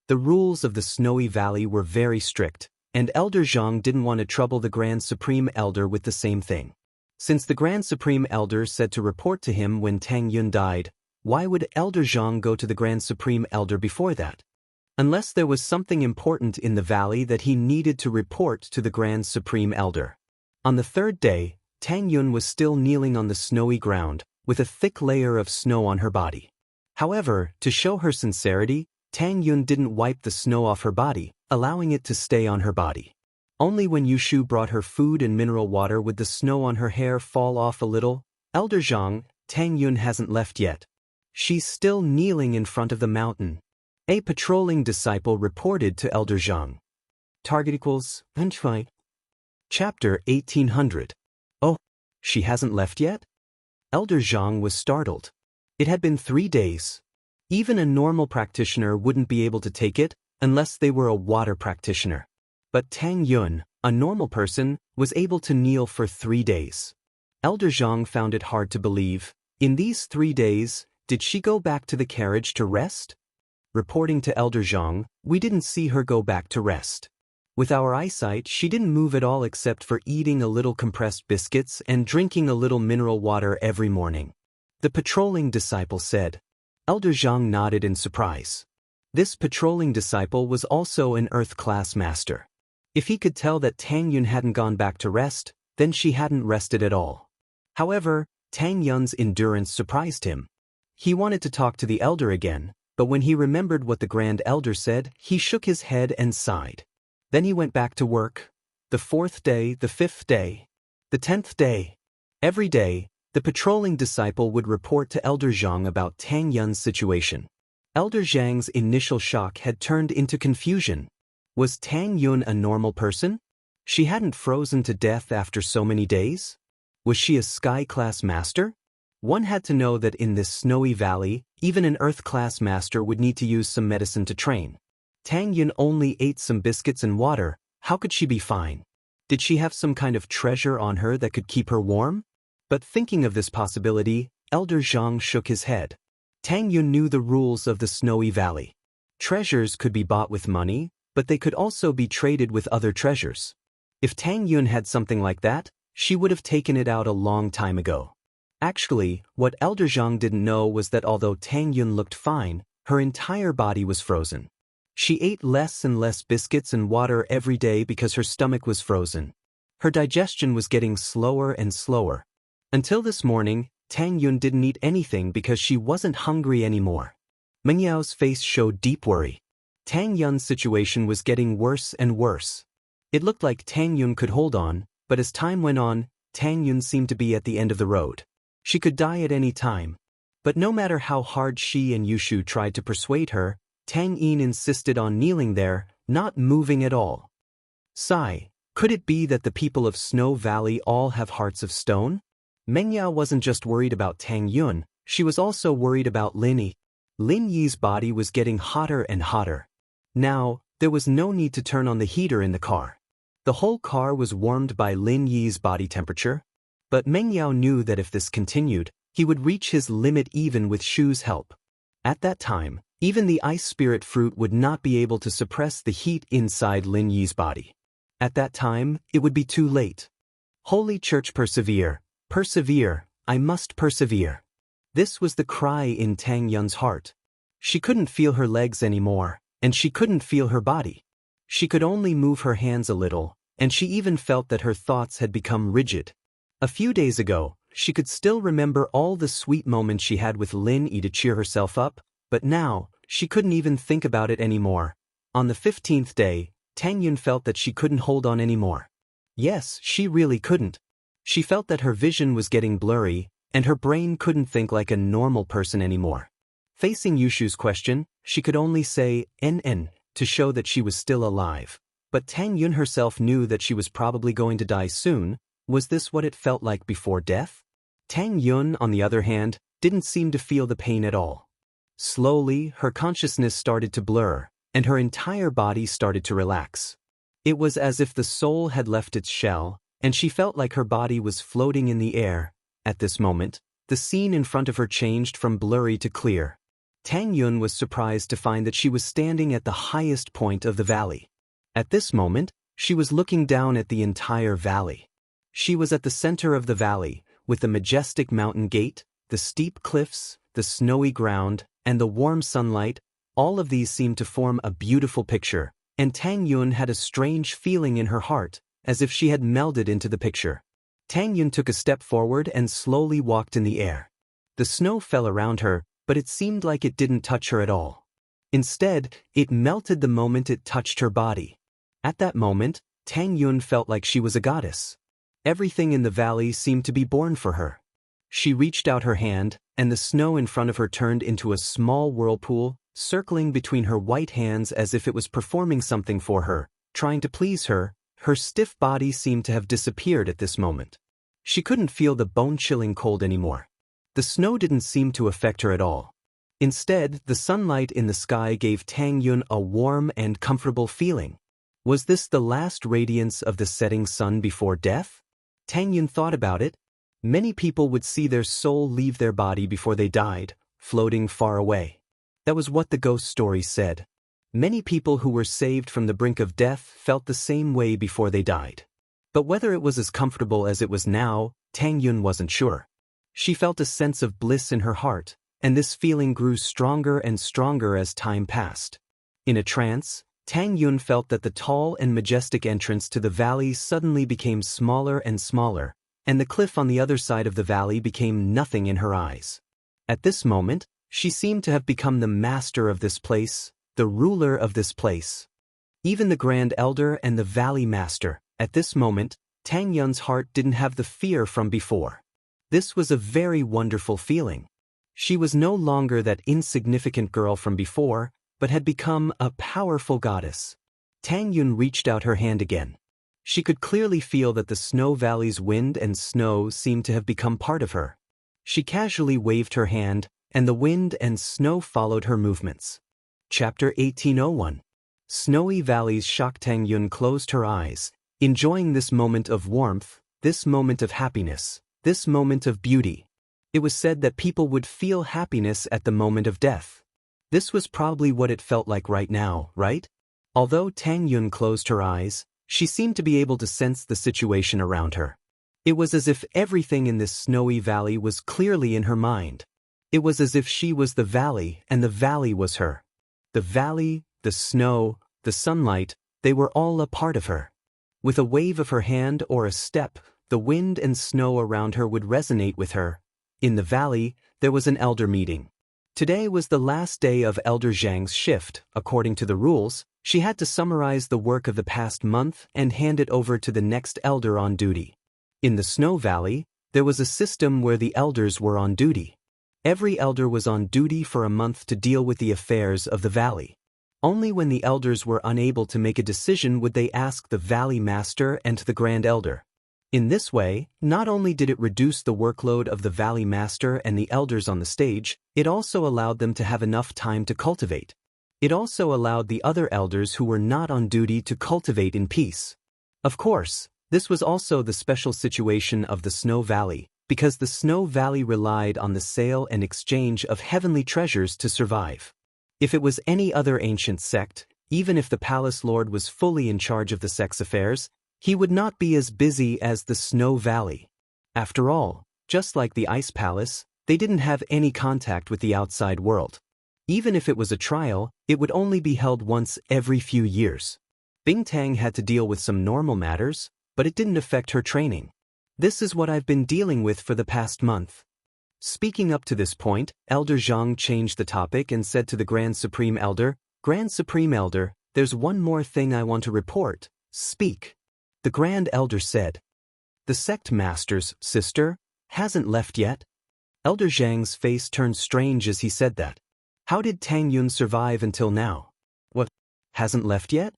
The rules of the Snowy Valley were very strict, and Elder Zhang didn't want to trouble the Grand Supreme Elder with the same thing. Since the Grand Supreme Elder said to report to him when Tang Yun died, why would Elder Zhang go to the Grand Supreme Elder before that? Unless there was something important in the valley that he needed to report to the Grand Supreme Elder. On the third day, Tang Yun was still kneeling on the snowy ground, with a thick layer of snow on her body. However, to show her sincerity, Tang Yun didn't wipe the snow off her body, allowing it to stay on her body. Only when Yushu brought her food and mineral water would the snow on her hair fall off a little. Elder Zhang, Tang Yun hasn't left yet. She's still kneeling in front of the mountain. A patrolling disciple reported to Elder Zhang. Target equals, Chapter 1800. Oh, she hasn't left yet? Elder Zhang was startled. It had been 3 days. Even a normal practitioner wouldn't be able to take it unless they were a water practitioner. But Tang Yun, a normal person, was able to kneel for 3 days. Elder Zhang found it hard to believe. In these 3 days, did she go back to the carriage to rest? Reporting to Elder Zhang, we didn't see her go back to rest. With our eyesight, she didn't move at all except for eating a little compressed biscuits and drinking a little mineral water every morning. The patrolling disciple said. Elder Zhang nodded in surprise. This patrolling disciple was also an Earth class master. If he could tell that Tang Yun hadn't gone back to rest, then she hadn't rested at all. However, Tang Yun's endurance surprised him. He wanted to talk to the elder again, but when he remembered what the Grand Elder said, he shook his head and sighed. Then he went back to work. The 4th day, the 5th day, the 10th day. Every day, the patrolling disciple would report to Elder Zhang about Tang Yun's situation. Elder Zhang's initial shock had turned into confusion. Was Tang Yun a normal person? She hadn't frozen to death after so many days? Was she a sky-class master? One had to know that in this snowy valley, even an Earth-class master would need to use some medicine to train. Tang Yun only ate some biscuits and water. How could she be fine? Did she have some kind of treasure on her that could keep her warm? But thinking of this possibility, Elder Zhang shook his head. Tang Yun knew the rules of the snowy valley. Treasures could be bought with money, but they could also be traded with other treasures. If Tang Yun had something like that, she would have taken it out a long time ago. Actually, what Elder Zhang didn't know was that although Tang Yun looked fine, her entire body was frozen. She ate less and less biscuits and water every day because her stomach was frozen. Her digestion was getting slower and slower. Until this morning, Tang Yun didn't eat anything because she wasn't hungry anymore. Mengyao's face showed deep worry. Tang Yun's situation was getting worse and worse. It looked like Tang Yun could hold on, but as time went on, Tang Yun seemed to be at the end of the road. She could die at any time. But no matter how hard she and Yushu tried to persuade her, Tang Yin insisted on kneeling there, not moving at all. Sigh, could it be that the people of Snow Valley all have hearts of stone? Mengyao wasn't just worried about Tang Yun, she was also worried about Lin Yi. Lin Yi's body was getting hotter and hotter. Now, There was no need to turn on the heater in the car. The whole car was warmed by Lin Yi's body temperature. But Meng Yao knew that if this continued, he would reach his limit even with Shu's help. At that time, even the ice spirit fruit would not be able to suppress the heat inside Lin Yi's body. At that time, it would be too late. Holy Church, persevere, persevere, I must persevere. This was the cry in Tang Yun's heart. She couldn't feel her legs anymore, and she couldn't feel her body. She could only move her hands a little, and she even felt that her thoughts had become rigid. A few days ago, she could still remember all the sweet moments she had with Lin Yi to cheer herself up, but now, she couldn't even think about it anymore. On the 15th day, Tang Yun felt that she couldn't hold on anymore. Yes, she really couldn't. She felt that her vision was getting blurry, and her brain couldn't think like a normal person anymore. Facing Yushu's question, she could only say "NN" to show that she was still alive. But Tang Yun herself knew that she was probably going to die soon. Was this what it felt like before death? Tang Yun, on the other hand, didn't seem to feel the pain at all. Slowly, her consciousness started to blur, and her entire body started to relax. It was as if the soul had left its shell, and she felt like her body was floating in the air. At this moment, the scene in front of her changed from blurry to clear. Tang Yun was surprised to find that she was standing at the highest point of the valley. At this moment, she was looking down at the entire valley. She was at the center of the valley, with the majestic mountain gate, the steep cliffs, the snowy ground, and the warm sunlight. All of these seemed to form a beautiful picture, and Tang Yun had a strange feeling in her heart, as if she had melded into the picture. Tang Yun took a step forward and slowly walked in the air. The snow fell around her, but it seemed like it didn't touch her at all. Instead, it melted the moment it touched her body. At that moment, Tang Yun felt like she was a goddess. Everything in the valley seemed to be born for her. She reached out her hand, and the snow in front of her turned into a small whirlpool, circling between her white hands as if it was performing something for her, trying to please her. Her stiff body seemed to have disappeared at this moment. She couldn't feel the bone-chilling cold anymore. The snow didn't seem to affect her at all. Instead, the sunlight in the sky gave Tang Yun a warm and comfortable feeling. Was this the last radiance of the setting sun before death? Tang Yun thought about it. Many people would see their soul leave their body before they died, floating far away. That was what the ghost story said. Many people who were saved from the brink of death felt the same way before they died. But whether it was as comfortable as it was now, Tang Yun wasn't sure. She felt a sense of bliss in her heart, and this feeling grew stronger and stronger as time passed. In a trance, Tang Yun felt that the tall and majestic entrance to the valley suddenly became smaller and smaller, and the cliff on the other side of the valley became nothing in her eyes. At this moment, she seemed to have become the master of this place, the ruler of this place. Even the Grand Elder and the Valley Master. At this moment, Tang Yun's heart didn't have the fear from before. This was a very wonderful feeling. She was no longer that insignificant girl from before, but had become a powerful goddess. Tang Yun reached out her hand again. She could clearly feel that the snow valley's wind and snow seemed to have become part of her. She casually waved her hand, and the wind and snow followed her movements. Chapter 1801. Snowy Valleys. Shocked, Tang Yun closed her eyes, enjoying this moment of warmth, this moment of happiness, this moment of beauty. It was said that people would feel happiness at the moment of death. This was probably what it felt like right now, right? Although Tang Yun closed her eyes, she seemed to be able to sense the situation around her. It was as if everything in this snowy valley was clearly in her mind. It was as if she was the valley and the valley was her. The valley, the snow, the sunlight, they were all a part of her. With a wave of her hand or a step, the wind and snow around her would resonate with her. In the valley, there was an elder meeting. Today was the last day of Elder Zhang's shift. According to the rules, she had to summarize the work of the past month and hand it over to the next elder on duty. In the Snow Valley, there was a system where the elders were on duty. Every elder was on duty for a month to deal with the affairs of the valley. Only when the elders were unable to make a decision would they ask the Valley Master and the Grand Elder. In this way, not only did it reduce the workload of the Valley Master and the elders on the stage, it also allowed them to have enough time to cultivate. It also allowed the other elders who were not on duty to cultivate in peace. Of course, this was also the special situation of the Snow Valley, because the Snow Valley relied on the sale and exchange of heavenly treasures to survive. If it was any other ancient sect, even if the palace lord was fully in charge of the sect's affairs, he would not be as busy as the Snow Valley. After all, just like the Ice Palace, they didn't have any contact with the outside world. Even if it was a trial, it would only be held once every few years. Bingtang had to deal with some normal matters, but it didn't affect her training. This is what I've been dealing with for the past month. Speaking up to this point, Elder Zhang changed the topic and said to the Grand Supreme Elder, "Grand Supreme Elder, there's one more thing I want to report. Speak." The Grand Elder said, "The sect master's sister hasn't left yet?" Elder Zhang's face turned strange as he said that. How did Tang Yun survive until now? What? Hasn't left yet?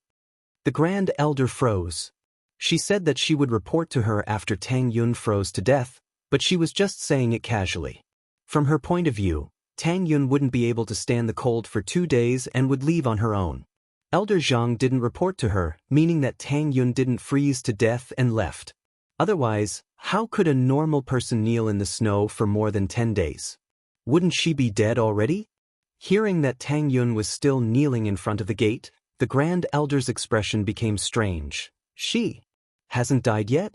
The Grand Elder froze. She said that she would report to her after Tang Yun froze to death, but she was just saying it casually. From her point of view, Tang Yun wouldn't be able to stand the cold for 2 days and would leave on her own. Elder Zhang didn't report to her, meaning that Tang Yun didn't freeze to death and left. Otherwise, how could a normal person kneel in the snow for more than 10 days? Wouldn't she be dead already? Hearing that Tang Yun was still kneeling in front of the gate, the Grand Elder's expression became strange. She hasn't died yet?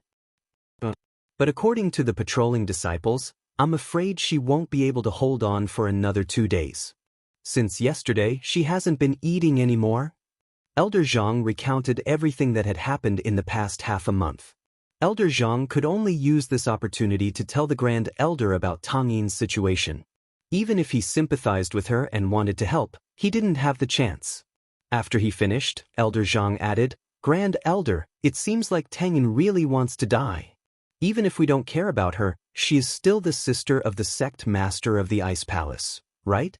But according to the patrolling disciples, I'm afraid she won't be able to hold on for another 2 days. Since yesterday, she hasn't been eating anymore. Elder Zhang recounted everything that had happened in the past half a month. Elder Zhang could only use this opportunity to tell the Grand Elder about Tang Yin's situation. Even if he sympathized with her and wanted to help, he didn't have the chance. After he finished, Elder Zhang added, "Grand Elder, it seems like Tang Yin really wants to die. Even if we don't care about her, she is still the sister of the sect master of the Ice Palace, right?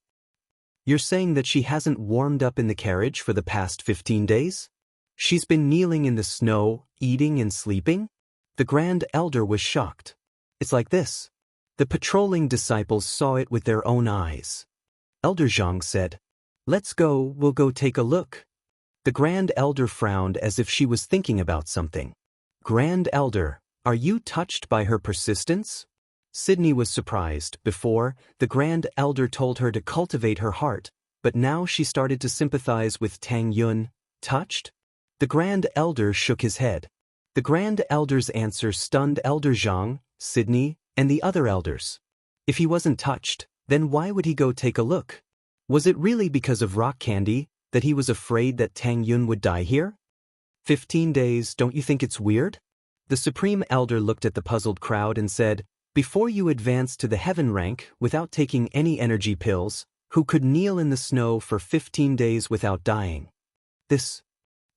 You're saying that she hasn't warmed up in the carriage for the past 15 days? She's been kneeling in the snow, eating and sleeping?" The Grand Elder was shocked. It's like this. The patrolling disciples saw it with their own eyes. Elder Zhang said, "Let's go, we'll go take a look." The Grand Elder frowned as if she was thinking about something. "Grand Elder, are you touched by her persistence?" Sydney was surprised. Before, the Grand Elder told her to cultivate her heart, but now she started to sympathize with Tang Yun. Touched? The Grand Elder shook his head. The Grand Elder's answer stunned Elder Zhang, Sydney, and the other elders. If he wasn't touched, then why would he go take a look? Was it really because of rock candy that he was afraid that Tang Yun would die here? 15 days, don't you think it's weird? The Supreme Elder looked at the puzzled crowd and said, "Before you advance to the heaven rank without taking any energy pills, who could kneel in the snow for 15 days without dying?"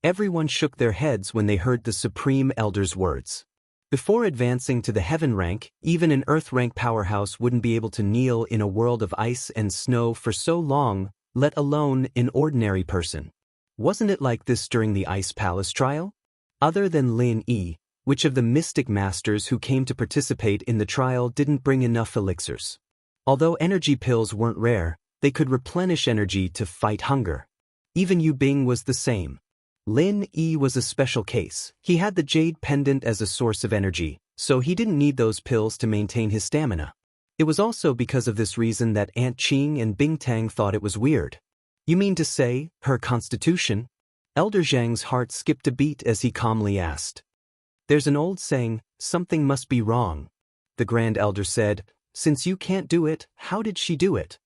Everyone shook their heads when they heard the Supreme Elder's words. Before advancing to the heaven rank, even an earth rank powerhouse wouldn't be able to kneel in a world of ice and snow for so long, let alone an ordinary person. Wasn't it like this during the Ice Palace trial? Other than Lin Yi, which of the mystic masters who came to participate in the trial didn't bring enough elixirs? Although energy pills weren't rare, they could replenish energy to fight hunger. Even Yu Bing was the same. Lin Yi was a special case. He had the jade pendant as a source of energy, so he didn't need those pills to maintain his stamina. It was also because of this reason that Aunt Qing and Bingtang thought it was weird. You mean to say, her constitution? Elder Zhang's heart skipped a beat as he calmly asked. There's an old saying, something must be wrong. The Grand Elder said, since you can't do it, how did she do it?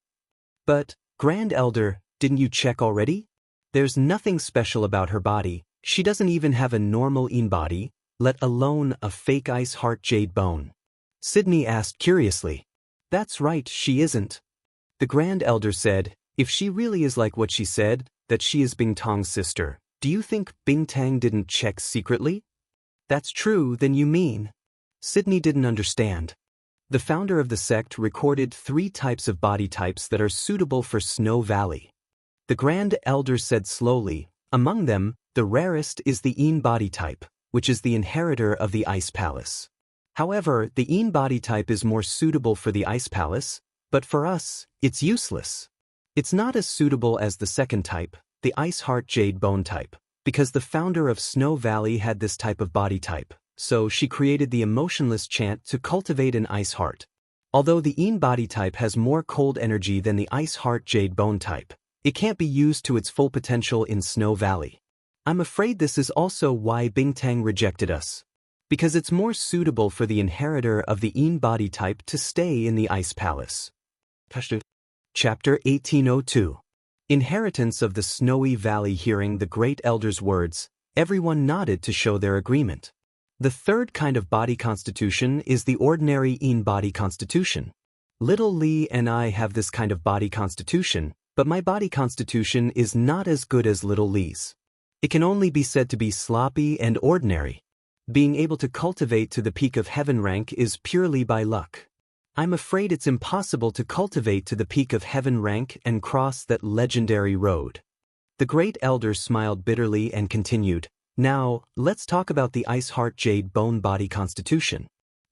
But, Grand Elder, didn't you check already? There's nothing special about her body. She doesn't even have a normal Yin body, let alone a fake ice heart jade bone. Sydney asked curiously. That's right, she isn't. The Grand Elder said, if she really is like what she said, that she is Bingtang's sister, do you think Bingtang didn't check secretly? That's true, then you mean? Sydney didn't understand. The founder of the sect recorded 3 types of body types that are suitable for Snow Valley. The Grand Elder said slowly, among them, the rarest is the Yin body type, which is the inheritor of the Ice Palace. However, the Yin body type is more suitable for the Ice Palace, but for us, it's useless. It's not as suitable as the second type, the Ice Heart Jade Bone type, because the founder of Snow Valley had this type of body type, so she created the emotionless chant to cultivate an ice heart. Although the Yin body type has more cold energy than the Ice Heart Jade Bone type, it can't be used to its full potential in Snow Valley. I'm afraid this is also why Bingtang rejected us. Because it's more suitable for the inheritor of the Yin body type to stay in the Ice Palace. Chapter 1802. Inheritance of the Snowy Valley. Hearing the Great Elder's words, everyone nodded to show their agreement. The third kind of body constitution is the ordinary Yin body constitution. Little Li and I have this kind of body constitution, but my body constitution is not as good as Little Li's. It can only be said to be sloppy and ordinary. Being able to cultivate to the peak of heaven rank is purely by luck. I'm afraid it's impossible to cultivate to the peak of heaven rank and cross that legendary road. The Great Elder smiled bitterly and continued, "Now, let's talk about the Ice Heart Jade Bone body constitution.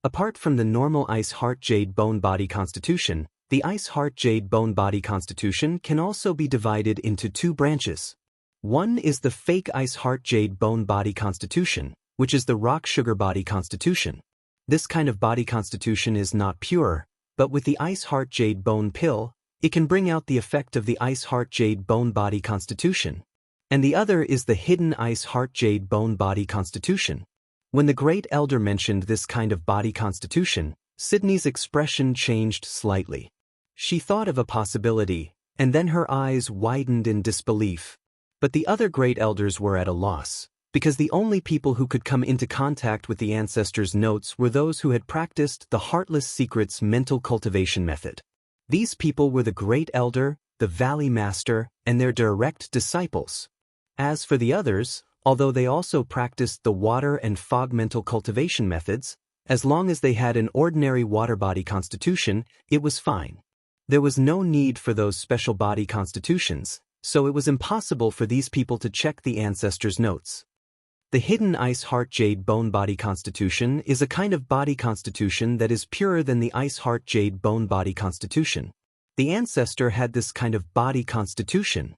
Apart from the normal Ice Heart Jade Bone body constitution, the Ice Heart Jade Bone body constitution can also be divided into two branches. One is the fake Ice Heart Jade Bone body constitution, which is the Rock Sugar body constitution. This kind of body constitution is not pure, but with the Ice Heart Jade Bone pill, it can bring out the effect of the Ice Heart Jade Bone body constitution. And the other is the hidden Ice Heart Jade Bone body constitution. When the Great Elder mentioned this kind of body constitution, Sydney's expression changed slightly. She thought of a possibility, and then her eyes widened in disbelief. But the other Great Elders were at a loss, because the only people who could come into contact with the ancestors' notes were those who had practiced the Heartless Secret's mental cultivation method. These people were the Great Elder, the Valley Master, and their direct disciples. As for the others, although they also practiced the water and fog mental cultivation methods, as long as they had an ordinary water body constitution, it was fine. There was no need for those special body constitutions, so it was impossible for these people to check the ancestors' notes. The hidden Ice Heart Jade Bone body constitution is a kind of body constitution that is purer than the Ice Heart Jade Bone body constitution. The ancestor had this kind of body constitution.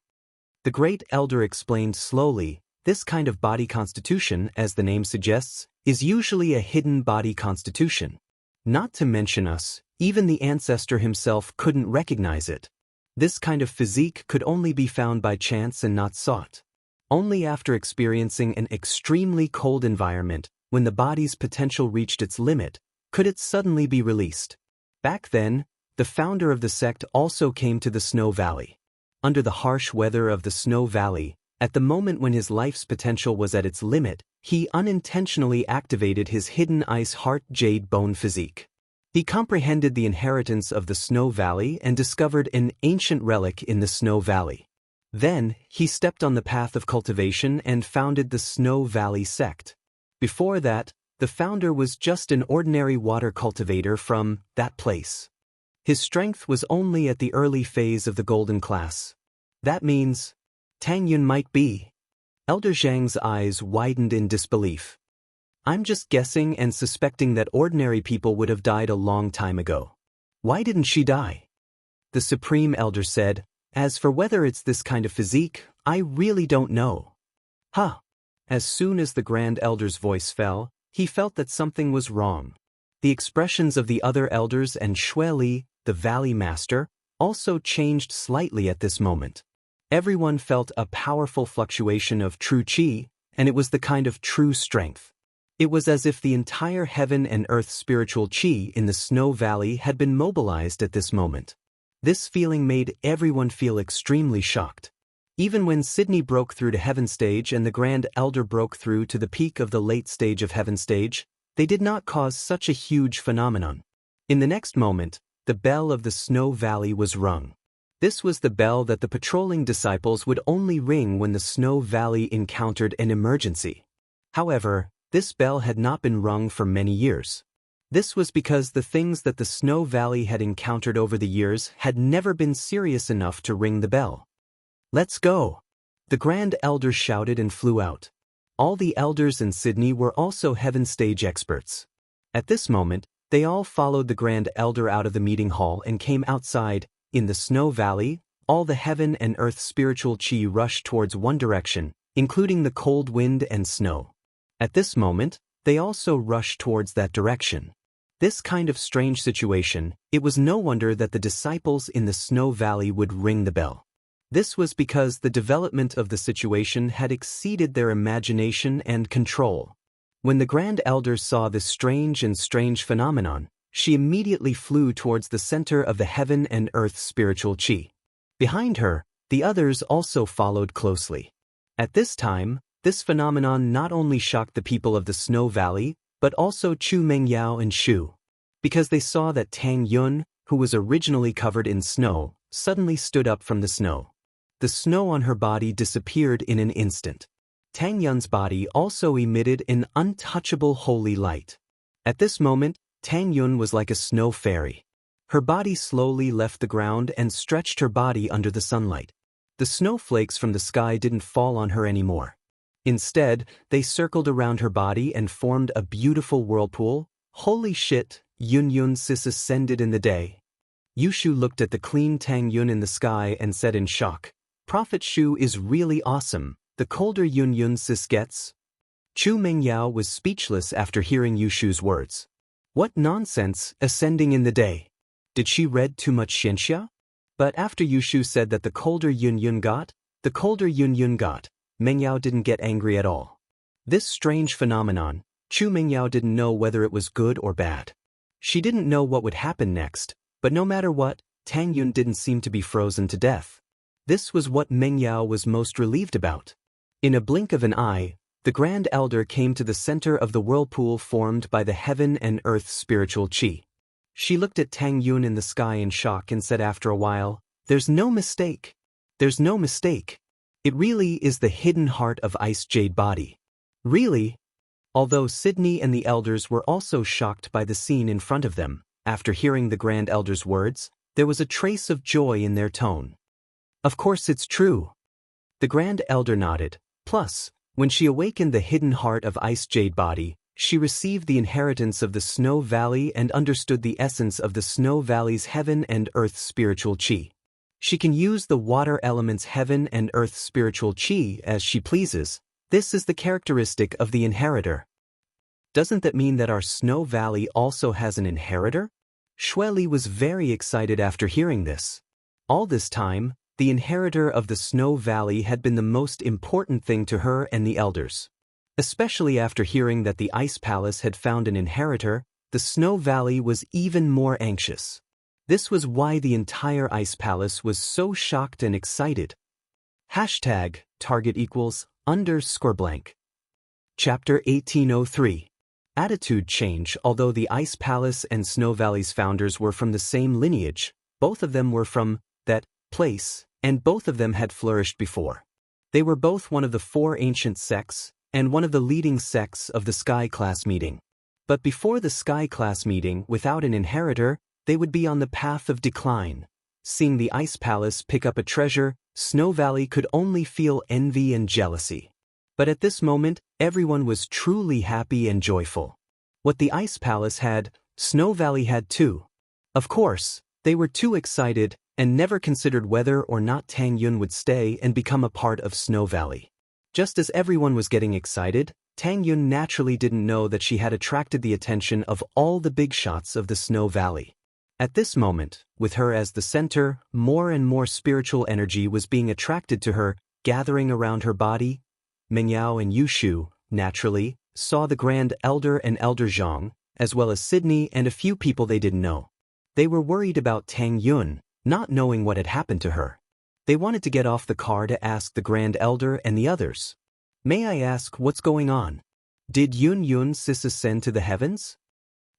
The Great Elder explained slowly, this kind of body constitution, as the name suggests, is usually a hidden body constitution. Not to mention us, even the ancestor himself couldn't recognize it. This kind of physique could only be found by chance and not sought. Only after experiencing an extremely cold environment, when the body's potential reached its limit, could it suddenly be released. Back then, the founder of the sect also came to the Snow Valley. Under the harsh weather of the Snow Valley, at the moment when his life's potential was at its limit, he unintentionally activated his hidden Ice Heart Jade Bone physique. He comprehended the inheritance of the Snow Valley and discovered an ancient relic in the Snow Valley. Then, he stepped on the path of cultivation and founded the Snow Valley sect. Before that, the founder was just an ordinary water cultivator from that place. His strength was only at the early phase of the golden class. That means, Tang Yun might be. Elder Zhang's eyes widened in disbelief. I'm just guessing and suspecting that ordinary people would have died a long time ago. Why didn't she die? The Supreme Elder said, as for whether it's this kind of physique, I really don't know. Huh. As soon as the Grand Elder's voice fell, he felt that something was wrong. The expressions of the other elders and Shui Li, the Valley Master, also changed slightly at this moment. Everyone felt a powerful fluctuation of true qi, and it was the kind of true strength. It was as if the entire heaven and earth spiritual qi in the Snow Valley had been mobilized at this moment. This feeling made everyone feel extremely shocked. Even when Sydney broke through to Heaven Stage and the Grand Elder broke through to the peak of the late stage of Heaven Stage, they did not cause such a huge phenomenon. In the next moment, the bell of the Snow Valley was rung. This was the bell that the patrolling disciples would only ring when the Snow Valley encountered an emergency. However, this bell had not been rung for many years. This was because the things that the Snow Valley had encountered over the years had never been serious enough to ring the bell. Let's go! The Grand Elder shouted and flew out. All the elders in Sydney were also Heaven Stage experts. At this moment, they all followed the Grand Elder out of the meeting hall and came outside. In the Snow Valley, all the heaven and earth spiritual qi rushed towards one direction, including the cold wind and snow. At this moment, they also rushed towards that direction. This kind of strange situation, it was no wonder that the disciples in the snow valley would ring the bell. This was because the development of the situation had exceeded their imagination and control. When the Grand Elder saw this strange phenomenon, she immediately flew towards the center of the heaven and earth spiritual qi. Behind her, the others also followed closely. At this time, this phenomenon not only shocked the people of the Snow Valley, but also Chu Mengyao and Shu. Because they saw that Tang Yun, who was originally covered in snow, suddenly stood up from the snow. The snow on her body disappeared in an instant. Tang Yun's body also emitted an untouchable holy light. At this moment, Tang Yun was like a snow fairy. Her body slowly left the ground and stretched her body under the sunlight. The snowflakes from the sky didn't fall on her anymore. Instead, they circled around her body and formed a beautiful whirlpool. Holy shit, Yun sis ascended in the day. Yushu looked at the clean Tang Yun in the sky and said in shock, Prophet Shu is really awesome, the colder Yun sis gets. Chu Mengyao was speechless after hearing Yushu's words. What nonsense, ascending in the day. Did she read too much Xianxia? But after Yushu said that the colder Yun got, Mengyao didn't get angry at all. This strange phenomenon, Chu Mengyao didn't know whether it was good or bad. She didn't know what would happen next, but no matter what, Tang Yun didn't seem to be frozen to death. This was what Mengyao was most relieved about. In a blink of an eye, the Grand Elder came to the center of the whirlpool formed by the heaven and earth spiritual qi. She looked at Tang Yun in the sky in shock and said after a while, There's no mistake. There's no mistake. It really is the hidden heart of Ice Jade Body. Really? Although Sydney and the elders were also shocked by the scene in front of them, after hearing the Grand Elder's words, there was a trace of joy in their tone. Of course it's true. The Grand Elder nodded. Plus, when she awakened the hidden heart of Ice Jade Body, she received the inheritance of the Snow Valley and understood the essence of the Snow Valley's heaven and earth spiritual qi. She can use the water element's heaven and earth spiritual qi as she pleases. This is the characteristic of the inheritor. Doesn't that mean that our Snow Valley also has an inheritor? Xueli was very excited after hearing this. All this time, the inheritor of the Snow Valley had been the most important thing to her and the elders. Especially after hearing that the Ice Palace had found an inheritor, the Snow Valley was even more anxious. This was why the entire Ice Palace was so shocked and excited. #target=_blank. Chapter 1803. Attitude change. Although the Ice Palace and Snow Valley's founders were from the same lineage, both of them were from that place, and both of them had flourished before. They were both one of the 4 ancient sects, and one of the leading sects of the Sky Class meeting. But before the Sky Class meeting, without an inheritor, they would be on the path of decline. Seeing the Ice Palace pick up a treasure, Snow Valley could only feel envy and jealousy. But at this moment, everyone was truly happy and joyful. What the Ice Palace had, Snow Valley had too. Of course, they were too excited and never considered whether or not Tang Yun would stay and become a part of Snow Valley. Just as everyone was getting excited, Tang Yun naturally didn't know that she had attracted the attention of all the big shots of the Snow Valley. At this moment, with her as the center, more and more spiritual energy was being attracted to her, gathering around her body. Mengyao and Yushu, naturally, saw the Grand Elder and Elder Zhang, as well as Sydney and a few people they didn't know. They were worried about Tang Yun, not knowing what had happened to her. They wanted to get off the car to ask the Grand Elder and the others. May I ask what's going on? Did Yun sis ascend to the heavens?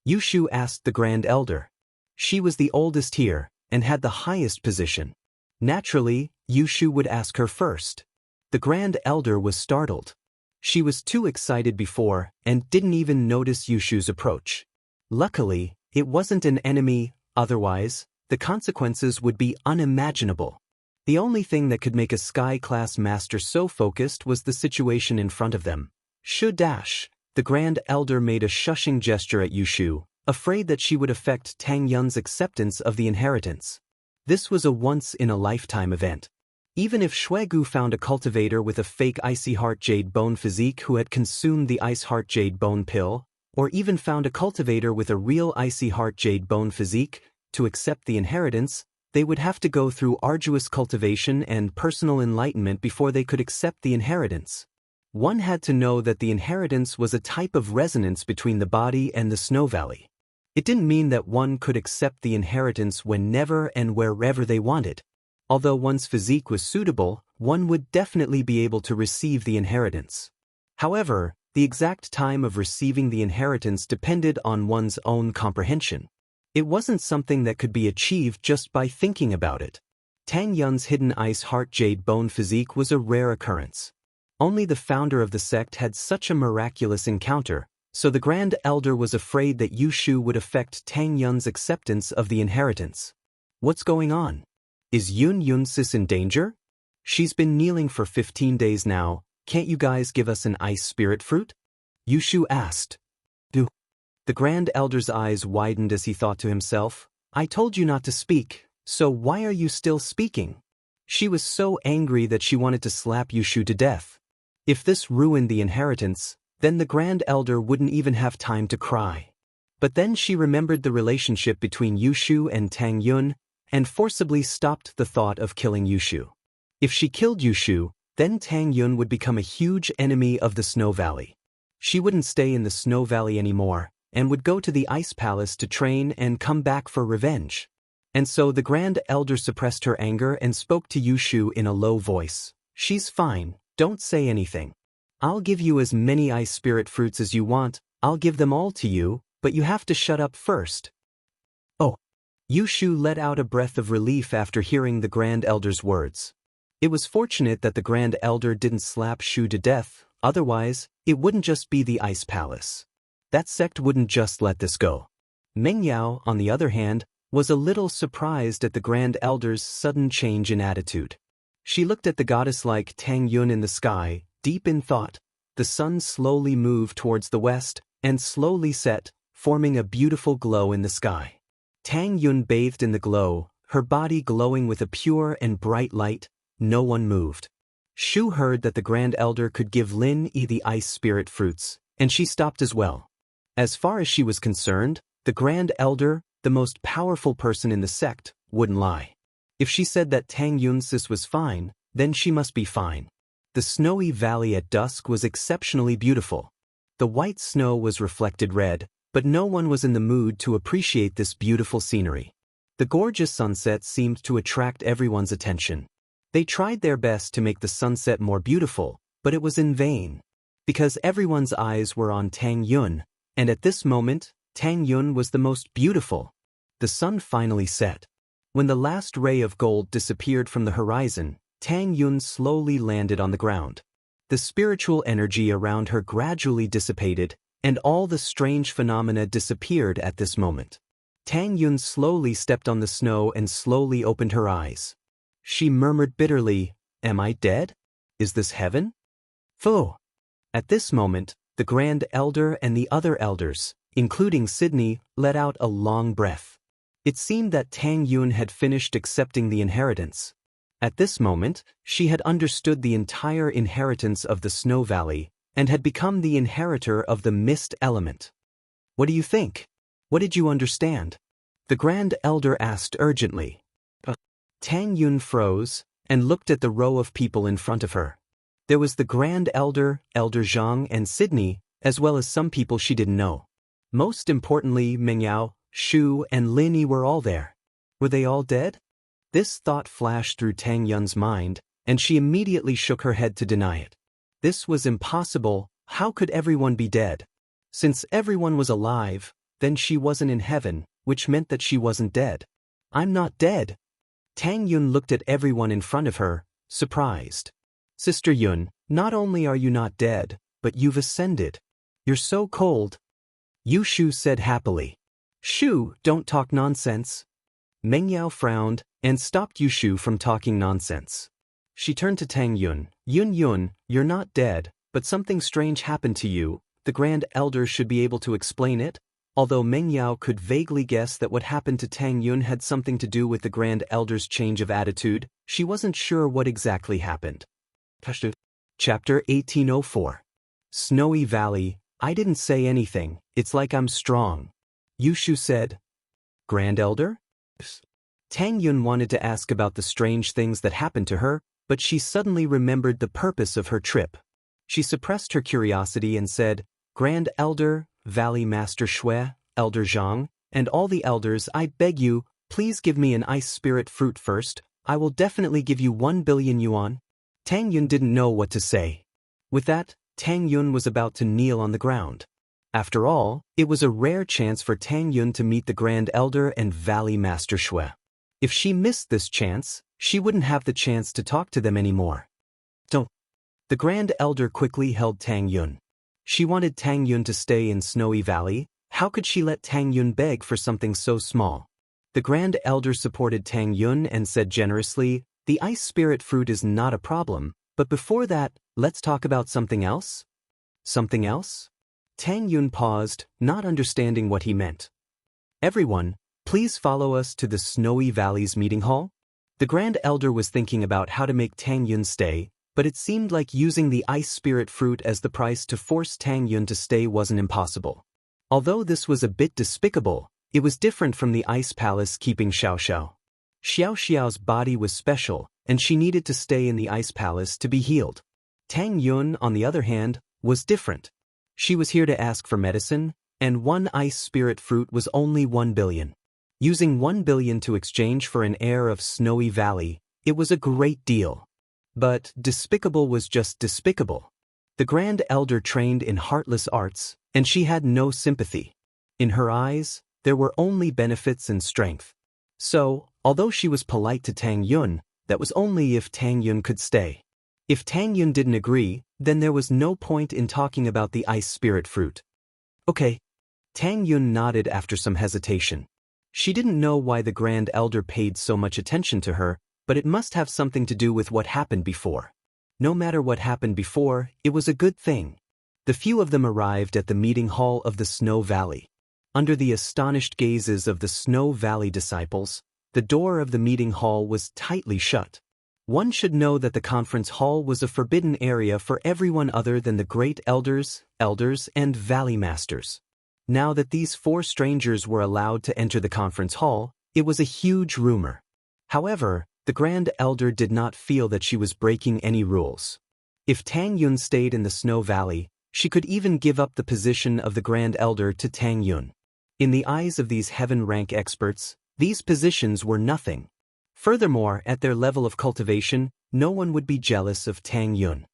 Yushu asked the Grand Elder. She was the oldest here, and had the highest position. Naturally, Yushu would ask her first. The Grand Elder was startled. She was too excited before, and didn't even notice Yushu's approach. Luckily, it wasn't an enemy, otherwise, the consequences would be unimaginable. The only thing that could make a Sky Class master so focused was the situation in front of them. The Grand Elder made a shushing gesture at Yushu, afraid that she would affect Tang Yun's acceptance of the inheritance. This was a once-in-a-lifetime event. Even if Shuegu found a cultivator with a fake icy heart jade bone physique who had consumed the ice heart jade bone pill, or even found a cultivator with a real icy heart jade bone physique, to accept the inheritance, they would have to go through arduous cultivation and personal enlightenment before they could accept the inheritance. One had to know that the inheritance was a type of resonance between the body and the snow valley. It didn't mean that one could accept the inheritance whenever and wherever they wanted. Although one's physique was suitable, one would definitely be able to receive the inheritance. However, the exact time of receiving the inheritance depended on one's own comprehension. It wasn't something that could be achieved just by thinking about it. Tang Yun's hidden ice heart jade bone physique was a rare occurrence. Only the founder of the sect had such a miraculous encounter, so the Grand Elder was afraid that Yushu would affect Tang Yun's acceptance of the inheritance. What's going on? Is Yunsis in danger? She's been kneeling for 15 days now, can't you guys give us an ice spirit fruit? Yushu asked. Do. The Grand Elder's eyes widened as he thought to himself, I told you not to speak, so why are you still speaking? She was so angry that she wanted to slap Yushu to death. If this ruined the inheritance, then the Grand Elder wouldn't even have time to cry. But then she remembered the relationship between Yushu and Tang Yun, and forcibly stopped the thought of killing Yushu. If she killed Yushu, then Tang Yun would become a huge enemy of the Snow Valley. She wouldn't stay in the Snow Valley anymore, and would go to the Ice Palace to train and come back for revenge. And so the Grand Elder suppressed her anger and spoke to Yushu in a low voice. She's fine, don't say anything. I'll give you as many ice spirit fruits as you want, I'll give them all to you, but you have to shut up first. Oh. Yushu let out a breath of relief after hearing the Grand Elder's words. It was fortunate that the Grand Elder didn't slap Shu to death, otherwise, it wouldn't just be the Ice Palace. That sect wouldn't just let this go. Meng Yao, on the other hand, was a little surprised at the Grand Elder's sudden change in attitude. She looked at the goddess-like Tang Yun in the sky, deep in thought. The sun slowly moved towards the west, and slowly set, forming a beautiful glow in the sky. Tang Yun bathed in the glow, her body glowing with a pure and bright light. No one moved. Shu heard that the Grand Elder could give Lin the ice spirit fruits, and she stopped as well. As far as she was concerned, the Grand Elder, the most powerful person in the sect, wouldn't lie. If she said that Tang Yunsis was fine, then she must be fine. The snowy valley at dusk was exceptionally beautiful. The white snow was reflected red, but no one was in the mood to appreciate this beautiful scenery. The gorgeous sunset seemed to attract everyone's attention. They tried their best to make the sunset more beautiful, but it was in vain. Because everyone's eyes were on Tang Yun, and at this moment, Tang Yun was the most beautiful. The sun finally set. When the last ray of gold disappeared from the horizon, Tang Yun slowly landed on the ground. The spiritual energy around her gradually dissipated, and all the strange phenomena disappeared at this moment. Tang Yun slowly stepped on the snow and slowly opened her eyes. She murmured bitterly, "Am I dead? Is this heaven?" Pho! At this moment, the Grand Elder and the other elders, including Sydney, let out a long breath. It seemed that Tang Yun had finished accepting the inheritance. At this moment, she had understood the entire inheritance of the Snow Valley, and had become the inheritor of the mist element. What do you think? What did you understand? The Grand Elder asked urgently. Tang Yun froze, and looked at the row of people in front of her. There was the Grand Elder, Elder Zhang and Sydney, as well as some people she didn't know. Most importantly, Meng Yao, Shu and Lin Yi were all there. Were they all dead? This thought flashed through Tang Yun's mind, and she immediately shook her head to deny it. This was impossible. How could everyone be dead? Since everyone was alive, then she wasn't in heaven, which meant that she wasn't dead. I'm not dead. Tang Yun looked at everyone in front of her, surprised. Sister Yun, not only are you not dead, but you've ascended. You're so cold. Yushu said happily. Shu, don't talk nonsense. Meng Yao frowned, and stopped Yushu from talking nonsense. She turned to Tang Yun. Yun, you're not dead, but something strange happened to you. The Grand Elder should be able to explain it. Although Meng Yao could vaguely guess that what happened to Tang Yun had something to do with the Grand Elder's change of attitude, she wasn't sure what exactly happened. Chapter 1804. Snowy Valley. I didn't say anything, it's like I'm strong. Yushu said. Grand Elder? Tang Yun wanted to ask about the strange things that happened to her, but she suddenly remembered the purpose of her trip. She suppressed her curiosity and said, Grand Elder, Valley Master Shui, Elder Zhang, and all the elders, I beg you, please give me an ice spirit fruit first. I will definitely give you 1 billion yuan. Tang Yun didn't know what to say. With that, Tang Yun was about to kneel on the ground. After all, it was a rare chance for Tang Yun to meet the Grand Elder and Valley Master Shui. If she missed this chance, she wouldn't have the chance to talk to them anymore. So, the Grand Elder quickly held Tang Yun. She wanted Tang Yun to stay in Snowy Valley. How could she let Tang Yun beg for something so small? The Grand Elder supported Tang Yun and said generously, the ice spirit fruit is not a problem, but before that, let's talk about something else? Something else? Tang Yun paused, not understanding what he meant. Everyone, please follow us to the Snowy Valley's meeting hall. The Grand Elder was thinking about how to make Tang Yun stay, but it seemed like using the ice spirit fruit as the price to force Tang Yun to stay wasn't impossible. Although this was a bit despicable, it was different from the ice palace keeping Xiaoxiao. Xiaoxiao's body was special, and she needed to stay in the ice palace to be healed. Tang Yun, on the other hand, was different. She was here to ask for medicine, and one ice spirit fruit was only 1 billion. Using 1 billion to exchange for an heir of Snowy Valley, it was a great deal. But despicable was just despicable. The Grand Elder trained in heartless arts, and she had no sympathy. In her eyes, there were only benefits and strength. So, although she was polite to Tang Yun, that was only if Tang Yun could stay. If Tang Yun didn't agree, then there was no point in talking about the ice spirit fruit. Okay. Tang Yun nodded after some hesitation. She didn't know why the Grand Elder paid so much attention to her, but it must have something to do with what happened before. No matter what happened before, it was a good thing. The few of them arrived at the meeting hall of the Snow Valley. Under the astonished gazes of the Snow Valley disciples, the door of the meeting hall was tightly shut. One should know that the conference hall was a forbidden area for everyone other than the great elders, and valley masters. Now that these 4 strangers were allowed to enter the conference hall, it was a huge rumor. However, the Grand Elder did not feel that she was breaking any rules. If Tang Yun stayed in the Snow Valley, she could even give up the position of the Grand Elder to Tang Yun. In the eyes of these heaven-rank experts, these positions were nothing. Furthermore, at their level of cultivation, no one would be jealous of Tang Yun.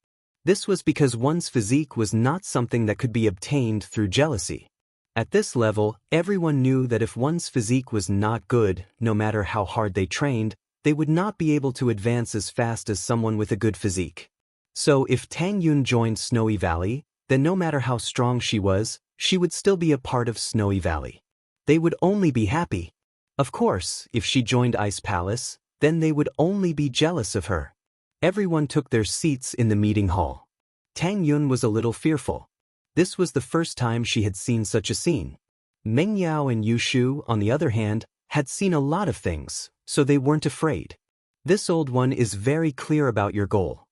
This was because one's physique was not something that could be obtained through jealousy. At this level, everyone knew that if one's physique was not good, no matter how hard they trained, they would not be able to advance as fast as someone with a good physique. So if Tang Yun joined Snowy Valley, then no matter how strong she was, she would still be a part of Snowy Valley. They would only be happy. Of course, if she joined Ice Palace, then they would only be jealous of her. Everyone took their seats in the meeting hall. Tang Yun was a little fearful. This was the first time she had seen such a scene. Meng Yao and Yushu, on the other hand, had seen a lot of things, so they weren't afraid. This old one is very clear about your goal.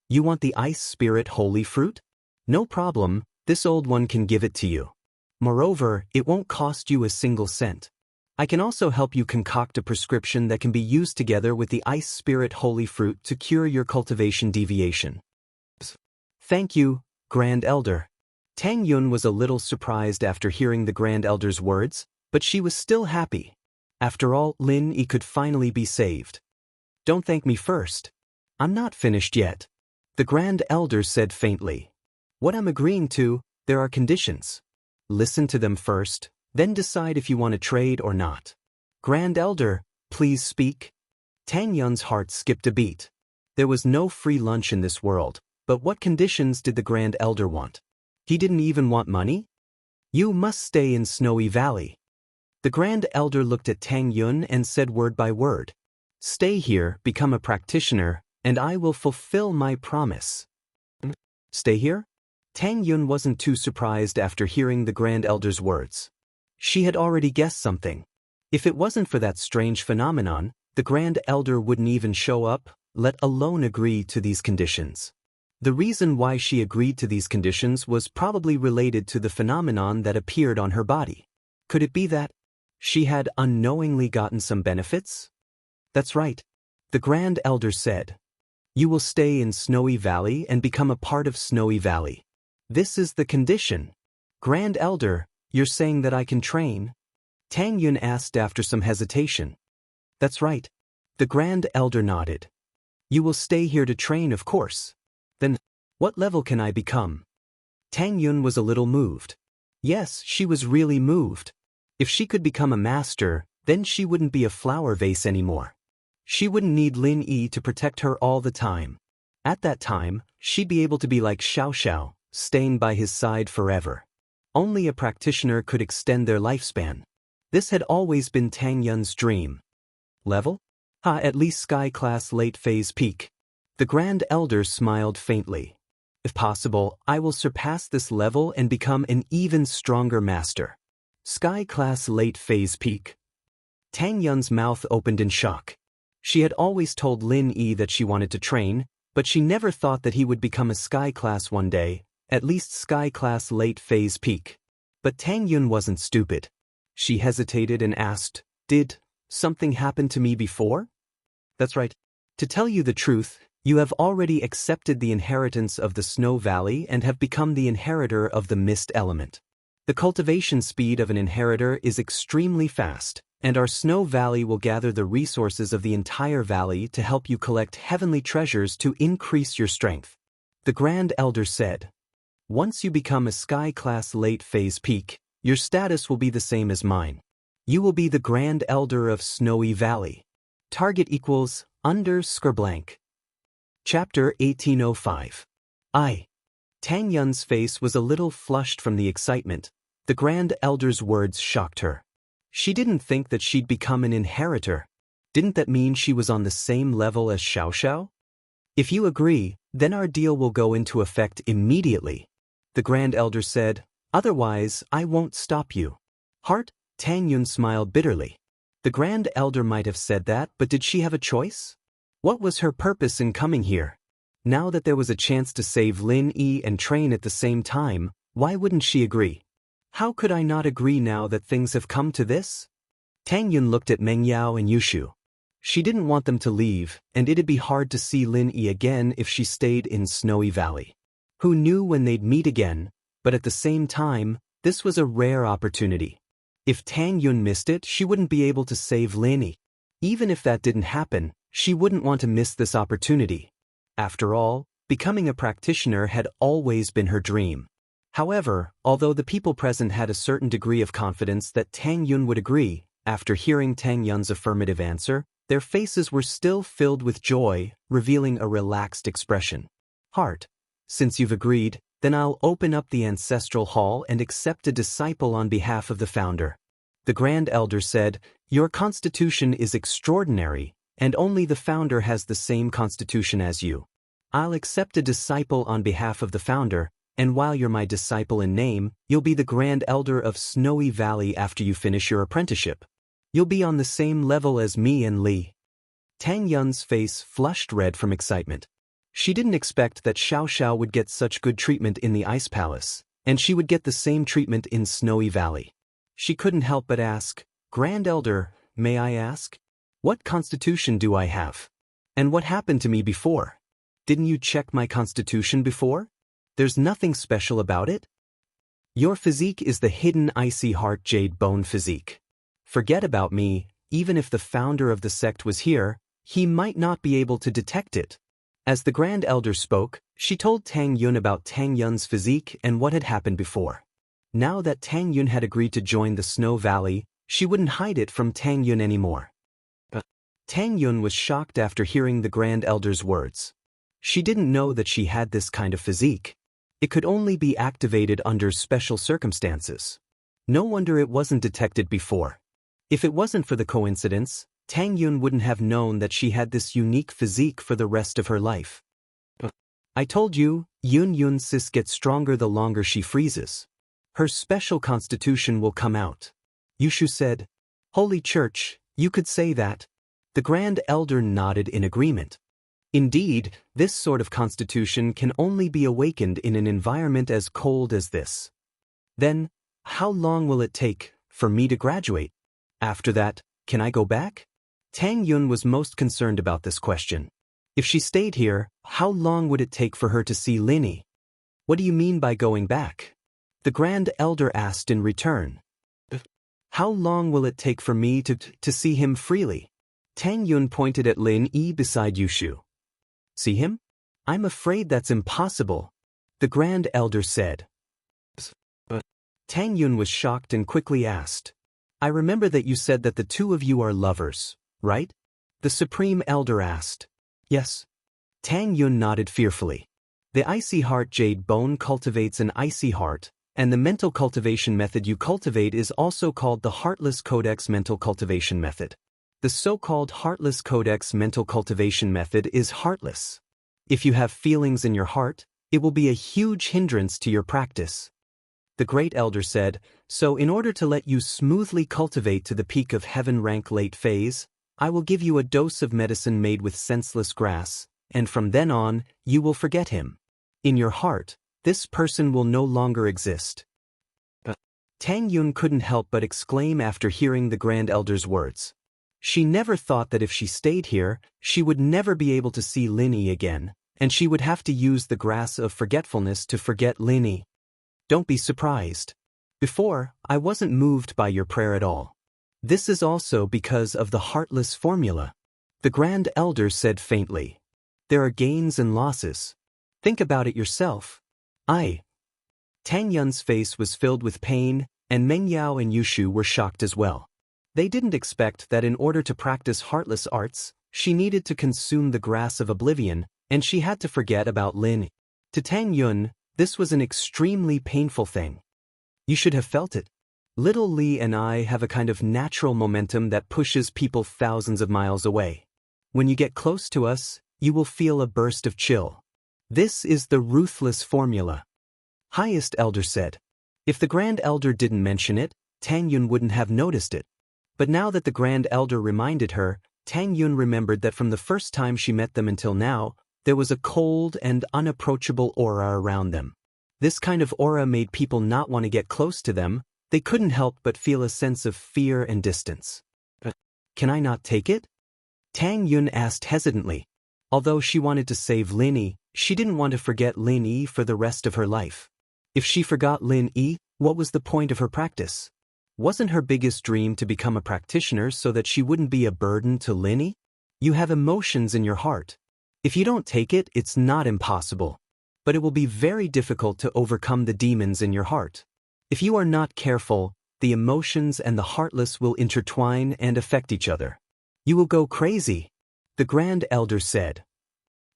You want the ice spirit holy fruit? No problem, this old one can give it to you. Moreover, it won't cost you a single cent. I can also help you concoct a prescription that can be used together with the ice spirit holy fruit to cure your cultivation deviation. Thank you, Grand Elder. Tang Yun was a little surprised after hearing the Grand Elder's words, but she was still happy. After all, Lin Yi could finally be saved. Don't thank me first. I'm not finished yet. The Grand Elder said faintly. What I'm agreeing to, there are conditions. Listen to them first, then decide if you want to trade or not. Grand Elder, please speak. Tang Yun's heart skipped a beat. There was no free lunch in this world, but what conditions did the Grand Elder want? He didn't even want money? You must stay in Snowy Valley. The Grand Elder looked at Tang Yun and said word by word. Stay here, become a practitioner, and I will fulfill my promise. Stay here? Tang Yun wasn't too surprised after hearing the Grand Elder's words. She had already guessed something. If it wasn't for that strange phenomenon, the Grand Elder wouldn't even show up, let alone agree to these conditions. The reason why she agreed to these conditions was probably related to the phenomenon that appeared on her body. Could it be that she had unknowingly gotten some benefits? That's right. The Grand Elder said, "You will stay in Snowy Valley and become a part of Snowy Valley. This is the condition." Grand Elder, you're saying that I can train? Tang Yun asked after some hesitation. That's right. The Grand Elder nodded. You will stay here to train, of course. Then, what level can I become? Tang Yun was a little moved. Yes, she was really moved. If she could become a master, then she wouldn't be a flower vase anymore. She wouldn't need Lin Yi to protect her all the time. At that time, she'd be able to be like Xiaoxiao, staying by his side forever. Only a practitioner could extend their lifespan. This had always been Tang Yun's dream. Level? At least Sky Class Late Phase Peak. The Grand Elder smiled faintly. If possible, I will surpass this level and become an even stronger master. Sky Class Late Phase Peak. Tang Yun's mouth opened in shock. She had always told Lin Yi that she wanted to train, but she never thought that he would become a Sky Class one day, at least Sky Class Late Phase Peak. But Tang Yun wasn't stupid. She hesitated and asked, "Did something happen to me before?" That's right. To tell you the truth, you have already accepted the inheritance of the Snow Valley and have become the inheritor of the Mist element. The cultivation speed of an inheritor is extremely fast, and our Snow Valley will gather the resources of the entire valley to help you collect heavenly treasures to increase your strength. The Grand Elder said, "Once you become a Sky Class Late Phase Peak, your status will be the same as mine. You will be the Grand Elder of Snowy Valley. Target equals _blank. Chapter 1805. Tang Yun's face was a little flushed from the excitement. The Grand Elder's words shocked her. She didn't think that she'd become an inheritor. Didn't that mean she was on the same level as Xiaoxiao? If you agree, then our deal will go into effect immediately. The Grand Elder said, "Otherwise, I won't stop you." Heart? Tang Yun smiled bitterly. The Grand Elder might have said that, but did she have a choice? What was her purpose in coming here? Now that there was a chance to save Lin Yi and train at the same time, why wouldn't she agree? How could I not agree now that things have come to this? Tang Yun looked at Meng Yao and Yushu. She didn't want them to leave, and it'd be hard to see Lin Yi again if she stayed in Snowy Valley. Who knew when they'd meet again, but at the same time, this was a rare opportunity. If Tang Yun missed it, she wouldn't be able to save Lin Yi. Even if that didn't happen, she wouldn't want to miss this opportunity. After all, becoming a practitioner had always been her dream. However, although the people present had a certain degree of confidence that Tang Yun would agree, after hearing Tang Yun's affirmative answer, their faces were still filled with joy, revealing a relaxed expression. Heart, since you've agreed, then I'll open up the ancestral hall and accept a disciple on behalf of the founder. The Grand Elder said, "Your constitution is extraordinary, and only the founder has the same constitution as you. I'll accept a disciple on behalf of the founder, and while you're my disciple in name, you'll be the Grand Elder of Snowy Valley after you finish your apprenticeship. You'll be on the same level as me and Li." Tang Yun's face flushed red from excitement. She didn't expect that Xiaoxiao would get such good treatment in the Ice Palace, and she would get the same treatment in Snowy Valley. She couldn't help but ask, "Grand Elder, may I ask? What constitution do I have? And what happened to me before? Didn't you check my constitution before? There's nothing special about it? Your physique is the hidden icy heart jade bone physique. Forget about me, even if the founder of the sect was here, he might not be able to detect it." As the Grand Elder spoke, she told Tang Yun about Tang Yun's physique and what had happened before. Now that Tang Yun had agreed to join the Snow Valley, she wouldn't hide it from Tang Yun anymore. But Tang Yun was shocked after hearing the Grand Elder's words. She didn't know that she had this kind of physique. It could only be activated under special circumstances. No wonder it wasn't detected before. If it wasn't for the coincidence, Tang Yun wouldn't have known that she had this unique physique for the rest of her life. I told you, Yun Sis gets stronger the longer she freezes. Her special constitution will come out. Yushu said. Holy Church, you could say that. The Grand Elder nodded in agreement. Indeed, this sort of constitution can only be awakened in an environment as cold as this. Then, how long will it take for me to graduate? After that, can I go back? Tang Yun was most concerned about this question. If she stayed here, how long would it take for her to see Linny? What do you mean by going back? The Grand Elder asked in return. How long will it take for me to see him freely? Tang Yun pointed at Lin Yi beside Yushu. See him? I'm afraid that's impossible, the Grand Elder said. But Tang Yun was shocked and quickly asked. I remember that you said that the two of you are lovers, right? The Supreme Elder asked. Yes. Tang Yun nodded fearfully. The Icy Heart Jade Bone cultivates an icy heart, and the mental cultivation method you cultivate is also called the Heartless Codex Mental Cultivation Method. The so-called Heartless Codex Mental Cultivation Method is heartless. If you have feelings in your heart, it will be a huge hindrance to your practice. The Great Elder said, so in order to let you smoothly cultivate to the peak of heaven rank late phase, I will give you a dose of medicine made with senseless grass, and from then on, you will forget him. In your heart, this person will no longer exist. Tang Yun couldn't help but exclaim after hearing the Grand Elder's words. She never thought that if she stayed here, she would never be able to see Linny again, and she would have to use the grass of forgetfulness to forget Linny. Don't be surprised. Before, I wasn't moved by your prayer at all. This is also because of the heartless formula. The Grand Elder said faintly. There are gains and losses. Think about it yourself. Tang Yun's face was filled with pain, and Meng Yao and Yushu were shocked as well. They didn't expect that in order to practice heartless arts, she needed to consume the grass of oblivion, and she had to forget about Lin. To Tang Yun, this was an extremely painful thing. You should have felt it. Little Li and I have a kind of natural momentum that pushes people thousands of miles away. When you get close to us, you will feel a burst of chill. This is the ruthless formula. Highest Elder said. If the Grand Elder didn't mention it, Tang Yun wouldn't have noticed it. But now that the Grand Elder reminded her, Tang Yun remembered that from the first time she met them until now, there was a cold and unapproachable aura around them. This kind of aura made people not want to get close to them. They couldn't help but feel a sense of fear and distance. Can I not take it? Tang Yun asked hesitantly. Although she wanted to save Linny, she didn't want to forget Lin Yi for the rest of her life. If she forgot Lin Yi, what was the point of her practice? Wasn't her biggest dream to become a practitioner so that she wouldn't be a burden to Linny? You have emotions in your heart. If you don't take it, it's not impossible. But it will be very difficult to overcome the demons in your heart. If you are not careful, the emotions and the heartless will intertwine and affect each other. You will go crazy, the Grand Elder said.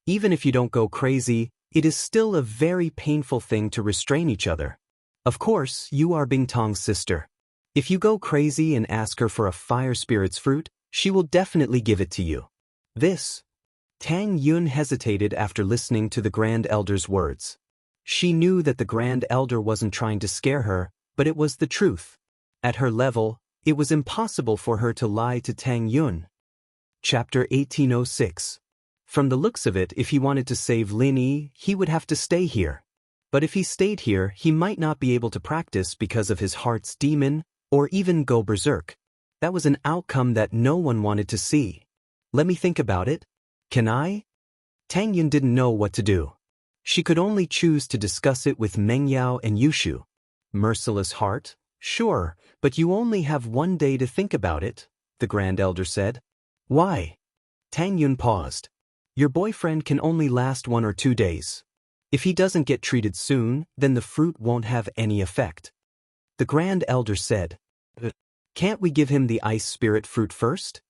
Even if you don't go crazy, it is still a very painful thing to restrain each other. Of course, you are Bingtong's sister. If you go crazy and ask her for a fire spirit's fruit, she will definitely give it to you. Tang Yun hesitated after listening to the Grand Elder's words. She knew that the Grand Elder wasn't trying to scare her, but it was the truth. At her level, it was impossible for her to lie to Tang Yun. Chapter 1806. From the looks of it, if he wanted to save Lin Yi, he would have to stay here. But if he stayed here, he might not be able to practice because of his heart's demon, or even go berserk. That was an outcome that no one wanted to see. Let me think about it. Can I? Tang Yun didn't know what to do. She could only choose to discuss it with Meng Yao and Yushu. Merciless heart? Sure, but you only have 1 day to think about it, the Grand Elder said. Why? Tang Yun paused. Your boyfriend can only last 1 or 2 days. If he doesn't get treated soon, then the fruit won't have any effect. The Grand Elder said. Can't we give him the ice spirit fruit first?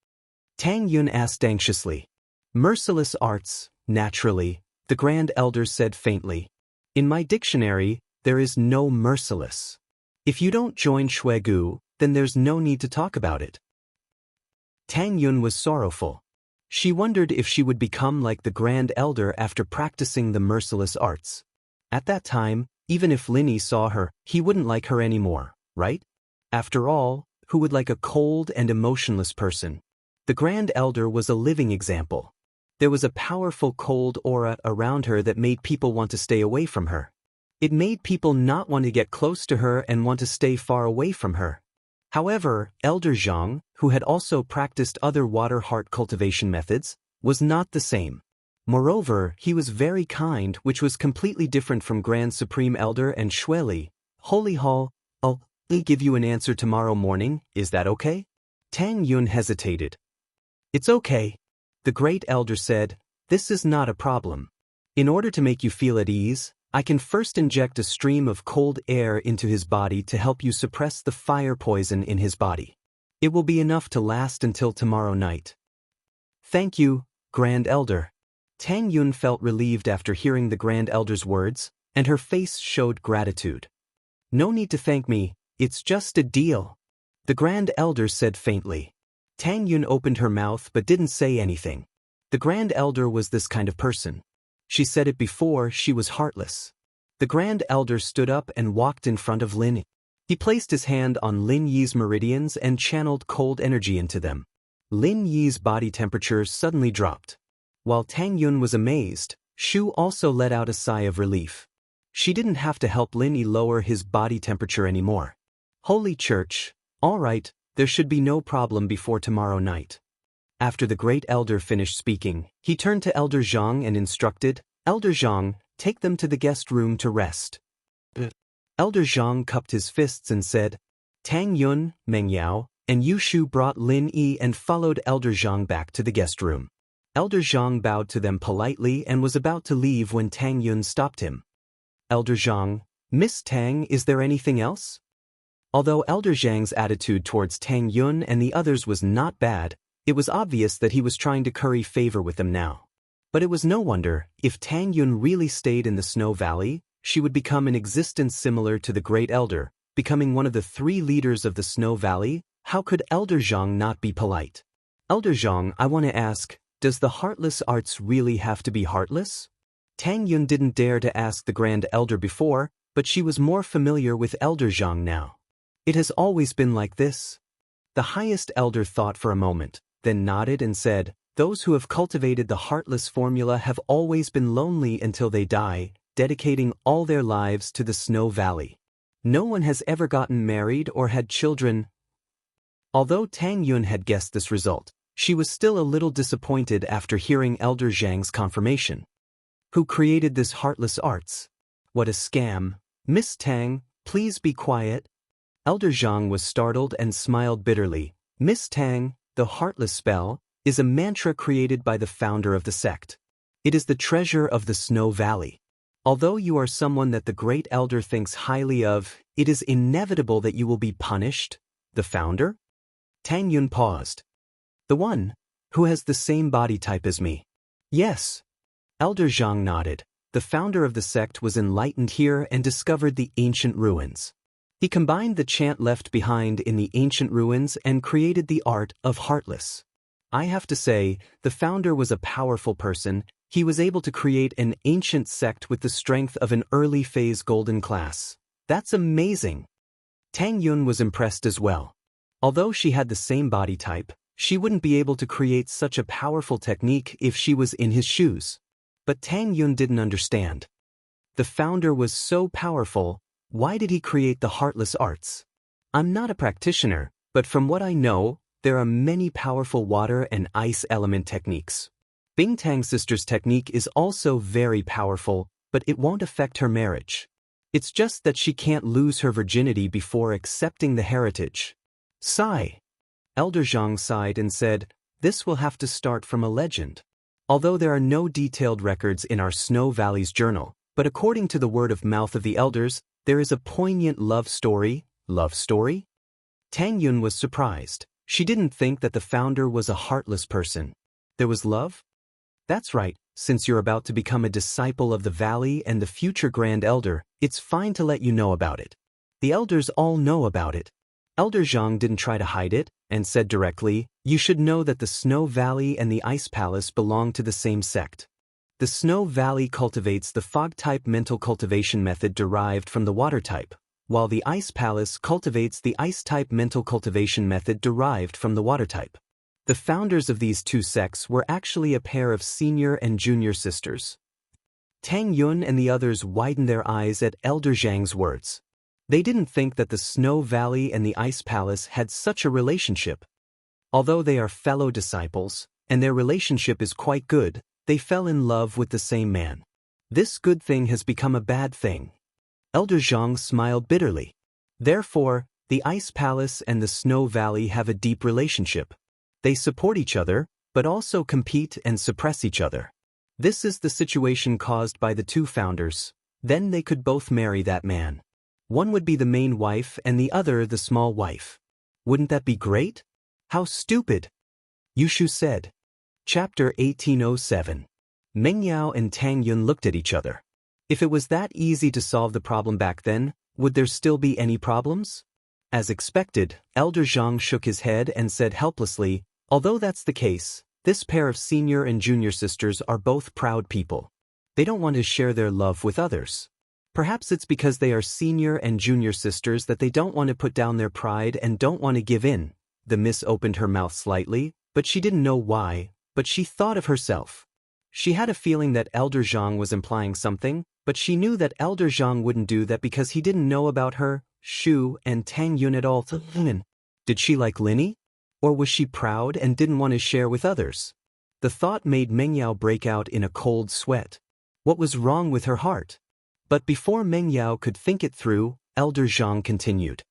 Tang Yun asked anxiously. Merciless arts, naturally, the Grand Elder said faintly. In my dictionary, there is no merciless. If you don't join Shuegu, then there's no need to talk about it. Tang Yun was sorrowful. She wondered if she would become like the Grand Elder after practicing the merciless arts. At that time, even if Linny saw her, he wouldn't like her anymore, right? After all, who would like a cold and emotionless person. The Grand Elder was a living example. There was a powerful cold aura around her that made people want to stay away from her. It made people not want to get close to her and want to stay far away from her. However, Elder Zhang, who had also practiced other water heart cultivation methods, was not the same. Moreover, he was very kind, which was completely different from Grand Supreme Elder and Xueli. Holy Hall, I'll give you an answer tomorrow morning, is that okay? Tang Yun hesitated. It's okay. The Great Elder said, this is not a problem. In order to make you feel at ease, I can first inject a stream of cold air into his body to help you suppress the fire poison in his body. It will be enough to last until tomorrow night. Thank you, Grand Elder. Tang Yun felt relieved after hearing the Grand Elder's words, and her face showed gratitude. No need to thank me, it's just a deal. The Grand Elder said faintly. Tang Yun opened her mouth but didn't say anything. The Grand Elder was this kind of person. She said it before, she was heartless. The Grand Elder stood up and walked in front of Lin. He placed his hand on Lin Yi's meridians and channeled cold energy into them. Lin Yi's body temperature suddenly dropped. While Tang Yun was amazed, Shu also let out a sigh of relief. She didn't have to help Lin Yi lower his body temperature anymore. Holy Church, all right, there should be no problem before tomorrow night. After the Great Elder finished speaking, he turned to Elder Zhang and instructed, Elder Zhang, take them to the guest room to rest. Elder Zhang cupped his fists and said, Tang Yun, Meng Yao, and Yu Shu brought Lin Yi and followed Elder Zhang back to the guest room. Elder Zhang bowed to them politely and was about to leave when Tang Yun stopped him. Elder Zhang, Miss Tang, is there anything else? Although Elder Zhang's attitude towards Tang Yun and the others was not bad, it was obvious that he was trying to curry favor with them now. But it was no wonder, if Tang Yun really stayed in the Snow Valley, she would become an existence similar to the Great Elder, becoming one of the 3 leaders of the Snow Valley. How could Elder Zhang not be polite? Elder Zhang, I want to ask, does the heartless arts really have to be heartless? Tang Yun didn't dare to ask the Grand Elder before, but she was more familiar with Elder Zhang now. It has always been like this. The highest elder thought for a moment, then nodded and said, those who have cultivated the heartless formula have always been lonely until they die, dedicating all their lives to the Snow Valley. No one has ever gotten married or had children. Although Tang Yun had guessed this result, she was still a little disappointed after hearing Elder Zhang's confirmation. Who created this heartless arts? What a scam. Miss Tang, please be quiet. Elder Zhang was startled and smiled bitterly. Miss Tang, the heartless spell, is a mantra created by the founder of the sect. It is the treasure of the Snow Valley. Although you are someone that the Great Elder thinks highly of, it is inevitable that you will be punished. The founder? Tang Yun paused. The one who has the same body type as me. Yes. Elder Zhang nodded. The founder of the sect was enlightened here and discovered the ancient ruins. He combined the chant left behind in the ancient ruins and created the art of Heartless. I have to say, the founder was a powerful person. He was able to create an ancient sect with the strength of an early phase golden class. That's amazing. Tang Yun was impressed as well. Although she had the same body type, she wouldn't be able to create such a powerful technique if she was in his shoes. But Tang Yun didn't understand. The founder was so powerful. Why did he create the heartless arts? I'm not a practitioner, but from what I know, there are many powerful water and ice element techniques. Bing Tang's sister's technique is also very powerful, but it won't affect her marriage. It's just that she can't lose her virginity before accepting the heritage. Sigh. Elder Zhang sighed and said, this will have to start from a legend. Although there are no detailed records in our Snow Valley's journal, but according to the word of mouth of the elders, there is a poignant love story. Love story? Tang Yun was surprised. She didn't think that the founder was a heartless person. There was love? That's right, since you're about to become a disciple of the valley and the future Grand Elder, it's fine to let you know about it. The elders all know about it. Elder Zhang didn't try to hide it, and said directly, you should know that the Snow Valley and the Ice Palace belong to the same sect. The Snow Valley cultivates the fog-type mental cultivation method derived from the water type, while the Ice Palace cultivates the ice-type mental cultivation method derived from the water type. The founders of these two sects were actually a pair of senior and junior sisters. Tang Yun and the others widened their eyes at Elder Zhang's words. They didn't think that the Snow Valley and the Ice Palace had such a relationship. Although they are fellow disciples, and their relationship is quite good, they fell in love with the same man. This good thing has become a bad thing. Elder Zhang smiled bitterly. Therefore, the Ice Palace and the Snow Valley have a deep relationship. They support each other, but also compete and suppress each other. This is the situation caused by the two founders. Then they could both marry that man. One would be the main wife and the other the small wife. Wouldn't that be great? How stupid! Yushu said. Chapter 1807. Meng Yao and Tang Yun looked at each other. If it was that easy to solve the problem back then, would there still be any problems? As expected, Elder Zhang shook his head and said helplessly, although that's the case, this pair of senior and junior sisters are both proud people. They don't want to share their love with others. Perhaps it's because they are senior and junior sisters that they don't want to put down their pride and don't want to give in. The miss opened her mouth slightly, but she didn't know why, but she thought of herself. She had a feeling that Elder Zhang was implying something, but she knew that Elder Zhang wouldn't do that because he didn't know about her, Shu, and Tang Yun at all. Did she like Linny? Or was she proud and didn't want to share with others? The thought made Meng Yao break out in a cold sweat. What was wrong with her heart? But before Meng Yao could think it through, Elder Zhang continued.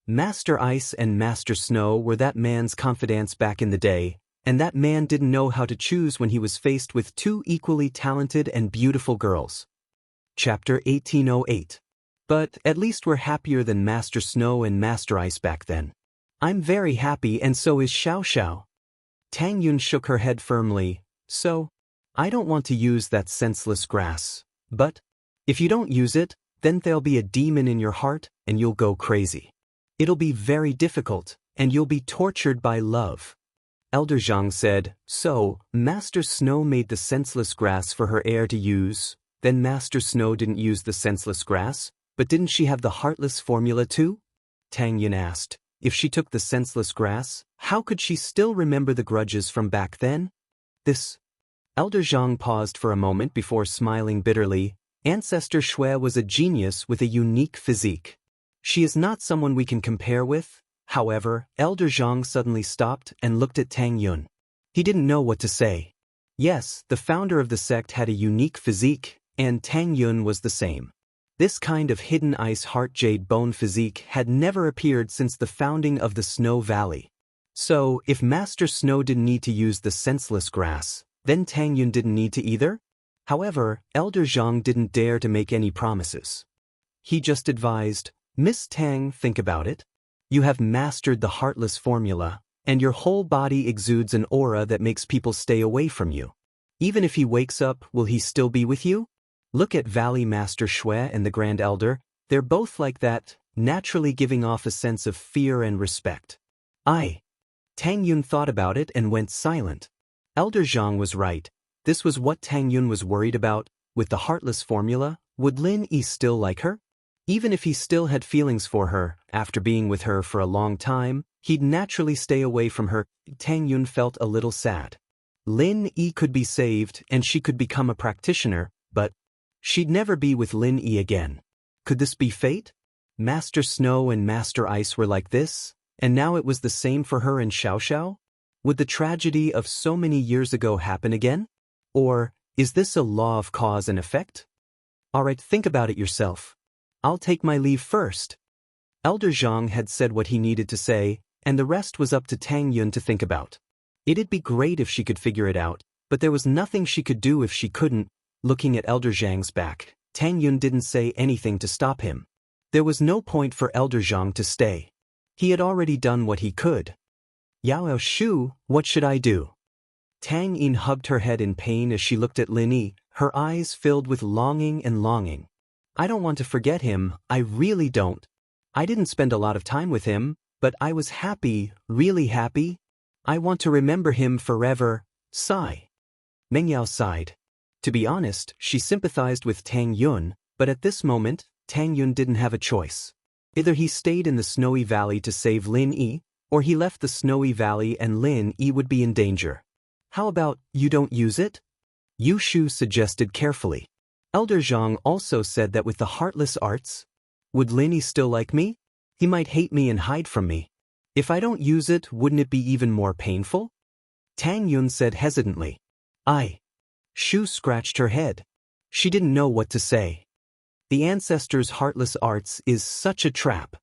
Master Ice and Master Snow were that man's confidants back in the day, and that man didn't know how to choose when he was faced with two equally talented and beautiful girls. Chapter 1808. But at least we're happier than Master Snow and Master Ice back then. I'm very happy and so is Xiao. Tang Yun shook her head firmly. So, I don't want to use that senseless grass. But, if you don't use it, then there'll be a demon in your heart and you'll go crazy. It'll be very difficult, and you'll be tortured by love. Elder Zhang said, so, Master Snow made the senseless grass for her heir to use. Then Master Snow didn't use the senseless grass, but didn't she have the heartless formula too? Tang Yun asked. If she took the senseless grass, how could she still remember the grudges from back then? This. Elder Zhang paused for a moment before smiling bitterly. Ancestor Shui was a genius with a unique physique. She is not someone we can compare with. However, Elder Zhang suddenly stopped and looked at Tang Yun. He didn't know what to say. Yes, the founder of the sect had a unique physique, and Tang Yun was the same. This kind of hidden ice heart jade bone physique had never appeared since the founding of the Snow Valley. So, if Master Snow didn't need to use the senseless grass, then Tang Yun didn't need to either? However, Elder Zhang didn't dare to make any promises. He just advised, Miss Tang, think about it. You have mastered the heartless formula, and your whole body exudes an aura that makes people stay away from you. Even if he wakes up, will he still be with you? Look at Valley Master Shui and the Grand Elder, they're both like that, naturally giving off a sense of fear and respect. Tang Yun thought about it and went silent. Elder Zhang was right. This was what Tang Yun was worried about. With the heartless formula, would Lin Yi still like her? Even if he still had feelings for her, after being with her for a long time, he'd naturally stay away from her. Tang Yun felt a little sad. Lin Yi could be saved and she could become a practitioner, but she'd never be with Lin Yi again. Could this be fate? Master Snow and Master Ice were like this, and now it was the same for her and Xiao? Would the tragedy of so many years ago happen again? Or, is this a law of cause and effect? Alright, think about it yourself. I'll take my leave first. Elder Zhang had said what he needed to say, and the rest was up to Tang Yun to think about. It'd be great if she could figure it out, but there was nothing she could do if she couldn't. Looking at Elder Zhang's back, Tang Yun didn't say anything to stop him. There was no point for Elder Zhang to stay. He had already done what he could. Yao Shu, what should I do? Tang Yin hugged her head in pain as she looked at Lin Yi, her eyes filled with longing. I don't want to forget him, I really don't. I didn't spend a lot of time with him, but I was happy, really happy. I want to remember him forever. Sigh. Meng Yao sighed. To be honest, she sympathized with Tang Yun, but at this moment, Tang Yun didn't have a choice. Either he stayed in the snowy valley to save Lin Yi, or he left the snowy valley and Lin Yi would be in danger. How about, you don't use it? Yu Shu suggested carefully. Elder Zhang also said that with the heartless arts, would Lin Yi still like me? He might hate me and hide from me. If I don't use it, wouldn't it be even more painful? Tang Yun said hesitantly. Shu scratched her head. She didn't know what to say. The ancestors' heartless arts is such a trap.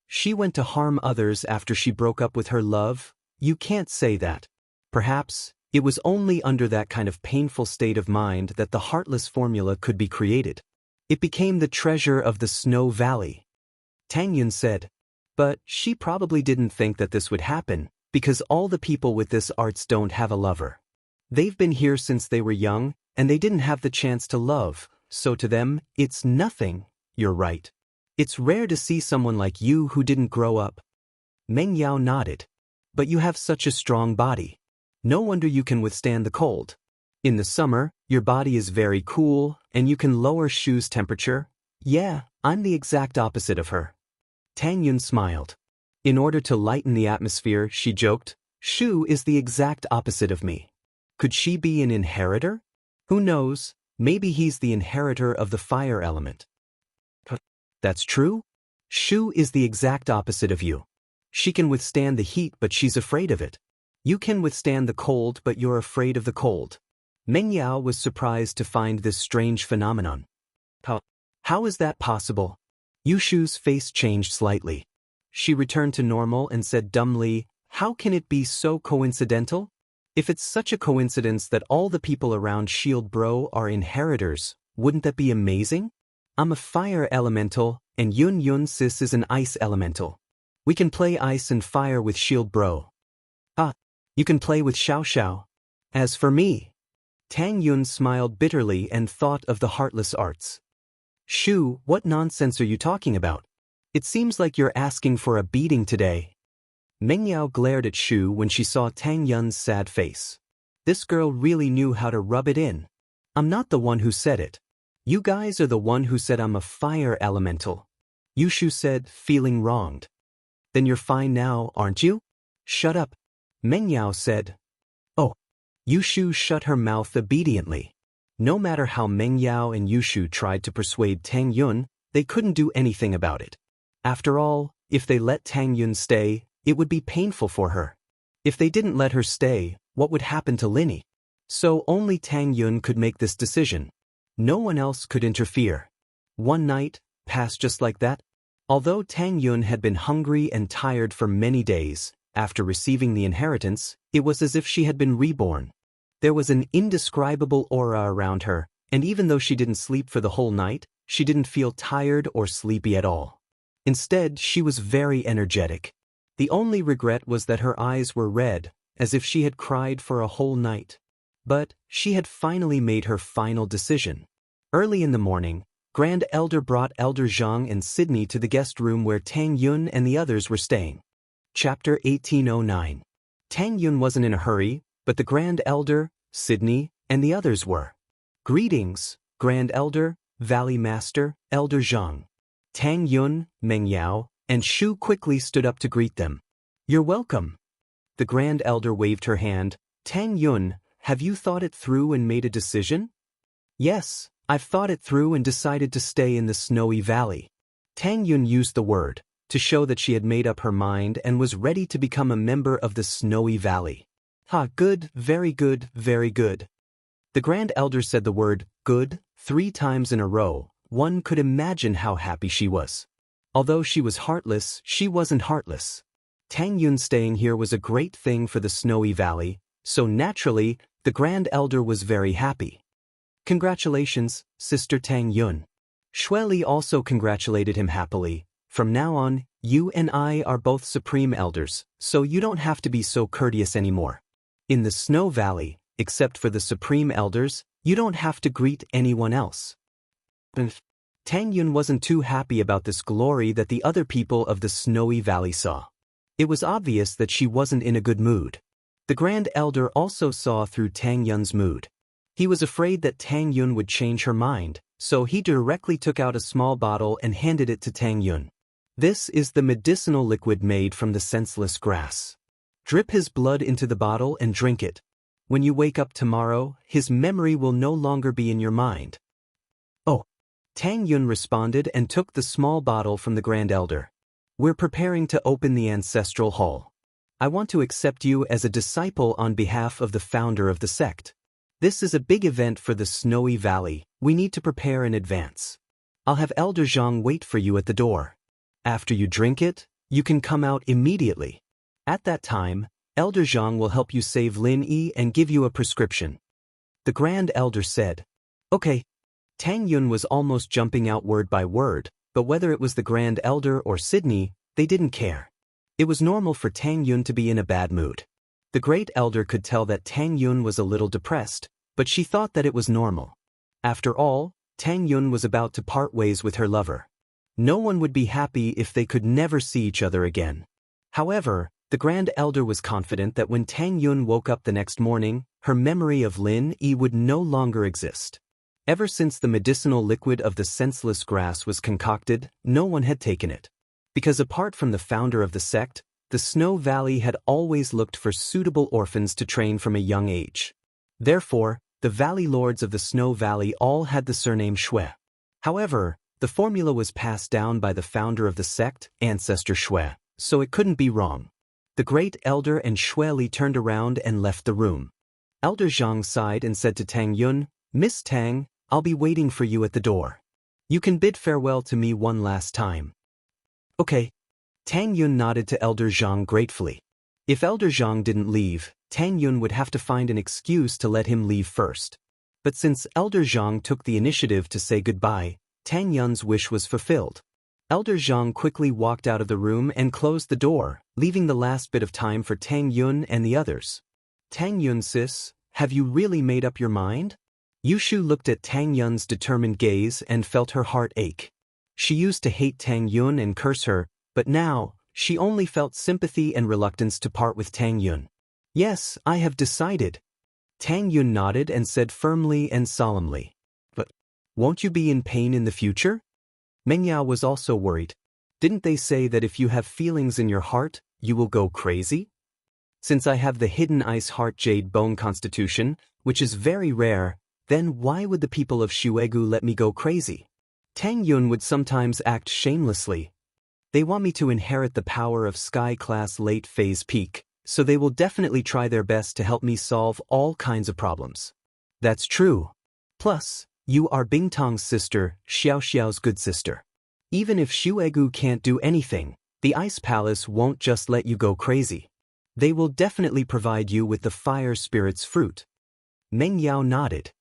She went to harm others after she broke up with her love? You can't say that. Perhaps, it was only under that kind of painful state of mind that the heartless formula could be created. It became the treasure of the Snow Valley. Tang Yun said. But she probably didn't think that this would happen, because all the people with this arts don't have a lover. They've been here since they were young, and they didn't have the chance to love, so to them, it's nothing. You're right. It's rare to see someone like you who didn't grow up. Meng Yao nodded. But you have such a strong body. No wonder you can withstand the cold. In the summer, your body is very cool, and you can lower Shu's temperature. Yeah, I'm the exact opposite of her. Tang Yun smiled. In order to lighten the atmosphere, she joked, Shu is the exact opposite of me. Could she be an inheritor? Who knows, maybe he's the inheritor of the fire element. That's true? Shu is the exact opposite of you. She can withstand the heat but she's afraid of it. You can withstand the cold but you're afraid of the cold. Meng Yao was surprised to find this strange phenomenon. How is that possible? Yu Shu's face changed slightly. She returned to normal and said dumbly, how can it be so coincidental? If it's such a coincidence that all the people around Shield Bro are inheritors, wouldn't that be amazing? I'm a fire elemental, and Yun Yun Sis is an ice elemental. We can play ice and fire with Shield Bro. You can play with Xiao Xiao. As for me, Tang Yun smiled bitterly and thought of the heartless arts. Shu, what nonsense are you talking about? It seems like you're asking for a beating today. Meng Yao glared at Shu when she saw Tang Yun's sad face. This girl really knew how to rub it in. I'm not the one who said it. You guys are the one who said I'm a fire elemental. Yu Shu said, feeling wronged. Then you're fine now, aren't you? Shut up. Meng Yao said. Oh. Yu Shu shut her mouth obediently. No matter how Meng Yao and Yu Shu tried to persuade Tang Yun, they couldn't do anything about it. After all, if they let Tang Yun stay, it would be painful for her. If they didn't let her stay, what would happen to Lin Yi? So only Tang Yun could make this decision. No one else could interfere. One night passed just like that. Although Tang Yun had been hungry and tired for many days, after receiving the inheritance, it was as if she had been reborn. There was an indescribable aura around her, and even though she didn't sleep for the whole night, she didn't feel tired or sleepy at all. Instead, she was very energetic. The only regret was that her eyes were red, as if she had cried for a whole night. But she had finally made her final decision. Early in the morning, Grand Elder brought Elder Zhang and Sydney to the guest room where Tang Yun and the others were staying. Chapter 1809. Tang Yun wasn't in a hurry, but the Grand Elder, Sydney, and the others were. Greetings, Grand Elder, Valley Master, Elder Zhang. Tang Yun, Meng Yao, and Shu quickly stood up to greet them. You're welcome. The Grand Elder waved her hand. Tang Yun, have you thought it through and made a decision? Yes, I've thought it through and decided to stay in the Snowy Valley. Tang Yun used the word, to show that she had made up her mind and was ready to become a member of the Snowy Valley. Good, very good, very good. The Grand Elder said the word, good, 3 times in a row. One could imagine how happy she was. Although she was heartless, she wasn't heartless. Tang Yun staying here was a great thing for the Snowy Valley, so naturally, the Grand Elder was very happy. Congratulations, Sister Tang Yun. Xue Li also congratulated him happily. From now on, you and I are both Supreme Elders, so you don't have to be so courteous anymore. In the Snow Valley, except for the Supreme Elders, you don't have to greet anyone else. Tang Yun wasn't too happy about this glory that the other people of the Snowy Valley saw. It was obvious that she wasn't in a good mood. The Grand Elder also saw through Tang Yun's mood. He was afraid that Tang Yun would change her mind, so he directly took out a small bottle and handed it to Tang Yun. This is the medicinal liquid made from the senseless grass. Drip his blood into the bottle and drink it. When you wake up tomorrow, his memory will no longer be in your mind. Oh. Tang Yun responded and took the small bottle from the Grand Elder. We're preparing to open the ancestral hall. I want to accept you as a disciple on behalf of the founder of the sect. This is a big event for the Snowy Valley. We need to prepare in advance. I'll have Elder Zhang wait for you at the door. After you drink it, you can come out immediately. At that time, Elder Zhang will help you save Lin Yi and give you a prescription. The Grand Elder said. Okay. Tang Yun was almost jumping out word by word, but whether it was the Grand Elder or Sydney, they didn't care. It was normal for Tang Yun to be in a bad mood. The Great Elder could tell that Tang Yun was a little depressed, but she thought that it was normal. After all, Tang Yun was about to part ways with her lover. No one would be happy if they could never see each other again. However, the Grand Elder was confident that when Tang Yun woke up the next morning, her memory of Lin Yi would no longer exist. Ever since the medicinal liquid of the senseless grass was concocted, no one had taken it. Because apart from the founder of the sect, the Snow Valley had always looked for suitable orphans to train from a young age. Therefore, the Valley Lords of the Snow Valley all had the surname Shui. However, the formula was passed down by the founder of the sect, Ancestor Shui, so it couldn't be wrong. The Great Elder and Shui Li turned around and left the room. Elder Zhang sighed and said to Tang Yun, Miss Tang, I'll be waiting for you at the door. You can bid farewell to me one last time. Okay. Tang Yun nodded to Elder Zhang gratefully. If Elder Zhang didn't leave, Tang Yun would have to find an excuse to let him leave first. But since Elder Zhang took the initiative to say goodbye, Tang Yun's wish was fulfilled. Elder Zhang quickly walked out of the room and closed the door, leaving the last bit of time for Tang Yun and the others. Tang Yun sis, have you really made up your mind? Yushu looked at Tang Yun's determined gaze and felt her heart ache. She used to hate Tang Yun and curse her, but now, she only felt sympathy and reluctance to part with Tang Yun. Yes, I have decided. Tang Yun nodded and said firmly and solemnly. But won't you be in pain in the future? Meng Yao was also worried. Didn't they say that if you have feelings in your heart, you will go crazy? Since I have the hidden ice heart jade bone constitution, which is very rare, then why would the people of Shuegu let me go crazy? Tang Yun would sometimes act shamelessly. They want me to inherit the power of Sky-class late-phase peak, so they will definitely try their best to help me solve all kinds of problems. That's true. Plus, you are Bingtong's sister, Xiaoxiao's good sister. Even if Shuegu can't do anything, the Ice Palace won't just let you go crazy. They will definitely provide you with the Fire Spirit's fruit. Meng Yao nodded.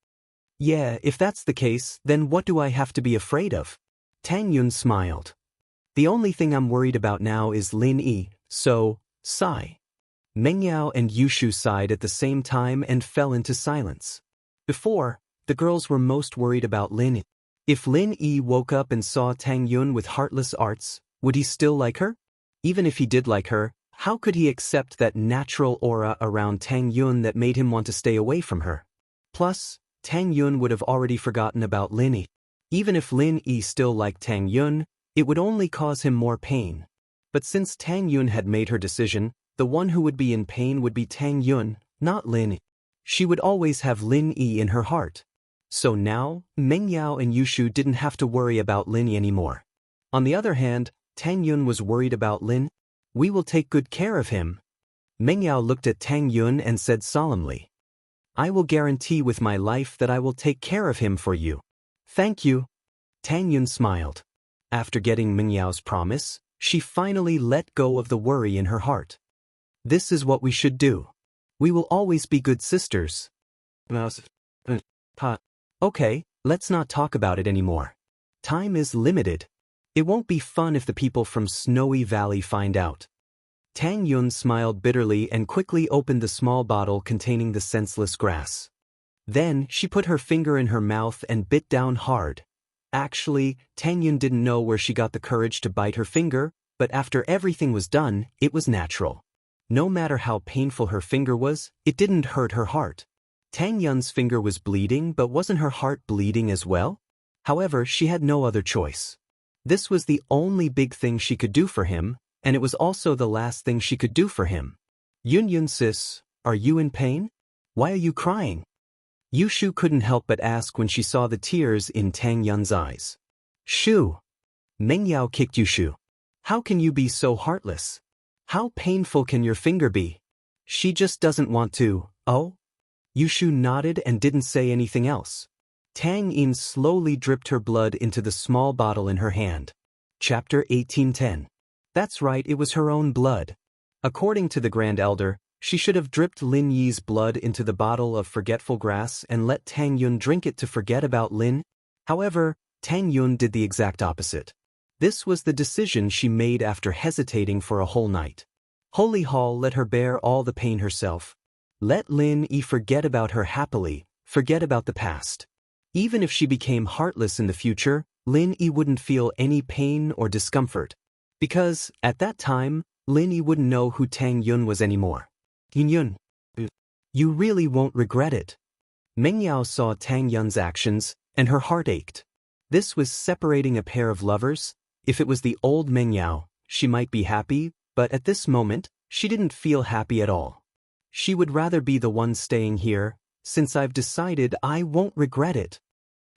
Yeah, if that's the case, then what do I have to be afraid of? Tang Yun smiled. The only thing I'm worried about now is Lin Yi, so, sigh. Meng Yao and Yushu sighed at the same time and fell into silence. Before, the girls were most worried about Lin Yi. If Lin Yi woke up and saw Tang Yun with heartless arts, would he still like her? Even if he did like her, how could he accept that natural aura around Tang Yun that made him want to stay away from her? Plus, Tang Yun would have already forgotten about Lin Yi. Even if Lin Yi still liked Tang Yun, it would only cause him more pain. But since Tang Yun had made her decision, the one who would be in pain would be Tang Yun, not Lin Yi. She would always have Lin Yi in her heart. So now, Meng Yao and Yushu didn't have to worry about Lin Yi anymore. On the other hand, Tang Yun was worried about Lin. We will take good care of him. Meng Yao looked at Tang Yun and said solemnly. I will guarantee with my life that I will take care of him for you. Thank you. Tang Yun smiled. After getting Meng Yao's promise, she finally let go of the worry in her heart. This is what we should do. We will always be good sisters. Okay, let's not talk about it anymore. Time is limited. It won't be fun if the people from Snowy Valley find out. Tang Yun smiled bitterly and quickly opened the small bottle containing the senseless grass. Then, she put her finger in her mouth and bit down hard. Actually, Tang Yun didn't know where she got the courage to bite her finger, but after everything was done, it was natural. No matter how painful her finger was, it didn't hurt her heart. Tang Yun's finger was bleeding, but wasn't her heart bleeding as well? However, she had no other choice. This was the only big thing she could do for him, and it was also the last thing she could do for him. Yun sis, are you in pain? Why are you crying? Yushu couldn't help but ask when she saw the tears in Tang Yun's eyes. Shu. Mengyao kicked Yushu. How can you be so heartless? How painful can your finger be? She just doesn't want to, oh? Yushu nodded and didn't say anything else. Tang Yin slowly dripped her blood into the small bottle in her hand. Chapter 1810. That's right, it was her own blood. According to the Grand Elder, she should have dripped Lin Yi's blood into the bottle of forgetful grass and let Tang Yun drink it to forget about Lin. However, Tang Yun did the exact opposite. This was the decision she made after hesitating for a whole night. Holy Hall let her bear all the pain herself. Let Lin Yi forget about her happily, forget about the past. Even if she became heartless in the future, Lin Yi wouldn't feel any pain or discomfort. Because, at that time, Lin Yi wouldn't know who Tang Yun was anymore. Yun, you really won't regret it. Mengyao saw Tang Yun's actions, and her heart ached. This was separating a pair of lovers. If it was the old Mengyao, she might be happy, but at this moment, she didn't feel happy at all. She would rather be the one staying here, since I've decided I won't regret it.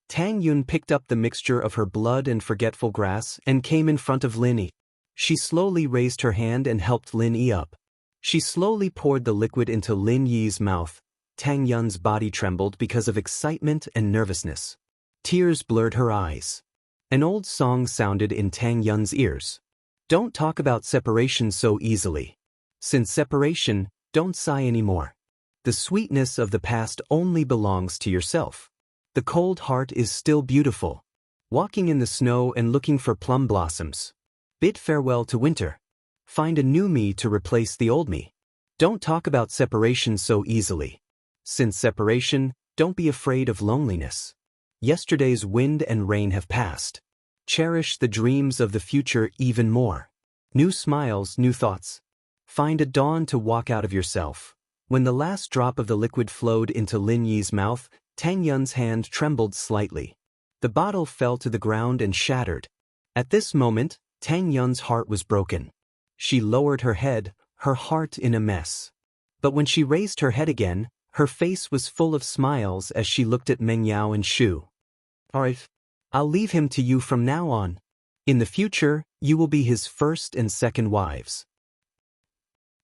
Tang Yun picked up the mixture of her blood and forgetful grass and came in front of Lin Yi. She slowly raised her hand and helped Lin Yi up. She slowly poured the liquid into Lin Yi's mouth. Tang Yun's body trembled because of excitement and nervousness. Tears blurred her eyes. An old song sounded in Tang Yun's ears. Don't talk about separation so easily. Since separation, don't sigh anymore. The sweetness of the past only belongs to yourself. The cold heart is still beautiful. Walking in the snow and looking for plum blossoms. Bid farewell to winter. Find a new me to replace the old me. Don't talk about separation so easily. Since separation, don't be afraid of loneliness. Yesterday's wind and rain have passed. Cherish the dreams of the future even more. New smiles, new thoughts. Find a dawn to walk out of yourself. When the last drop of the liquid flowed into Lin Yi's mouth, Tang Yun's hand trembled slightly. The bottle fell to the ground and shattered. At this moment, Tang Yun's heart was broken. She lowered her head, her heart in a mess. But when she raised her head again, her face was full of smiles as she looked at Mengyao and Shu. Alright, I'll leave him to you from now on. In the future, you will be his first and second wives.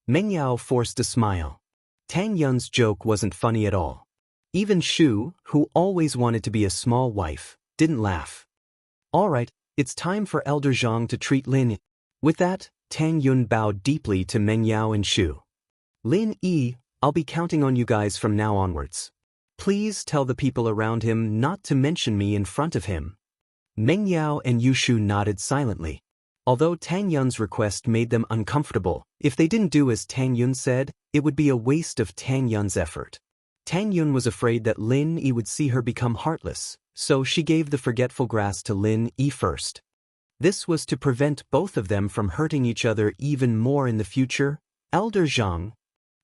Mengyao forced a smile. Tang Yun's joke wasn't funny at all. Even Shu, who always wanted to be a small wife, didn't laugh. Alright, it's time for Elder Zhang to treat Lin. With that, Tang Yun bowed deeply to Mengyao and Shu. Lin Yi, I'll be counting on you guys from now onwards. Please tell the people around him not to mention me in front of him. Mengyao and Yushu nodded silently. Although Tang Yun's request made them uncomfortable, if they didn't do as Tang Yun said, it would be a waste of Tang Yun's effort. Tang Yun was afraid that Lin Yi would see her become heartless, so she gave the forgetful grass to Lin Yi first. This was to prevent both of them from hurting each other even more in the future. Elder Zhang.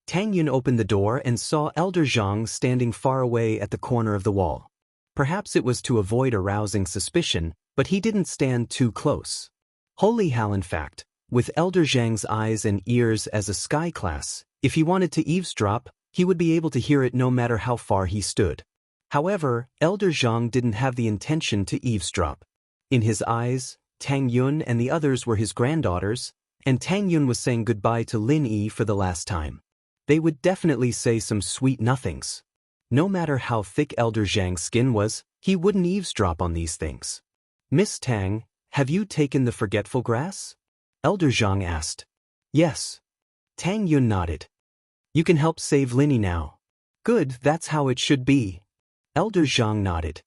Tang Yun opened the door and saw Elder Zhang standing far away at the corner of the wall. Perhaps it was to avoid arousing suspicion, but he didn't stand too close. Holy hell, in fact, with Elder Zhang's eyes and ears as a sky class, if he wanted to eavesdrop, he would be able to hear it no matter how far he stood. However, Elder Zhang didn't have the intention to eavesdrop. In his eyes, Tang Yun and the others were his granddaughters, and Tang Yun was saying goodbye to Lin Yi for the last time. They would definitely say some sweet nothings. No matter how thick Elder Zhang's skin was, he wouldn't eavesdrop on these things. Miss Tang, have you taken the forgetful grass? Elder Zhang asked. Yes. Tang Yun nodded. You can help save Lin Yi now. Good, that's how it should be. Elder Zhang nodded.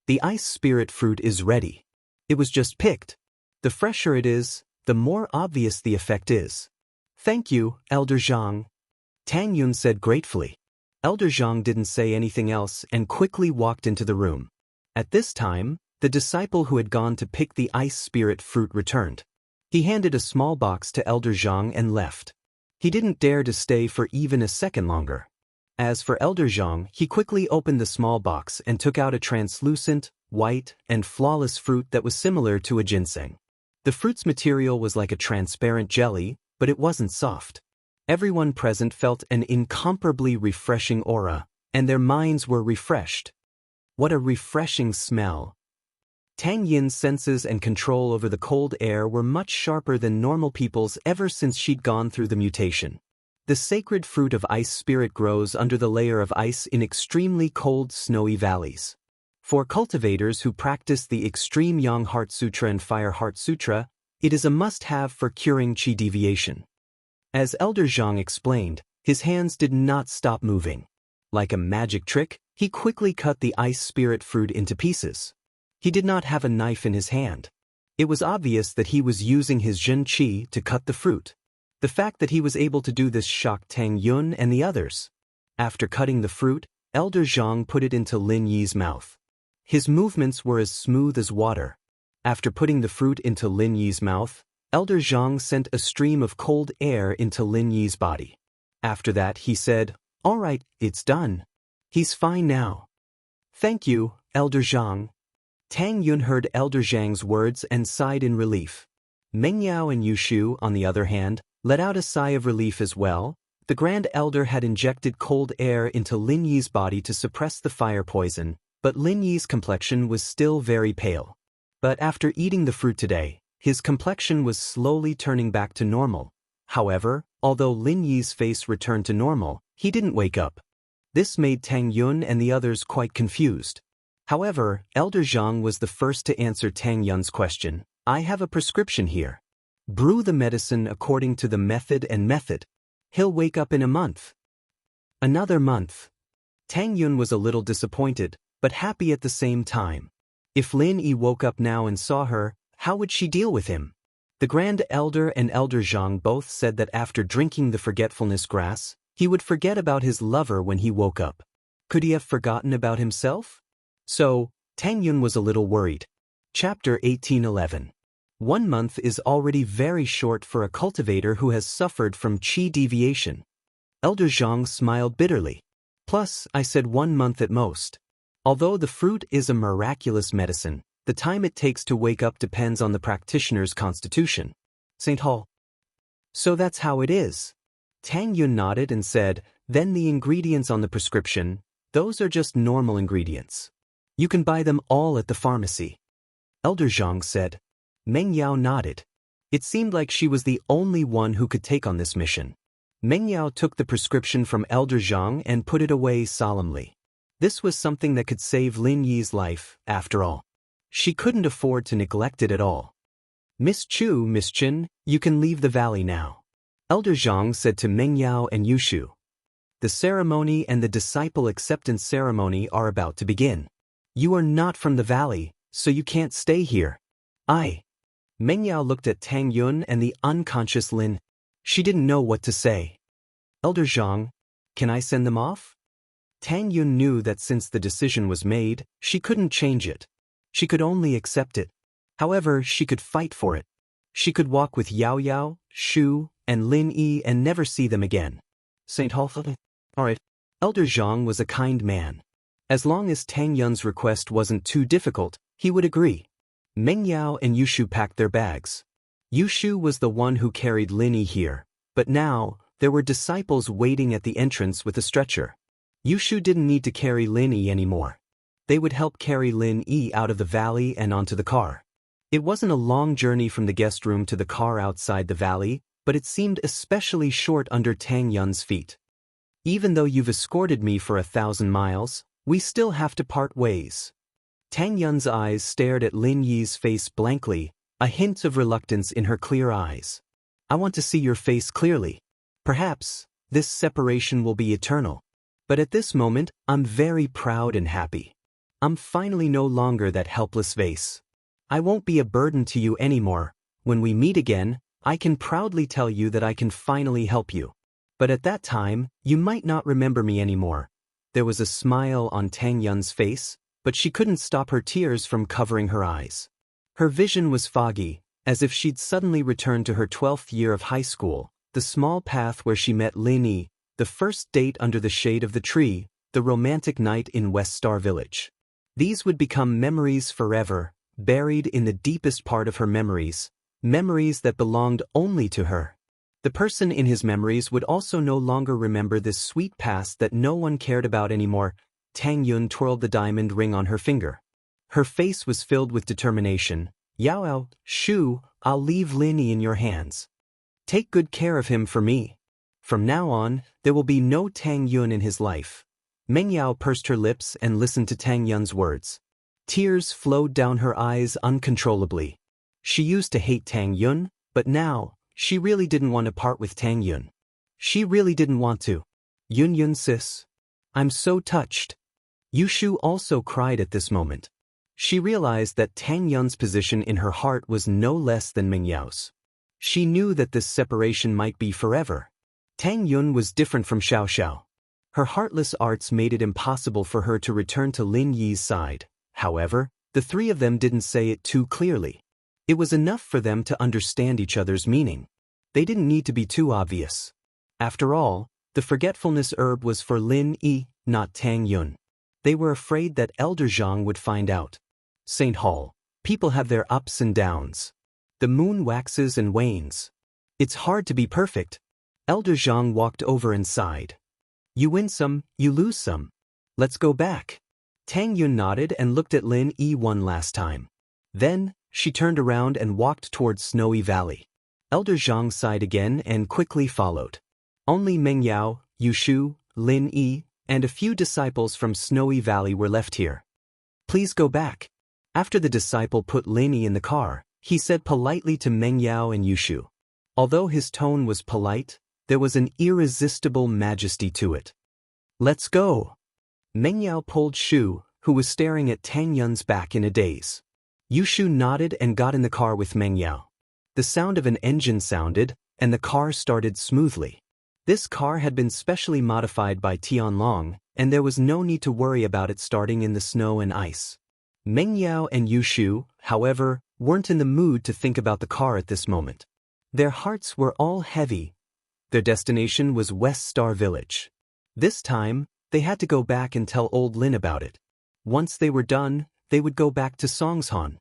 The ice spirit fruit is ready. It was just picked. The fresher it is, the more obvious the effect is. Thank you, Elder Zhang. Tang Yun said gratefully. Elder Zhang didn't say anything else and quickly walked into the room. At this time, the disciple who had gone to pick the ice spirit fruit returned. He handed a small box to Elder Zhang and left. He didn't dare to stay for even a second longer. As for Elder Zhang, he quickly opened the small box and took out a translucent, white, and flawless fruit that was similar to a ginseng. The fruit's material was like a transparent jelly, but it wasn't soft. Everyone present felt an incomparably refreshing aura, and their minds were refreshed. What a refreshing smell! Tang Yin's senses and control over the cold air were much sharper than normal people's ever since she'd gone through the mutation. The sacred fruit of ice spirit grows under the layer of ice in extremely cold, snowy valleys. For cultivators who practice the extreme Yang Heart Sutra and Fire Heart Sutra, it is a must-have for curing qi deviation. As Elder Zhang explained, his hands did not stop moving. Like a magic trick, he quickly cut the ice spirit fruit into pieces. He did not have a knife in his hand. It was obvious that he was using his Zhen Qi to cut the fruit. The fact that he was able to do this shocked Tang Yun and the others. After cutting the fruit, Elder Zhang put it into Lin Yi's mouth. His movements were as smooth as water. After putting the fruit into Lin Yi's mouth, Elder Zhang sent a stream of cold air into Lin Yi's body. After that, he said, "All right, it's done. He's fine now." "Thank you, Elder Zhang." Tang Yun heard Elder Zhang's words and sighed in relief. Meng Yao and Yushu, on the other hand, let out a sigh of relief as well. The Grand Elder had injected cold air into Lin Yi's body to suppress the fire poison, but Lin Yi's complexion was still very pale. But after eating the fruit today, his complexion was slowly turning back to normal. However, although Lin Yi's face returned to normal, he didn't wake up. This made Tang Yun and the others quite confused. However, Elder Zhang was the first to answer Tang Yun's question. "I have a prescription here. Brew the medicine according to the method and method. He'll wake up in a month." Another month. Tang Yun was a little disappointed, but happy at the same time. If Lin Yi woke up now and saw her, how would she deal with him? The Grand Elder and Elder Zhang both said that after drinking the forgetfulness grass, he would forget about his lover when he woke up. Could he have forgotten about himself? So, Tang Yun was a little worried. Chapter 1811. 1 month is already very short for a cultivator who has suffered from qi deviation. Elder Zhang smiled bitterly. Plus, I said 1 month at most. Although the fruit is a miraculous medicine, the time it takes to wake up depends on the practitioner's constitution. St. Hall. So that's how it is. Tang Yun nodded and said, "Then the ingredients on the prescription, those are just normal ingredients. You can buy them all at the pharmacy." Elder Zhang said. Meng Yao nodded. It seemed like she was the only one who could take on this mission. Meng Yao took the prescription from Elder Zhang and put it away solemnly. This was something that could save Lin Yi's life, after all. She couldn't afford to neglect it at all. "Miss Chu, Miss Chen, you can leave the valley now," Elder Zhang said to Meng Yao and Yushu. "The ceremony and the disciple acceptance ceremony are about to begin. You are not from the valley, so you can't stay here." Meng Yao looked at Tang Yun and the unconscious Lin. She didn't know what to say. "Elder Zhang, can I send them off?" Tang Yun knew that since the decision was made, she couldn't change it. She could only accept it. However, she could fight for it. She could walk with Yao Yao, Shu, and Lin Yi and never see them again. St. Hall. Alright. Elder Zhang was a kind man. As long as Tang Yun's request wasn't too difficult, he would agree. Meng Yao and Yushu packed their bags. Yushu was the one who carried Lin Yi here, but now, there were disciples waiting at the entrance with a stretcher. Yushu didn't need to carry Lin Yi anymore. They would help carry Lin Yi out of the valley and onto the car. It wasn't a long journey from the guest room to the car outside the valley, but it seemed especially short under Tang Yun's feet. "Even though you've escorted me for 1,000 miles, we still have to part ways." Tang Yun's eyes stared at Lin Yi's face blankly, a hint of reluctance in her clear eyes. "I want to see your face clearly. Perhaps, this separation will be eternal. But at this moment, I'm very proud and happy. I'm finally no longer that helpless vase. I won't be a burden to you anymore. When we meet again, I can proudly tell you that I can finally help you. But at that time, you might not remember me anymore." There was a smile on Tang Yun's face, but she couldn't stop her tears from covering her eyes. Her vision was foggy, as if she'd suddenly returned to her 12th year of high school, the small path where she met Lin Yi, the first date under the shade of the tree, the romantic night in West Star Village. These would become memories forever, buried in the deepest part of her memories, memories that belonged only to her. The person in his memories would also no longer remember this sweet past that no one cared about anymore. Tang Yun twirled the diamond ring on her finger. Her face was filled with determination. Yao Shu, I'll leave Lin Yi in your hands. Take good care of him for me. From now on, there will be no Tang Yun in his life. Meng Yao pursed her lips and listened to Tang Yun's words. Tears flowed down her eyes uncontrollably. She used to hate Tang Yun, but now, she really didn't want to part with Tang Yun. She really didn't want to. Yun sis. I'm so touched. Yushu also cried at this moment. She realized that Tang Yun's position in her heart was no less than Meng Yao's. She knew that this separation might be forever. Tang Yun was different from Xiao Xiao. Her heartless arts made it impossible for her to return to Lin Yi's side. However, the three of them didn't say it too clearly. It was enough for them to understand each other's meaning. They didn't need to be too obvious. After all, the forgetfulness herb was for Lin Yi, not Tang Yun. They were afraid that Elder Zhang would find out. St. Hall, people have their ups and downs. The moon waxes and wanes. It's hard to be perfect. Elder Zhang walked over and sighed. You win some, you lose some. Let's go back. Tang Yun nodded and looked at Lin Yi one last time. Then, she turned around and walked towards Snowy Valley. Elder Zhang sighed again and quickly followed. Only Meng Yao, Yushu, Lin Yi, and a few disciples from Snowy Valley were left here. Please go back. After the disciple put Lin Yi in the car, he said politely to Meng Yao and Yushu. Although his tone was polite, there was an irresistible majesty to it. Let's go. Meng Yao pulled Shu, who was staring at Tang Yun's back in a daze. Yushu nodded and got in the car with Meng Yao. The sound of an engine sounded, and the car started smoothly. This car had been specially modified by Tianlong, and there was no need to worry about it starting in the snow and ice. Meng Yao and Yushu, however, weren't in the mood to think about the car at this moment. Their hearts were all heavy. Their destination was West Star Village. This time, they had to go back and tell old Lin about it. Once they were done, they would go back to Songshan.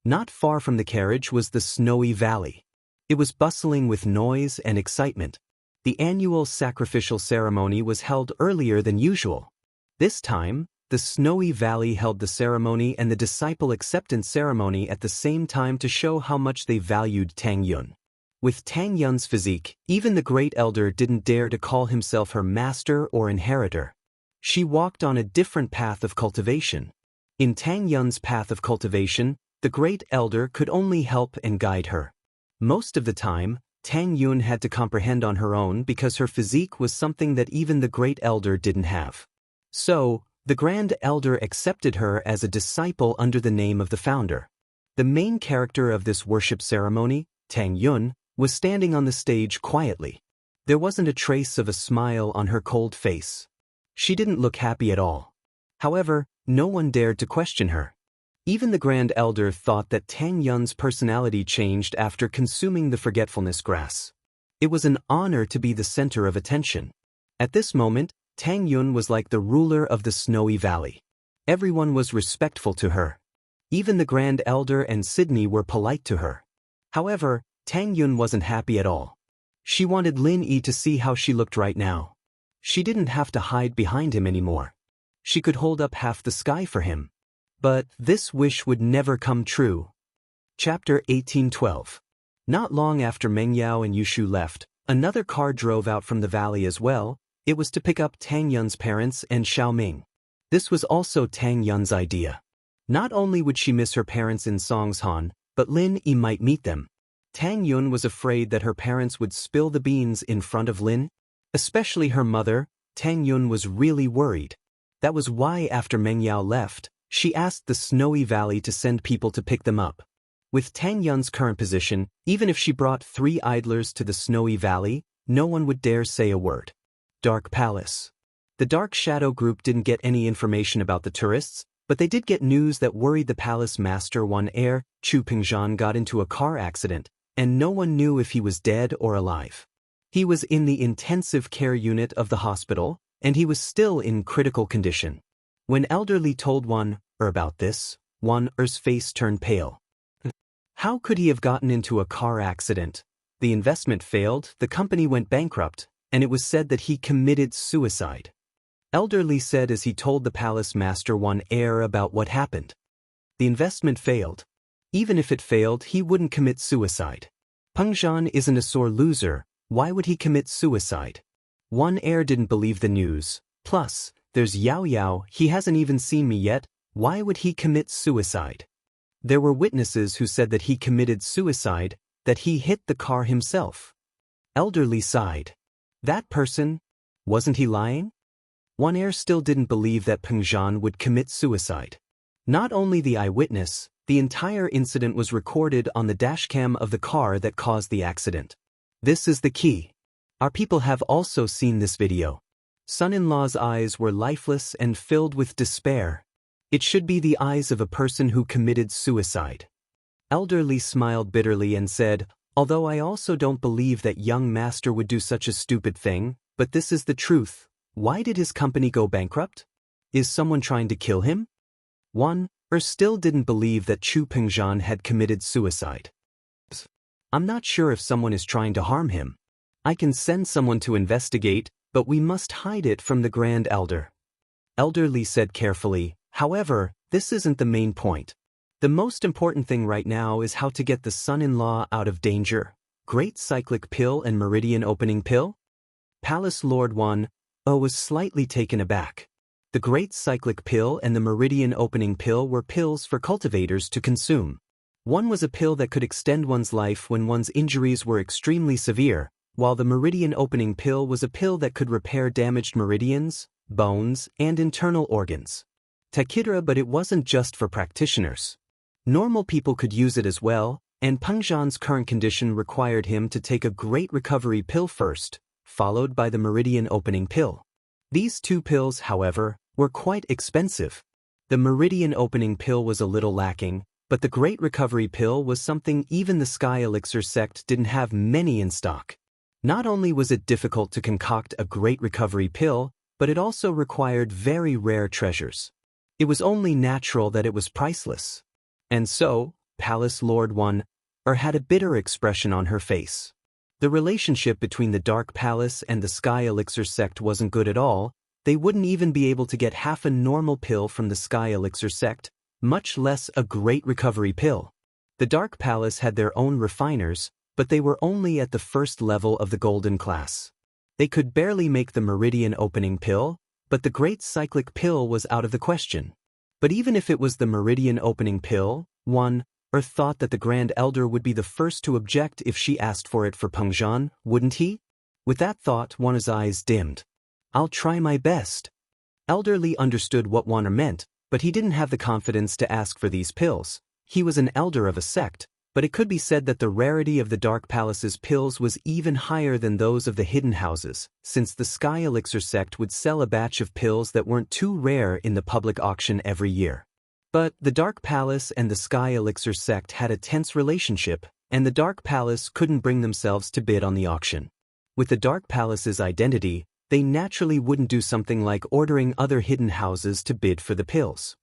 Not far from the carriage was the Snowy Valley. It was bustling with noise and excitement. The annual sacrificial ceremony was held earlier than usual. This time, the Snowy Valley held the ceremony and the disciple acceptance ceremony at the same time to show how much they valued Tang Yun. With Tang Yun's physique, even the great elder didn't dare to call himself her master or inheritor. She walked on a different path of cultivation. In Tang Yun's path of cultivation, the great elder could only help and guide her. Most of the time, Tang Yun had to comprehend on her own because her physique was something that even the great elder didn't have. So, the grand elder accepted her as a disciple under the name of the founder. The main character of this worship ceremony, Tang Yun, was standing on the stage quietly. There wasn't a trace of a smile on her cold face. She didn't look happy at all. However, no one dared to question her. Even the Grand Elder thought that Tang Yun's personality changed after consuming the forgetfulness grass. It was an honor to be the center of attention. At this moment, Tang Yun was like the ruler of the Snowy Valley. Everyone was respectful to her. Even the Grand Elder and Sydney were polite to her. However, Tang Yun wasn't happy at all. She wanted Lin Yi to see how she looked right now. She didn't have to hide behind him anymore. She could hold up half the sky for him. But this wish would never come true. Chapter 1812. Not long after Meng Yao and Yushu left, another car drove out from the valley as well. It was to pick up Tang Yun's parents and Xiaoming. This was also Tang Yun's idea. Not only would she miss her parents in Songshan, but Lin Yi might meet them. Tang Yun was afraid that her parents would spill the beans in front of Lin. Especially her mother, Tang Yun was really worried. That was why after Meng Yao left, she asked the Snowy Valley to send people to pick them up. With Tang Yun's current position, even if she brought 3 idlers to the Snowy Valley, no one would dare say a word. Dark Palace. The Dark Shadow Group didn't get any information about the tourists, but they did get news that worried the palace master. One heir, Chu Pingzhan, got into a car accident, and no one knew if he was dead or alive. He was in the intensive care unit of the hospital, and he was still in critical condition. When elderly told Wan about this, Wan's face turned pale. How could he have gotten into a car accident? The investment failed, the company went bankrupt, and it was said that he committed suicide. Elderly said as he told the palace master Wan about what happened. The investment failed. Even if it failed, he wouldn't commit suicide. Peng Zhan isn't a sore loser, why would he commit suicide? Wan didn't believe the news. Plus, there's Yao Yao, he hasn't even seen me yet, why would he commit suicide? There were witnesses who said that he committed suicide, that he hit the car himself. Elderly sighed. That person? Wasn't he lying? Wan still didn't believe that Peng Zhan would commit suicide. Not only the eyewitness, the entire incident was recorded on the dashcam of the car that caused the accident. This is the key. Our people have also seen this video. Son-in-law's eyes were lifeless and filled with despair. It should be the eyes of a person who committed suicide. Elderly smiled bitterly and said, although I also don't believe that young master would do such a stupid thing, but this is the truth. Why did his company go bankrupt? Is someone trying to kill him? Wan still didn't believe that Chu Pengzhan had committed suicide. I'm not sure if someone is trying to harm him. I can send someone to investigate, but we must hide it from the Grand Elder. Elderly said carefully, however, this isn't the main point. The most important thing right now is how to get the son-in-law out of danger. Great cyclic pill and meridian opening pill? Palace Lord Wan was slightly taken aback. The Great Cyclic Pill and the Meridian Opening Pill were pills for cultivators to consume. One was a pill that could extend one's life when one's injuries were extremely severe, while the Meridian Opening Pill was a pill that could repair damaged meridians, bones, and internal organs. Takitra, but it wasn't just for practitioners. Normal people could use it as well, and Peng Zhan's current condition required him to take a Great Recovery Pill first, followed by the Meridian Opening Pill. These two pills, however, were quite expensive. The Meridian Opening Pill was a little lacking, but the Great Recovery Pill was something even the Sky Elixir sect didn't have many in stock. Not only was it difficult to concoct a Great Recovery Pill, but it also required very rare treasures. It was only natural that it was priceless. And so, Palace Lord Wan had a bitter expression on her face. The relationship between the Dark Palace and the Sky Elixir sect wasn't good at all. They wouldn't even be able to get half a normal pill from the Sky Elixir sect, much less a Great Recovery Pill. The Dark Palace had their own refiners, but they were only at the first level of the Golden class. They could barely make the Meridian Opening Pill, but the Great Cyclic Pill was out of the question. But even if it was the Meridian Opening Pill, Wan thought that the Grand Elder would be the first to object if she asked for it for Peng Zhan, wouldn't he? With that thought, Wan's eyes dimmed. I'll try my best. Elderly understood what Wan meant, but he didn't have the confidence to ask for these pills. He was an elder of a sect, but it could be said that the rarity of the Dark Palace's pills was even higher than those of the hidden houses, since the Sky Elixir sect would sell a batch of pills that weren't too rare in the public auction every year. But the Dark Palace and the Sky Elixir sect had a tense relationship, and the Dark Palace couldn't bring themselves to bid on the auction. With the Dark Palace's identity, they naturally wouldn't do something like ordering other hidden houses to bid for the pills.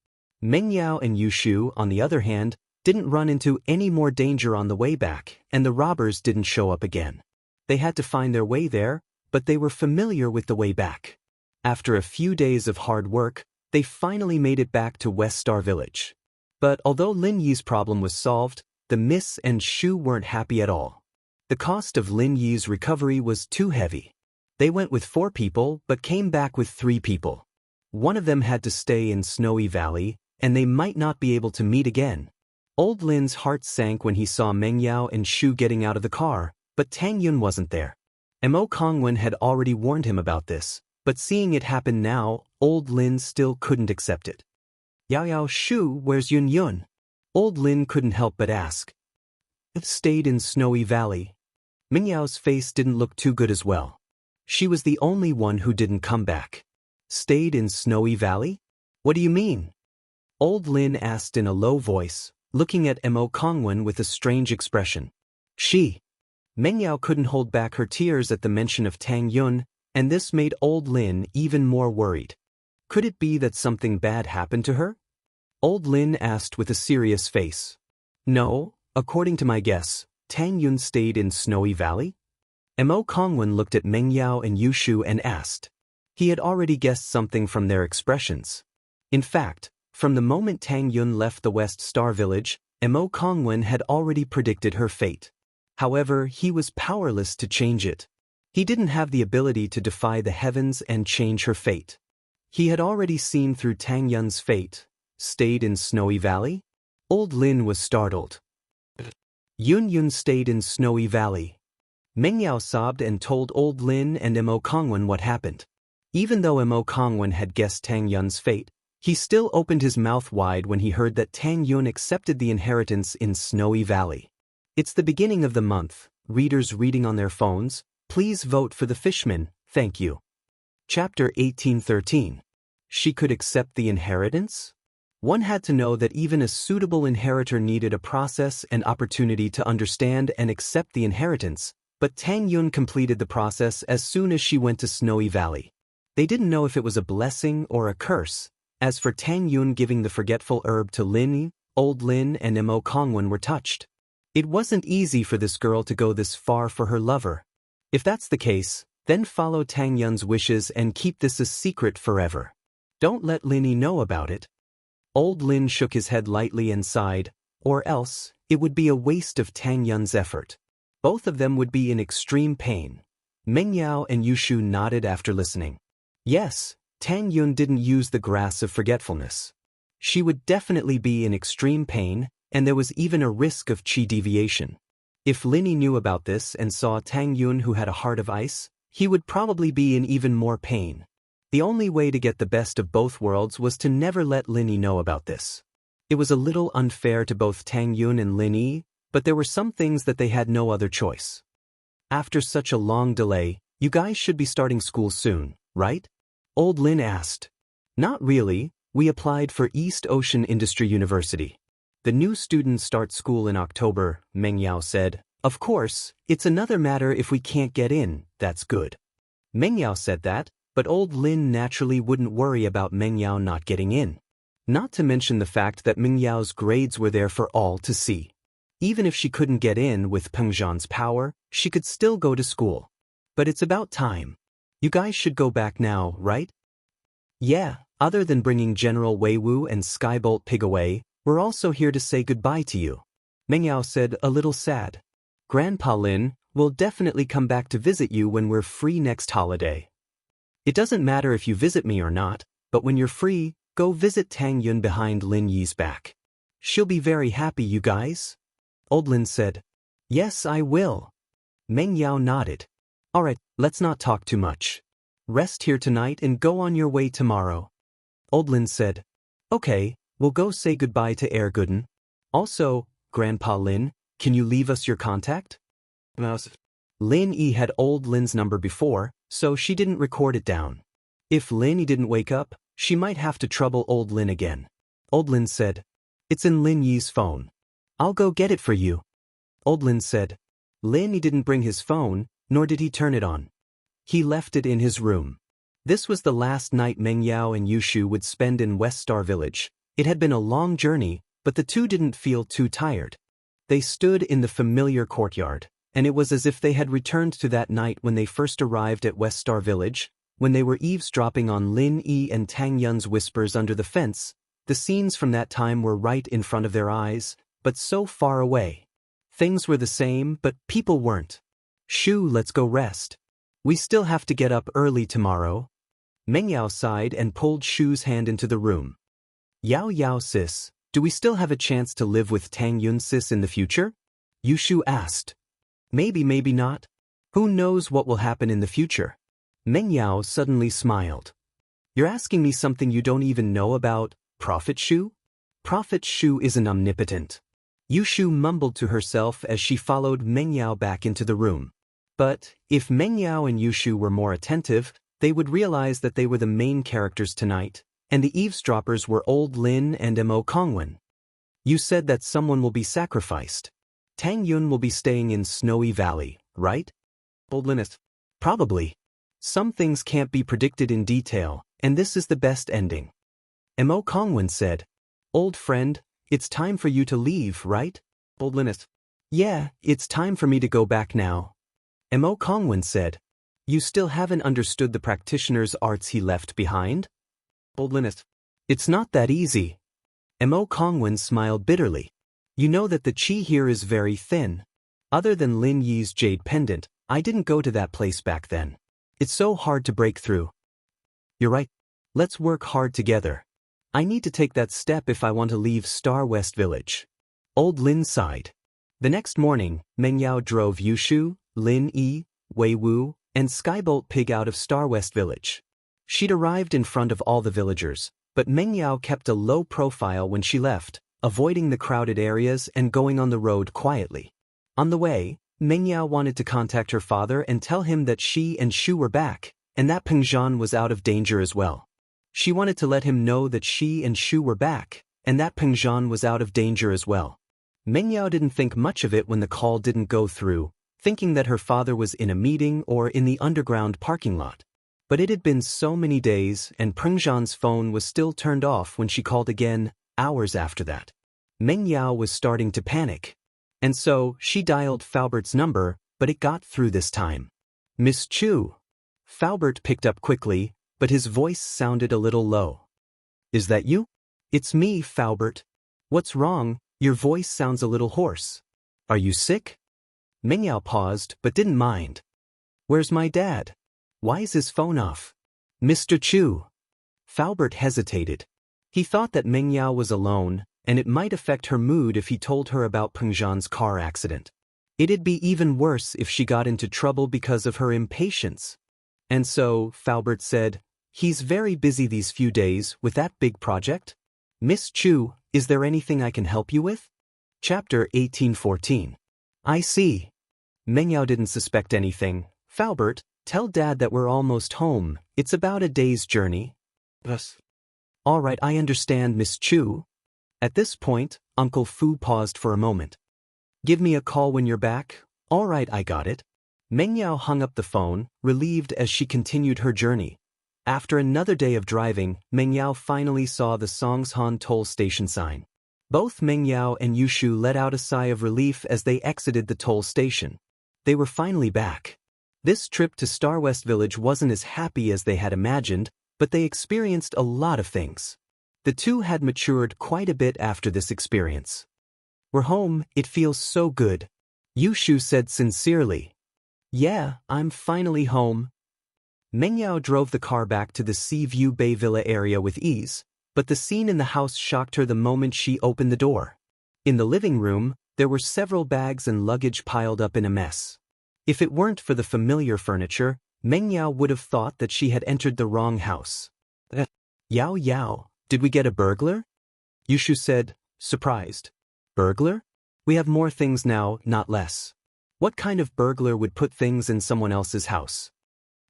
Meng Yao and Yu Shu, on the other hand, didn't run into any more danger on the way back, and the robbers didn't show up again. They had to find their way there, but they were familiar with the way back. After a few days of hard work, they finally made it back to West Star Village. But although Lin Yi's problem was solved, the Miss and Shu weren't happy at all. The cost of Lin Yi's recovery was too heavy. They went with 4 people but came back with 3 people. One of them had to stay in Snowy Valley, and they might not be able to meet again. Old Lin's heart sank when he saw Meng Yao and Shu getting out of the car, but Tang Yun wasn't there. Mo Kongwen had already warned him about this, but seeing it happen now, Old Lin still couldn't accept it. Yao Yao Shu, where's Yun Yun? Old Lin couldn't help but ask. It stayed in Snowy Valley. Meng Yao's face didn't look too good as well. She was the only one who didn't come back. Stayed in Snowy Valley? What do you mean? Old Lin asked in a low voice, looking at Mo Kongwen with a strange expression. She. Meng Yao couldn't hold back her tears at the mention of Tang Yun, and this made old Lin even more worried. Could it be that something bad happened to her? Old Lin asked with a serious face. No, according to my guess, Tang Yun stayed in Snowy Valley? Mo Kongwen looked at Meng Yao and Yushu and asked. He had already guessed something from their expressions. In fact, from the moment Tang Yun left the West Star Village, Mo Kongwen had already predicted her fate. However, he was powerless to change it. He didn't have the ability to defy the heavens and change her fate. He had already seen through Tang Yun's fate. Stayed in Snowy Valley? Old Lin was startled. Yun stayed in Snowy Valley. Meng Yao sobbed and told Old Lin and Mo Kongwen what happened. Even though Mo Kongwen had guessed Tang Yun's fate, he still opened his mouth wide when he heard that Tang Yun accepted the inheritance in Snowy Valley. It's the beginning of the month. Readers reading on their phones, please vote for the Fishman, thank you. Chapter 1813. She could accept the inheritance? One had to know that even a suitable inheritor needed a process and opportunity to understand and accept the inheritance, but Tang Yun completed the process as soon as she went to Snowy Valley. They didn't know if it was a blessing or a curse. As for Tang Yun giving the forgetful herb to Lin, Old Lin and Mo Kongwen were touched. It wasn't easy for this girl to go this far for her lover. If that's the case, then follow Tang Yun's wishes and keep this a secret forever. Don't let Linny know about it. Old Lin shook his head lightly and sighed, or else, it would be a waste of Tang Yun's effort. Both of them would be in extreme pain. Meng Yao and Yushu nodded after listening. Yes, Tang Yun didn't use the grass of forgetfulness. She would definitely be in extreme pain, and there was even a risk of chi deviation. If Linny knew about this and saw Tang Yun who had a heart of ice, he would probably be in even more pain. The only way to get the best of both worlds was to never let Linny know about this. It was a little unfair to both Tang Yun and Linny, but there were some things that they had no other choice. After such a long delay, you guys should be starting school soon, right? Old Lin asked. Not really, we applied for East Ocean Industry University. The new students start school in October, Meng Yao said. Of course, it's another matter if we can't get in, that's good. Meng Yao said that, but Old Lin naturally wouldn't worry about Meng Yao not getting in. Not to mention the fact that Meng Yao's grades were there for all to see. Even if she couldn't get in with Peng Zhan's power, she could still go to school. But it's about time. You guys should go back now, right? Yeah, other than bringing General Wei Wu and Skybolt Pig away, we're also here to say goodbye to you. Meng Yao said, a little sad. Grandpa Lin, we'll definitely come back to visit you when we're free next holiday. It doesn't matter if you visit me or not, but when you're free, go visit Tang Yun behind Lin Yi's back. She'll be very happy, you guys. Old Lin said, yes, I will. Meng Yao nodded. Alright, let's not talk too much. Rest here tonight and go on your way tomorrow. Old Lin said, okay, we'll go say goodbye to Erguden. Also, Grandpa Lin, can you leave us your contact? Lin Yi had Old Lin's number before, so she didn't record it down. If Lin Yi didn't wake up, she might have to trouble Old Lin again. Old Lin said, it's in Lin Yi's phone. I'll go get it for you. Old Lin said. Lin Yi didn't bring his phone, nor did he turn it on. He left it in his room. This was the last night Meng Yao and Yushu would spend in West Star Village. It had been a long journey, but the two didn't feel too tired. They stood in the familiar courtyard, and it was as if they had returned to that night when they first arrived at West Star Village, when they were eavesdropping on Lin Yi and Tang Yun's whispers under the fence. The scenes from that time were right in front of their eyes, but so far away. Things were the same, but people weren't. Shoo, let's go rest. We still have to get up early tomorrow. Meng Yao sighed and pulled Shu's hand into the room. Yao Yao sis, do we still have a chance to live with Tang Yun sis in the future? Yushu asked. Maybe, maybe not. Who knows what will happen in the future? Meng Yao suddenly smiled. You're asking me something you don't even know about, Prophet Shu? Prophet Shu isn't omnipotent. Yushu mumbled to herself as she followed Meng Yao back into the room. But, if Meng Yao and Yushu were more attentive, they would realize that they were the main characters tonight, and the eavesdroppers were Old Lin and Mo Kongwen. You said that someone will be sacrificed. Tang Yun will be staying in Snowy Valley, right? Old Linus. Probably. Some things can't be predicted in detail, and this is the best ending. Mo Kongwen said. Old friend, it's time for you to leave, right? Old Linus. Yeah, it's time for me to go back now. Mo Kongwen said. You still haven't understood the practitioner's arts he left behind? Old Linus. It's not that easy. Mo Kongwen smiled bitterly. You know that the qi here is very thin. Other than Lin Yi's jade pendant, I didn't go to that place back then. It's so hard to break through. You're right. Let's work hard together. I need to take that step if I want to leave Star West Village. Old Lin sighed. The next morning, Meng Yao drove Yushu, Lin Yi, Wei Wu, and Skybolt Pig out of Star West Village. She'd arrived in front of all the villagers, but Meng Yao kept a low profile when she left, avoiding the crowded areas and going on the road quietly. On the way, Meng Yao wanted to contact her father and tell him that she and Shu were back, and that Peng Zhan was out of danger as well. She wanted to let him know that she and Shu were back, and that Peng Zhan was out of danger as well. Meng Yao didn't think much of it when the call didn't go through, thinking that her father was in a meeting or in the underground parking lot. But it had been so many days, and Peng Zhan's phone was still turned off when she called again, hours after that. Meng Yao was starting to panic. And so, she dialed Faubert's number, but it got through this time. Miss Chu. Faubert picked up quickly, but his voice sounded a little low. Is that you? It's me, Faubert. What's wrong? Your voice sounds a little hoarse. Are you sick? Meng Yao paused, but didn't mind. Where's my dad? Why is his phone off? Mr. Chu. Faubert hesitated. He thought that Meng Yao was alone, and it might affect her mood if he told her about Peng Zhan's car accident. It'd be even worse if she got into trouble because of her impatience. And so, Faubert said, he's very busy these few days with that big project. Miss Chu, is there anything I can help you with? Chapter 1814. I see. Meng Yao didn't suspect anything. Faubert, tell Dad that we're almost home. It's about a day's journey. Yes. All right, I understand, Miss Chu. At this point, Uncle Fu paused for a moment. Give me a call when you're back. All right, I got it. Meng Yao hung up the phone, relieved as she continued her journey. After another day of driving, Meng Yao finally saw the Songshan toll station sign. Both Meng Yao and Yushu let out a sigh of relief as they exited the toll station. They were finally back. This trip to Star West Village wasn't as happy as they had imagined, but they experienced a lot of things. The two had matured quite a bit after this experience. We're home, it feels so good. Yushu said sincerely. Yeah, I'm finally home. Meng Yao drove the car back to the Sea View Bay Villa area with ease, but the scene in the house shocked her the moment she opened the door. In the living room, there were several bags and luggage piled up in a mess. If it weren't for the familiar furniture, Meng Yao would have thought that she had entered the wrong house. Yao, did we get a burglar? Yushu said, surprised. Burglar? We have more things now, not less. What kind of burglar would put things in someone else's house?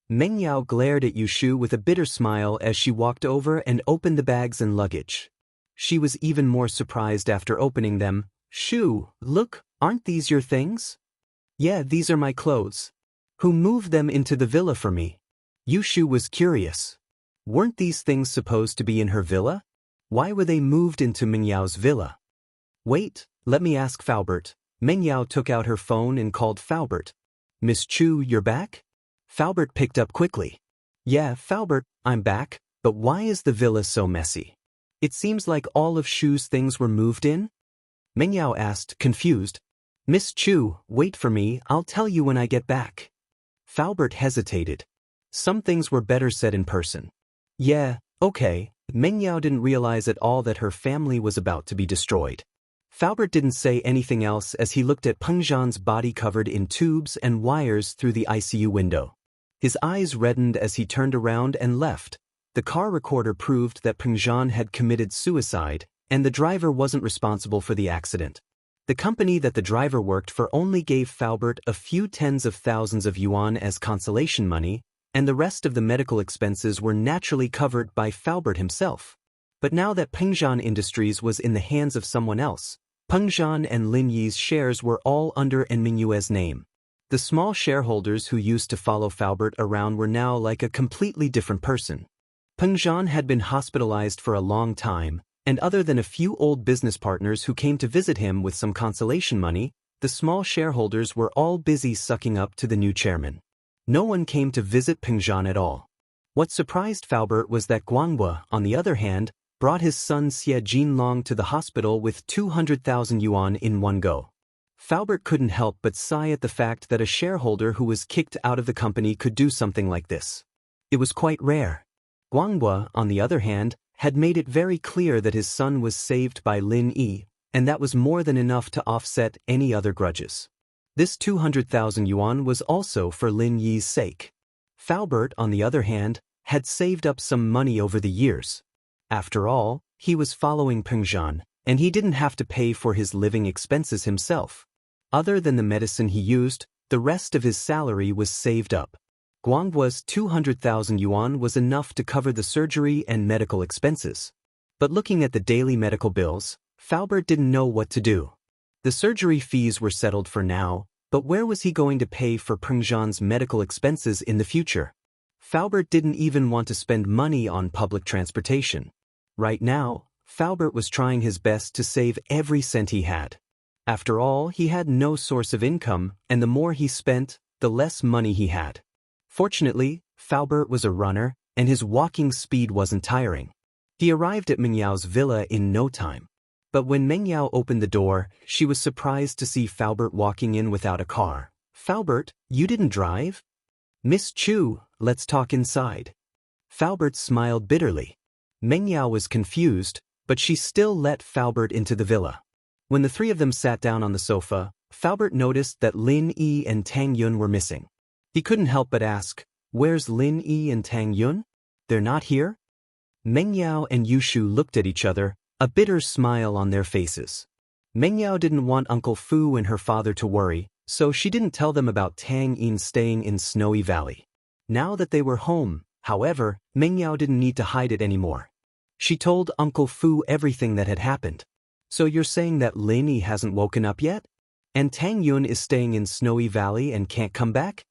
Meng Yao glared at Yushu with a bitter smile as she walked over and opened the bags and luggage. She was even more surprised after opening them. Shu, look, aren't these your things? Yeah, these are my clothes. Who moved them into the villa for me? Yushu was curious. Weren't these things supposed to be in her villa? Why were they moved into Meng Yao's villa? Wait, let me ask Faubert. Meng Yao took out her phone and called Faubert. Miss Chu, you're back? Faubert picked up quickly. Yeah, Faubert, I'm back, but why is the villa so messy? It seems like all of Shu's things were moved in? Meng Yao asked, confused. Miss Chu, wait for me, I'll tell you when I get back. Faubert hesitated. Some things were better said in person. Yeah, okay. Meng Yao didn't realize at all that her family was about to be destroyed. Faubert didn't say anything else as he looked at Peng Zhan's body covered in tubes and wires through the ICU window. His eyes reddened as he turned around and left. The car recorder proved that Peng Zhan had committed suicide, and the driver wasn't responsible for the accident. The company that the driver worked for only gave Faubert a few tens of thousands of yuan as consolation money, and the rest of the medical expenses were naturally covered by Faubert himself. But now that Peng Zhan Industries was in the hands of someone else, Peng Zhan and Lin Yi's shares were all under En Mingyue's name. The small shareholders who used to follow Faubert around were now like a completely different person. Peng Zhan had been hospitalized for a long time, and other than a few old business partners who came to visit him with some consolation money, the small shareholders were all busy sucking up to the new chairman. No one came to visit Peng Zhan at all. What surprised Faubert was that Guangwu, on the other hand, brought his son Xie Jinlong to the hospital with 200,000 yuan in one go. Faubert couldn't help but sigh at the fact that a shareholder who was kicked out of the company could do something like this. It was quite rare. Guangwu, on the other hand, had made it very clear that his son was saved by Lin Yi, and that was more than enough to offset any other grudges. This 200,000 yuan was also for Lin Yi's sake. Faubert, on the other hand, had saved up some money over the years. After all, he was following Peng Zhan, and he didn't have to pay for his living expenses himself. Other than the medicine he used, the rest of his salary was saved up. Guangwu's 200,000 yuan was enough to cover the surgery and medical expenses. But looking at the daily medical bills, Faubert didn't know what to do. The surgery fees were settled for now, but where was he going to pay for Peng Zhan's medical expenses in the future? Faubert didn't even want to spend money on public transportation. Right now, Faubert was trying his best to save every cent he had. After all, he had no source of income, and the more he spent, the less money he had. Fortunately, Faubert was a runner, and his walking speed wasn't tiring. He arrived at Mengyau's villa in no time. But when Mengyao opened the door, she was surprised to see Faubert walking in without a car. "Faubert, you didn't drive?" "Miss Chu, let's talk inside." Faubert smiled bitterly. Mengyao was confused, but she still let Faubert into the villa. When the three of them sat down on the sofa, Faubert noticed that Lin Yi and Tang Yun were missing. He couldn't help but ask, "Where's Lin Yi and Tang Yun? They're not here?" Mengyao and Yushu looked at each other, a bitter smile on their faces. Mengyao didn't want Uncle Fu and her father to worry, so she didn't tell them about Tang Yin staying in Snowy Valley. Now that they were home, however, Mengyao didn't need to hide it anymore. She told Uncle Fu everything that had happened. "So you're saying that Lin Yi hasn't woken up yet? And Tang Yun is staying in Snowy Valley and can't come back?"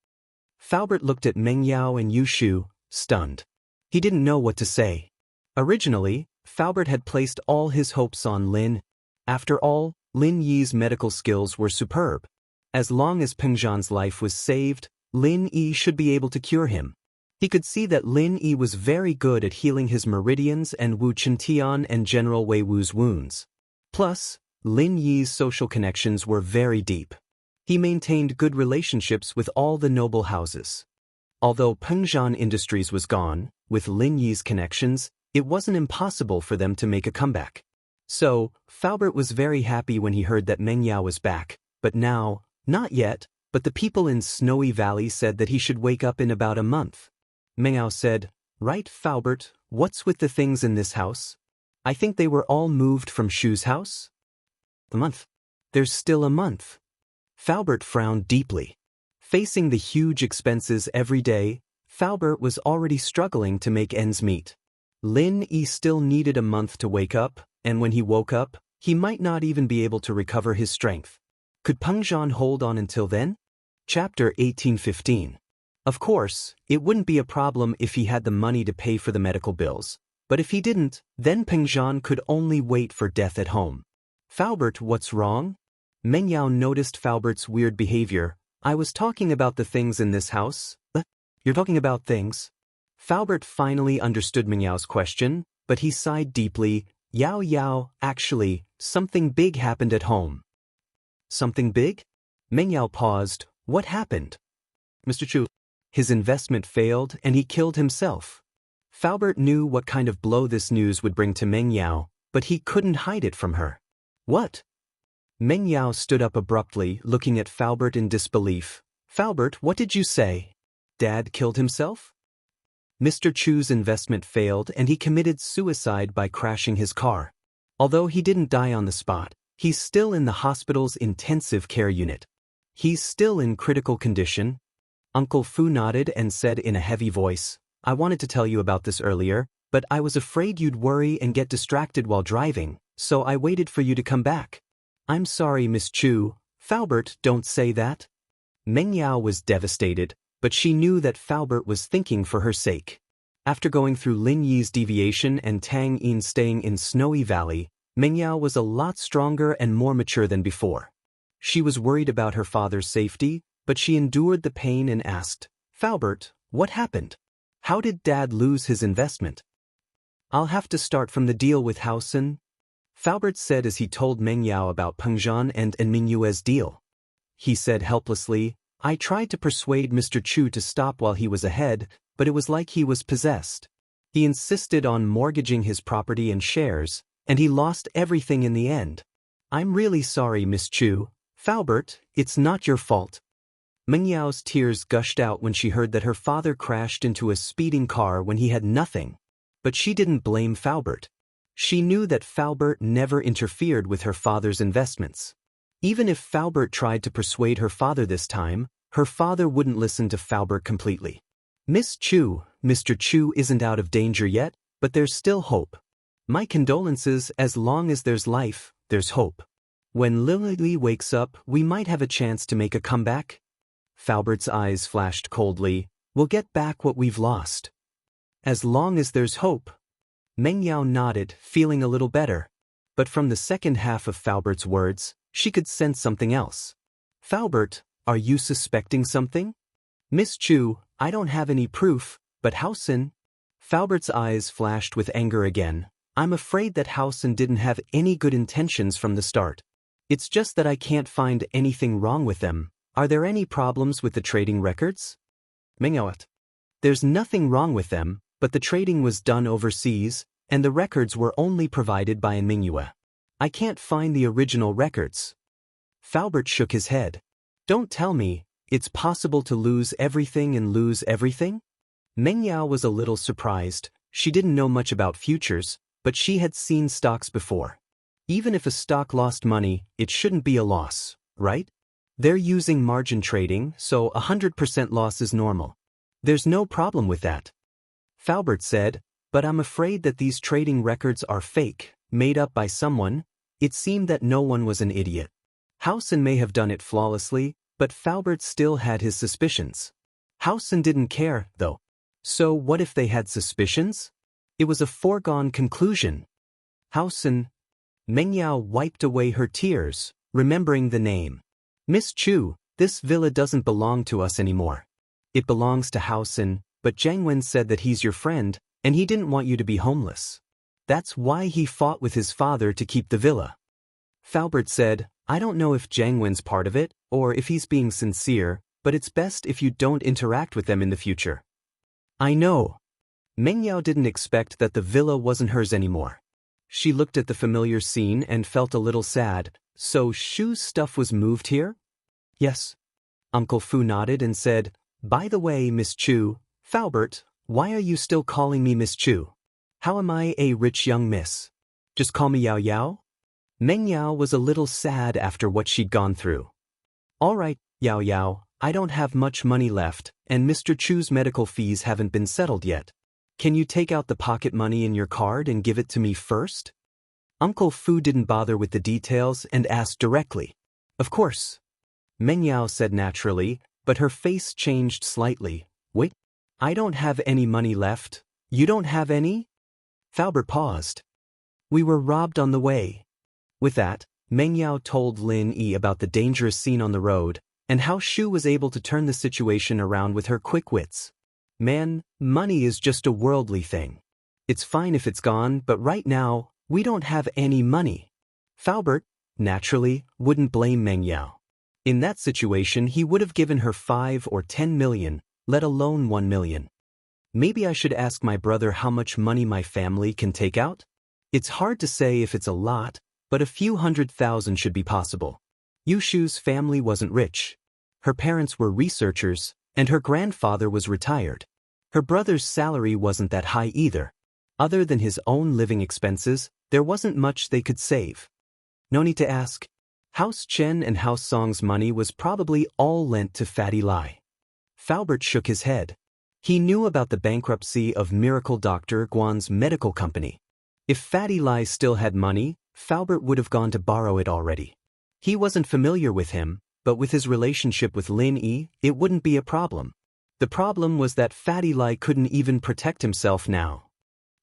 Faubert looked at Mengyao and Yushu, stunned. He didn't know what to say. Originally, Faubert had placed all his hopes on Lin. After all, Lin Yi's medical skills were superb. As long as Peng Zhan's life was saved, Lin Yi should be able to cure him. He could see that Lin Yi was very good at healing his meridians and Wu Chintian and General Wei Wu's wounds. Plus, Lin Yi's social connections were very deep. He maintained good relationships with all the noble houses. Although Peng Zhan Industries was gone, with Lin Yi's connections, it wasn't impossible for them to make a comeback. So, Faubert was very happy when he heard that Mengyao was back, but now, not yet, but the people in Snowy Valley said that he should wake up in about a month. Mengyao said, "Right, Faubert, what's with the things in this house? I think they were all moved from Shu's house?" "A month. There's still a month." Faubert frowned deeply. Facing the huge expenses every day, Faubert was already struggling to make ends meet. Lin Yi still needed a month to wake up, and when he woke up, he might not even be able to recover his strength. Could Peng Zhan hold on until then? Chapter 1815. Of course, it wouldn't be a problem if he had the money to pay for the medical bills, but if he didn't, then Peng Zhan could only wait for death at home. "Faubert, what's wrong?" Mengyao noticed Faubert's weird behavior. "I was talking about the things in this house." "You're talking about things?" Faubert finally understood Mengyao's question, but he sighed deeply. Yao, actually, something big happened at home." "Something big?" Mengyao paused. "What happened?" "Mr. Chu, his investment failed and he killed himself." Faubert knew what kind of blow this news would bring to Mengyao, but he couldn't hide it from her. "What?" Mengyao stood up abruptly, looking at Faubert in disbelief. "Faubert, what did you say? Dad killed himself?" Mr. Chu's investment failed and he committed suicide by crashing his car. Although he didn't die on the spot, he's still in the hospital's intensive care unit. He's still in critical condition. Uncle Fu nodded and said in a heavy voice, "I wanted to tell you about this earlier, but I was afraid you'd worry and get distracted while driving, so I waited for you to come back." "I'm sorry, Miss Chu." "Faubert, don't say that." Meng Yao was devastated, but she knew that Faubert was thinking for her sake. After going through Lin Yi's deviation and Tang Yin's staying in Snowy Valley, Meng Yao was a lot stronger and more mature than before. She was worried about her father's safety, but she endured the pain and asked, "Faubert, what happened? How did Dad lose his investment?" "I'll have to start from the deal with Haosen," Faubert said as he told Meng Yao about Pengzhan and Mingyue's deal. He said helplessly, "I tried to persuade Mr. Chu to stop while he was ahead, but it was like he was possessed. He insisted on mortgaging his property and shares, and he lost everything in the end. I'm really sorry, Miss Chu. Faubert, it's not your fault." Meng Yao's tears gushed out when she heard that her father crashed into a speeding car when he had nothing. But she didn't blame Faubert. She knew that Faubert never interfered with her father's investments. Even if Faubert tried to persuade her father this time, her father wouldn't listen to Faubert completely. "Miss Chu, Mr. Chu isn't out of danger yet, but there's still hope. My condolences. As long as there's life, there's hope. When Lily wakes up, we might have a chance to make a comeback." Faubert's eyes flashed coldly. "We'll get back what we've lost." "As long as there's hope." Meng Yao nodded, feeling a little better. But from the second half of Faubert's words, she could sense something else. "Faubert, are you suspecting something?" "Miss Chu, I don't have any proof, but Haosen—" Faubert's eyes flashed with anger again. "I'm afraid that Haosen didn't have any good intentions from the start. It's just that I can't find anything wrong with them. Are there any problems with the trading records?" Meng Yao: "There's nothing wrong with them, but the trading was done overseas, and the records were only provided by Mingyue. I can't find the original records." Faubert shook his head. "Don't tell me, it's possible to lose everything and lose everything?" Meng Yao was a little surprised. She didn't know much about futures, but she had seen stocks before. Even if a stock lost money, it shouldn't be a loss, right? They're using margin trading, so 100% loss is normal. There's no problem with that. Faubert said, "But I'm afraid that these trading records are fake, made up by someone." It seemed that no one was an idiot. Haosen may have done it flawlessly, but Faubert still had his suspicions. Haosen didn't care, though. So what if they had suspicions? It was a foregone conclusion. Haosen. Meng Yao wiped away her tears, remembering the name. "Miss Chu, this villa doesn't belong to us anymore. It belongs to Haosen, but Jiangwen said that he's your friend, and he didn't want you to be homeless. That's why he fought with his father to keep the villa." Faubert said, "I don't know if Jiangwen's part of it, or if he's being sincere, but it's best if you don't interact with them in the future." "I know." Meng Yao didn't expect that the villa wasn't hers anymore. She looked at the familiar scene and felt a little sad. "So Shu's stuff was moved here?" "Yes." Uncle Fu nodded and said, "By the way, Miss Chu, Faubert, why are you still calling me Miss Chu? How am I a rich young miss? Just call me Yao Yao?" Meng Yao was a little sad after what she'd gone through. "All right, Yao Yao, I don't have much money left, and Mr. Chu's medical fees haven't been settled yet. Can you take out the pocket money in your card and give it to me first?" Uncle Fu didn't bother with the details and asked directly. "Of course." Meng Yao said naturally, but her face changed slightly. "Wait, I don't have any money left." "You don't have any?" Faubert paused. "We were robbed on the way." With that, Meng Yao told Lin Yi about the dangerous scene on the road, and how Shu was able to turn the situation around with her quick wits. "Man, money is just a worldly thing. It's fine if it's gone, but right now, we don't have any money." Faubert, naturally, wouldn't blame Meng Yao. In that situation, he would have given her 5 or 10 million, let alone 1 million. "Maybe I should ask my brother how much money my family can take out? It's hard to say if it's a lot, but a few 100,000 should be possible." Yu Shu's family wasn't rich. Her parents were researchers, and her grandfather was retired. Her brother's salary wasn't that high either. Other than his own living expenses, there wasn't much they could save. No need to ask. House Chen and House Song's money was probably all lent to Fatty Lai. Faubert shook his head. He knew about the bankruptcy of Miracle Dr. Guan's medical company. If Fatty Lai still had money, Faubert would have gone to borrow it already. He wasn't familiar with him, but with his relationship with Lin Yi, it wouldn't be a problem. The problem was that Fatty Lai couldn't even protect himself now.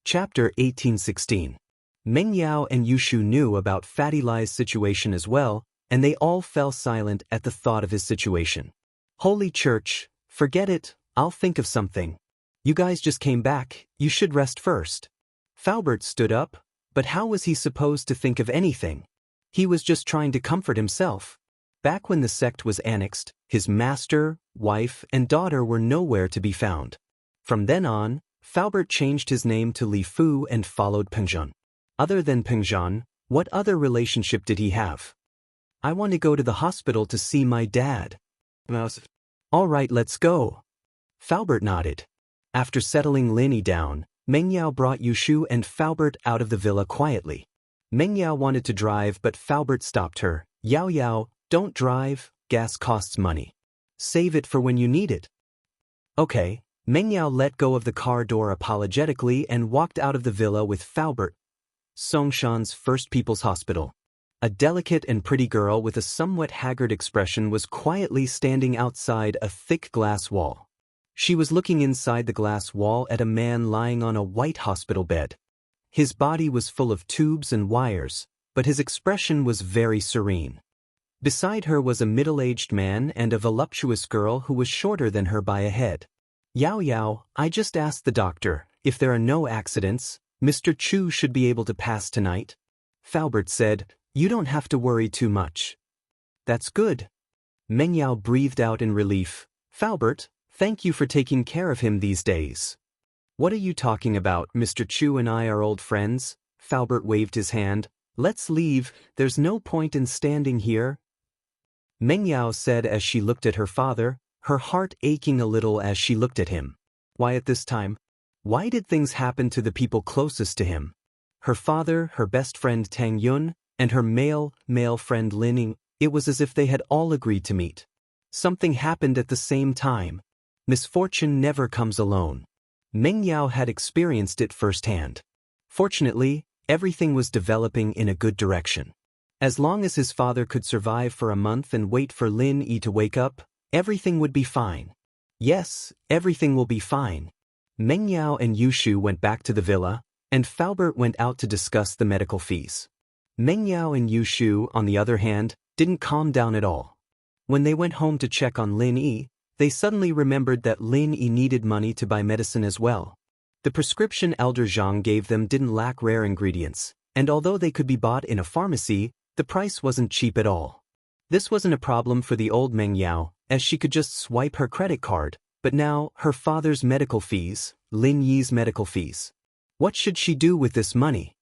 Chapter 1816. Meng Yao and Yushu knew about Fatty Lai's situation as well, and they all fell silent at the thought of his situation. Holy Church, forget it, I'll think of something. You guys just came back, you should rest first. Faubert stood up, but how was he supposed to think of anything? He was just trying to comfort himself. Back when the sect was annexed, his master, wife, and daughter were nowhere to be found. From then on, Faubert changed his name to Li Fu and followed Pengzhen. Other than Pengzhen, what other relationship did he have? I want to go to the hospital to see my dad. All right, let's go. Faubert nodded. After settling Lin Yi down, Meng Yao brought Yushu and Faubert out of the villa quietly. Meng Yao wanted to drive, but Faubert stopped her. Yao Yao, don't drive, gas costs money. Save it for when you need it. Okay. Meng Yao let go of the car door apologetically and walked out of the villa with Faubert, Songshan's First People's Hospital. A delicate and pretty girl with a somewhat haggard expression was quietly standing outside a thick glass wall. She was looking inside the glass wall at a man lying on a white hospital bed. His body was full of tubes and wires, but his expression was very serene. Beside her was a middle-aged man and a voluptuous girl who was shorter than her by a head. Yao Yao, I just asked the doctor, if there are no accidents, Mr. Chu should be able to pass tonight. Faubert said, you don't have to worry too much. That's good. Meng Yao breathed out in relief. Faubert, thank you for taking care of him these days. What are you talking about? Mr. Chu and I are old friends. Faubert waved his hand. Let's leave, there's no point in standing here. Meng Yao said as she looked at her father, her heart aching a little as she looked at him. Why at this time? Why did things happen to the people closest to him? Her father, her best friend Tang Yun, and her male friend Lin Yi. It was as if they had all agreed to meet. Something happened at the same time. Misfortune never comes alone. Meng Yao had experienced it firsthand. Fortunately, everything was developing in a good direction. As long as his father could survive for a month and wait for Lin Yi to wake up, everything would be fine. Yes, everything will be fine. Meng Yao and Yushu went back to the villa, and Faubert went out to discuss the medical fees. Meng Yao and Yushu, on the other hand, didn't calm down at all. When they went home to check on Lin Yi, they suddenly remembered that Lin Yi needed money to buy medicine as well. The prescription Elder Zhang gave them didn't lack rare ingredients, and although they could be bought in a pharmacy, the price wasn't cheap at all. This wasn't a problem for the old Meng Yao, as she could just swipe her credit card, but now, her father's medical fees, Lin Yi's medical fees. What should she do with this money?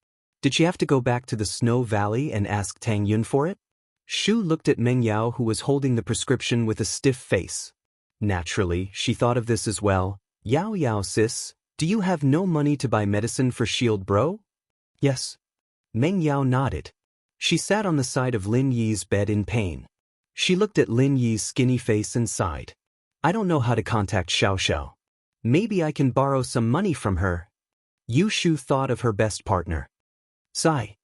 Did she have to go back to the Snow Valley and ask Tang Yun for it? Shu looked at Meng Yao, who was holding the prescription with a stiff face. Naturally, she thought of this as well. Yao Yao sis, do you have no money to buy medicine for Shield Bro? Yes. Meng Yao nodded. She sat on the side of Lin Yi's bed in pain. She looked at Lin Yi's skinny face and sighed. I don't know how to contact Xiao Xiao. Maybe I can borrow some money from her. Yushu thought of her best partner. Sigh.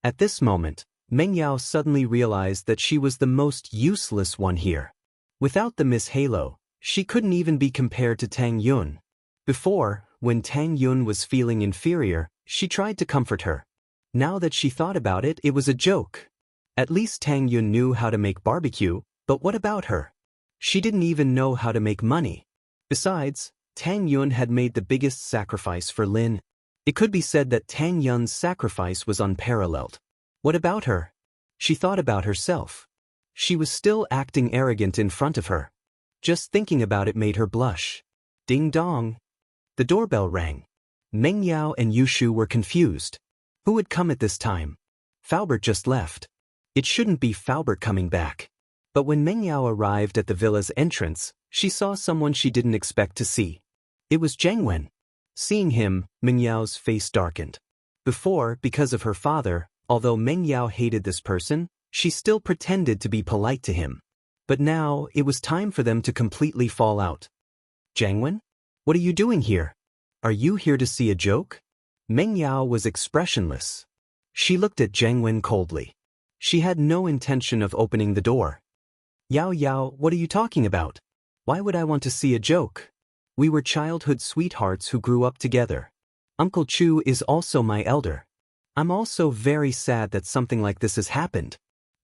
At this moment, Meng Yao suddenly realized that she was the most useless one here. Without the Miss Halo, she couldn't even be compared to Tang Yun. Before, when Tang Yun was feeling inferior, she tried to comfort her. Now that she thought about it, it was a joke. At least Tang Yun knew how to make barbecue, but what about her? She didn't even know how to make money. Besides, Tang Yun had made the biggest sacrifice for Lin. It could be said that Tang Yun's sacrifice was unparalleled. What about her? She thought about herself. She was still acting arrogant in front of her. Just thinking about it made her blush. Ding dong. The doorbell rang. Meng Yao and Yushu were confused. Who had come at this time? Faubert just left. It shouldn't be Faubert coming back. But when Meng Yao arrived at the villa's entrance, she saw someone she didn't expect to see. It was Zhang Wen. Seeing him, Meng Yao's face darkened. Before, because of her father, although Meng Yao hated this person, she still pretended to be polite to him. But now, it was time for them to completely fall out. Zhang Wen? What are you doing here? Are you here to see a joke? Meng Yao was expressionless. She looked at Zhang Wen coldly. She had no intention of opening the door. Yao Yao, what are you talking about? Why would I want to see a joke? We were childhood sweethearts who grew up together. Uncle Chu is also my elder. I'm also very sad that something like this has happened.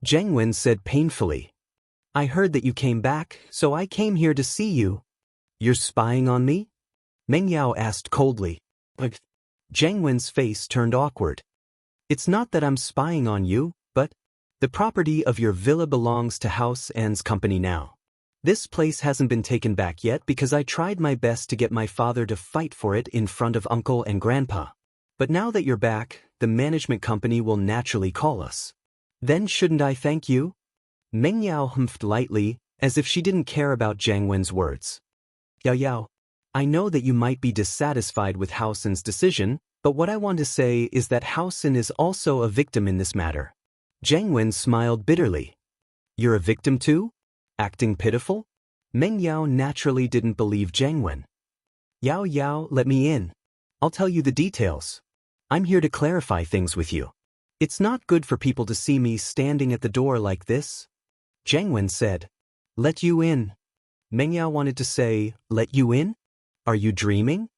Zheng Wen said painfully. I heard that you came back, so I came here to see you. You're spying on me? Meng Yao asked coldly. Zheng Wen's face turned awkward. It's not that I'm spying on you, but the property of your villa belongs to House An's company now. This place hasn't been taken back yet because I tried my best to get my father to fight for it in front of Uncle and Grandpa. But now that you're back, the management company will naturally call us. Then shouldn't I thank you? Meng Yao humphed lightly, as if she didn't care about Zhang Wen's words. Yao Yao, I know that you might be dissatisfied with Hao Sin's decision, but what I want to say is that Hao Sin is also a victim in this matter. Zhang Wen smiled bitterly. You're a victim too? Acting pitiful? Meng Yao naturally didn't believe Zhang Wen. Yao Yao, let me in. I'll tell you the details. I'm here to clarify things with you. It's not good for people to see me standing at the door like this. Zhang Wen said. Let you in. Meng Yao wanted to say, let you in? Are you dreaming?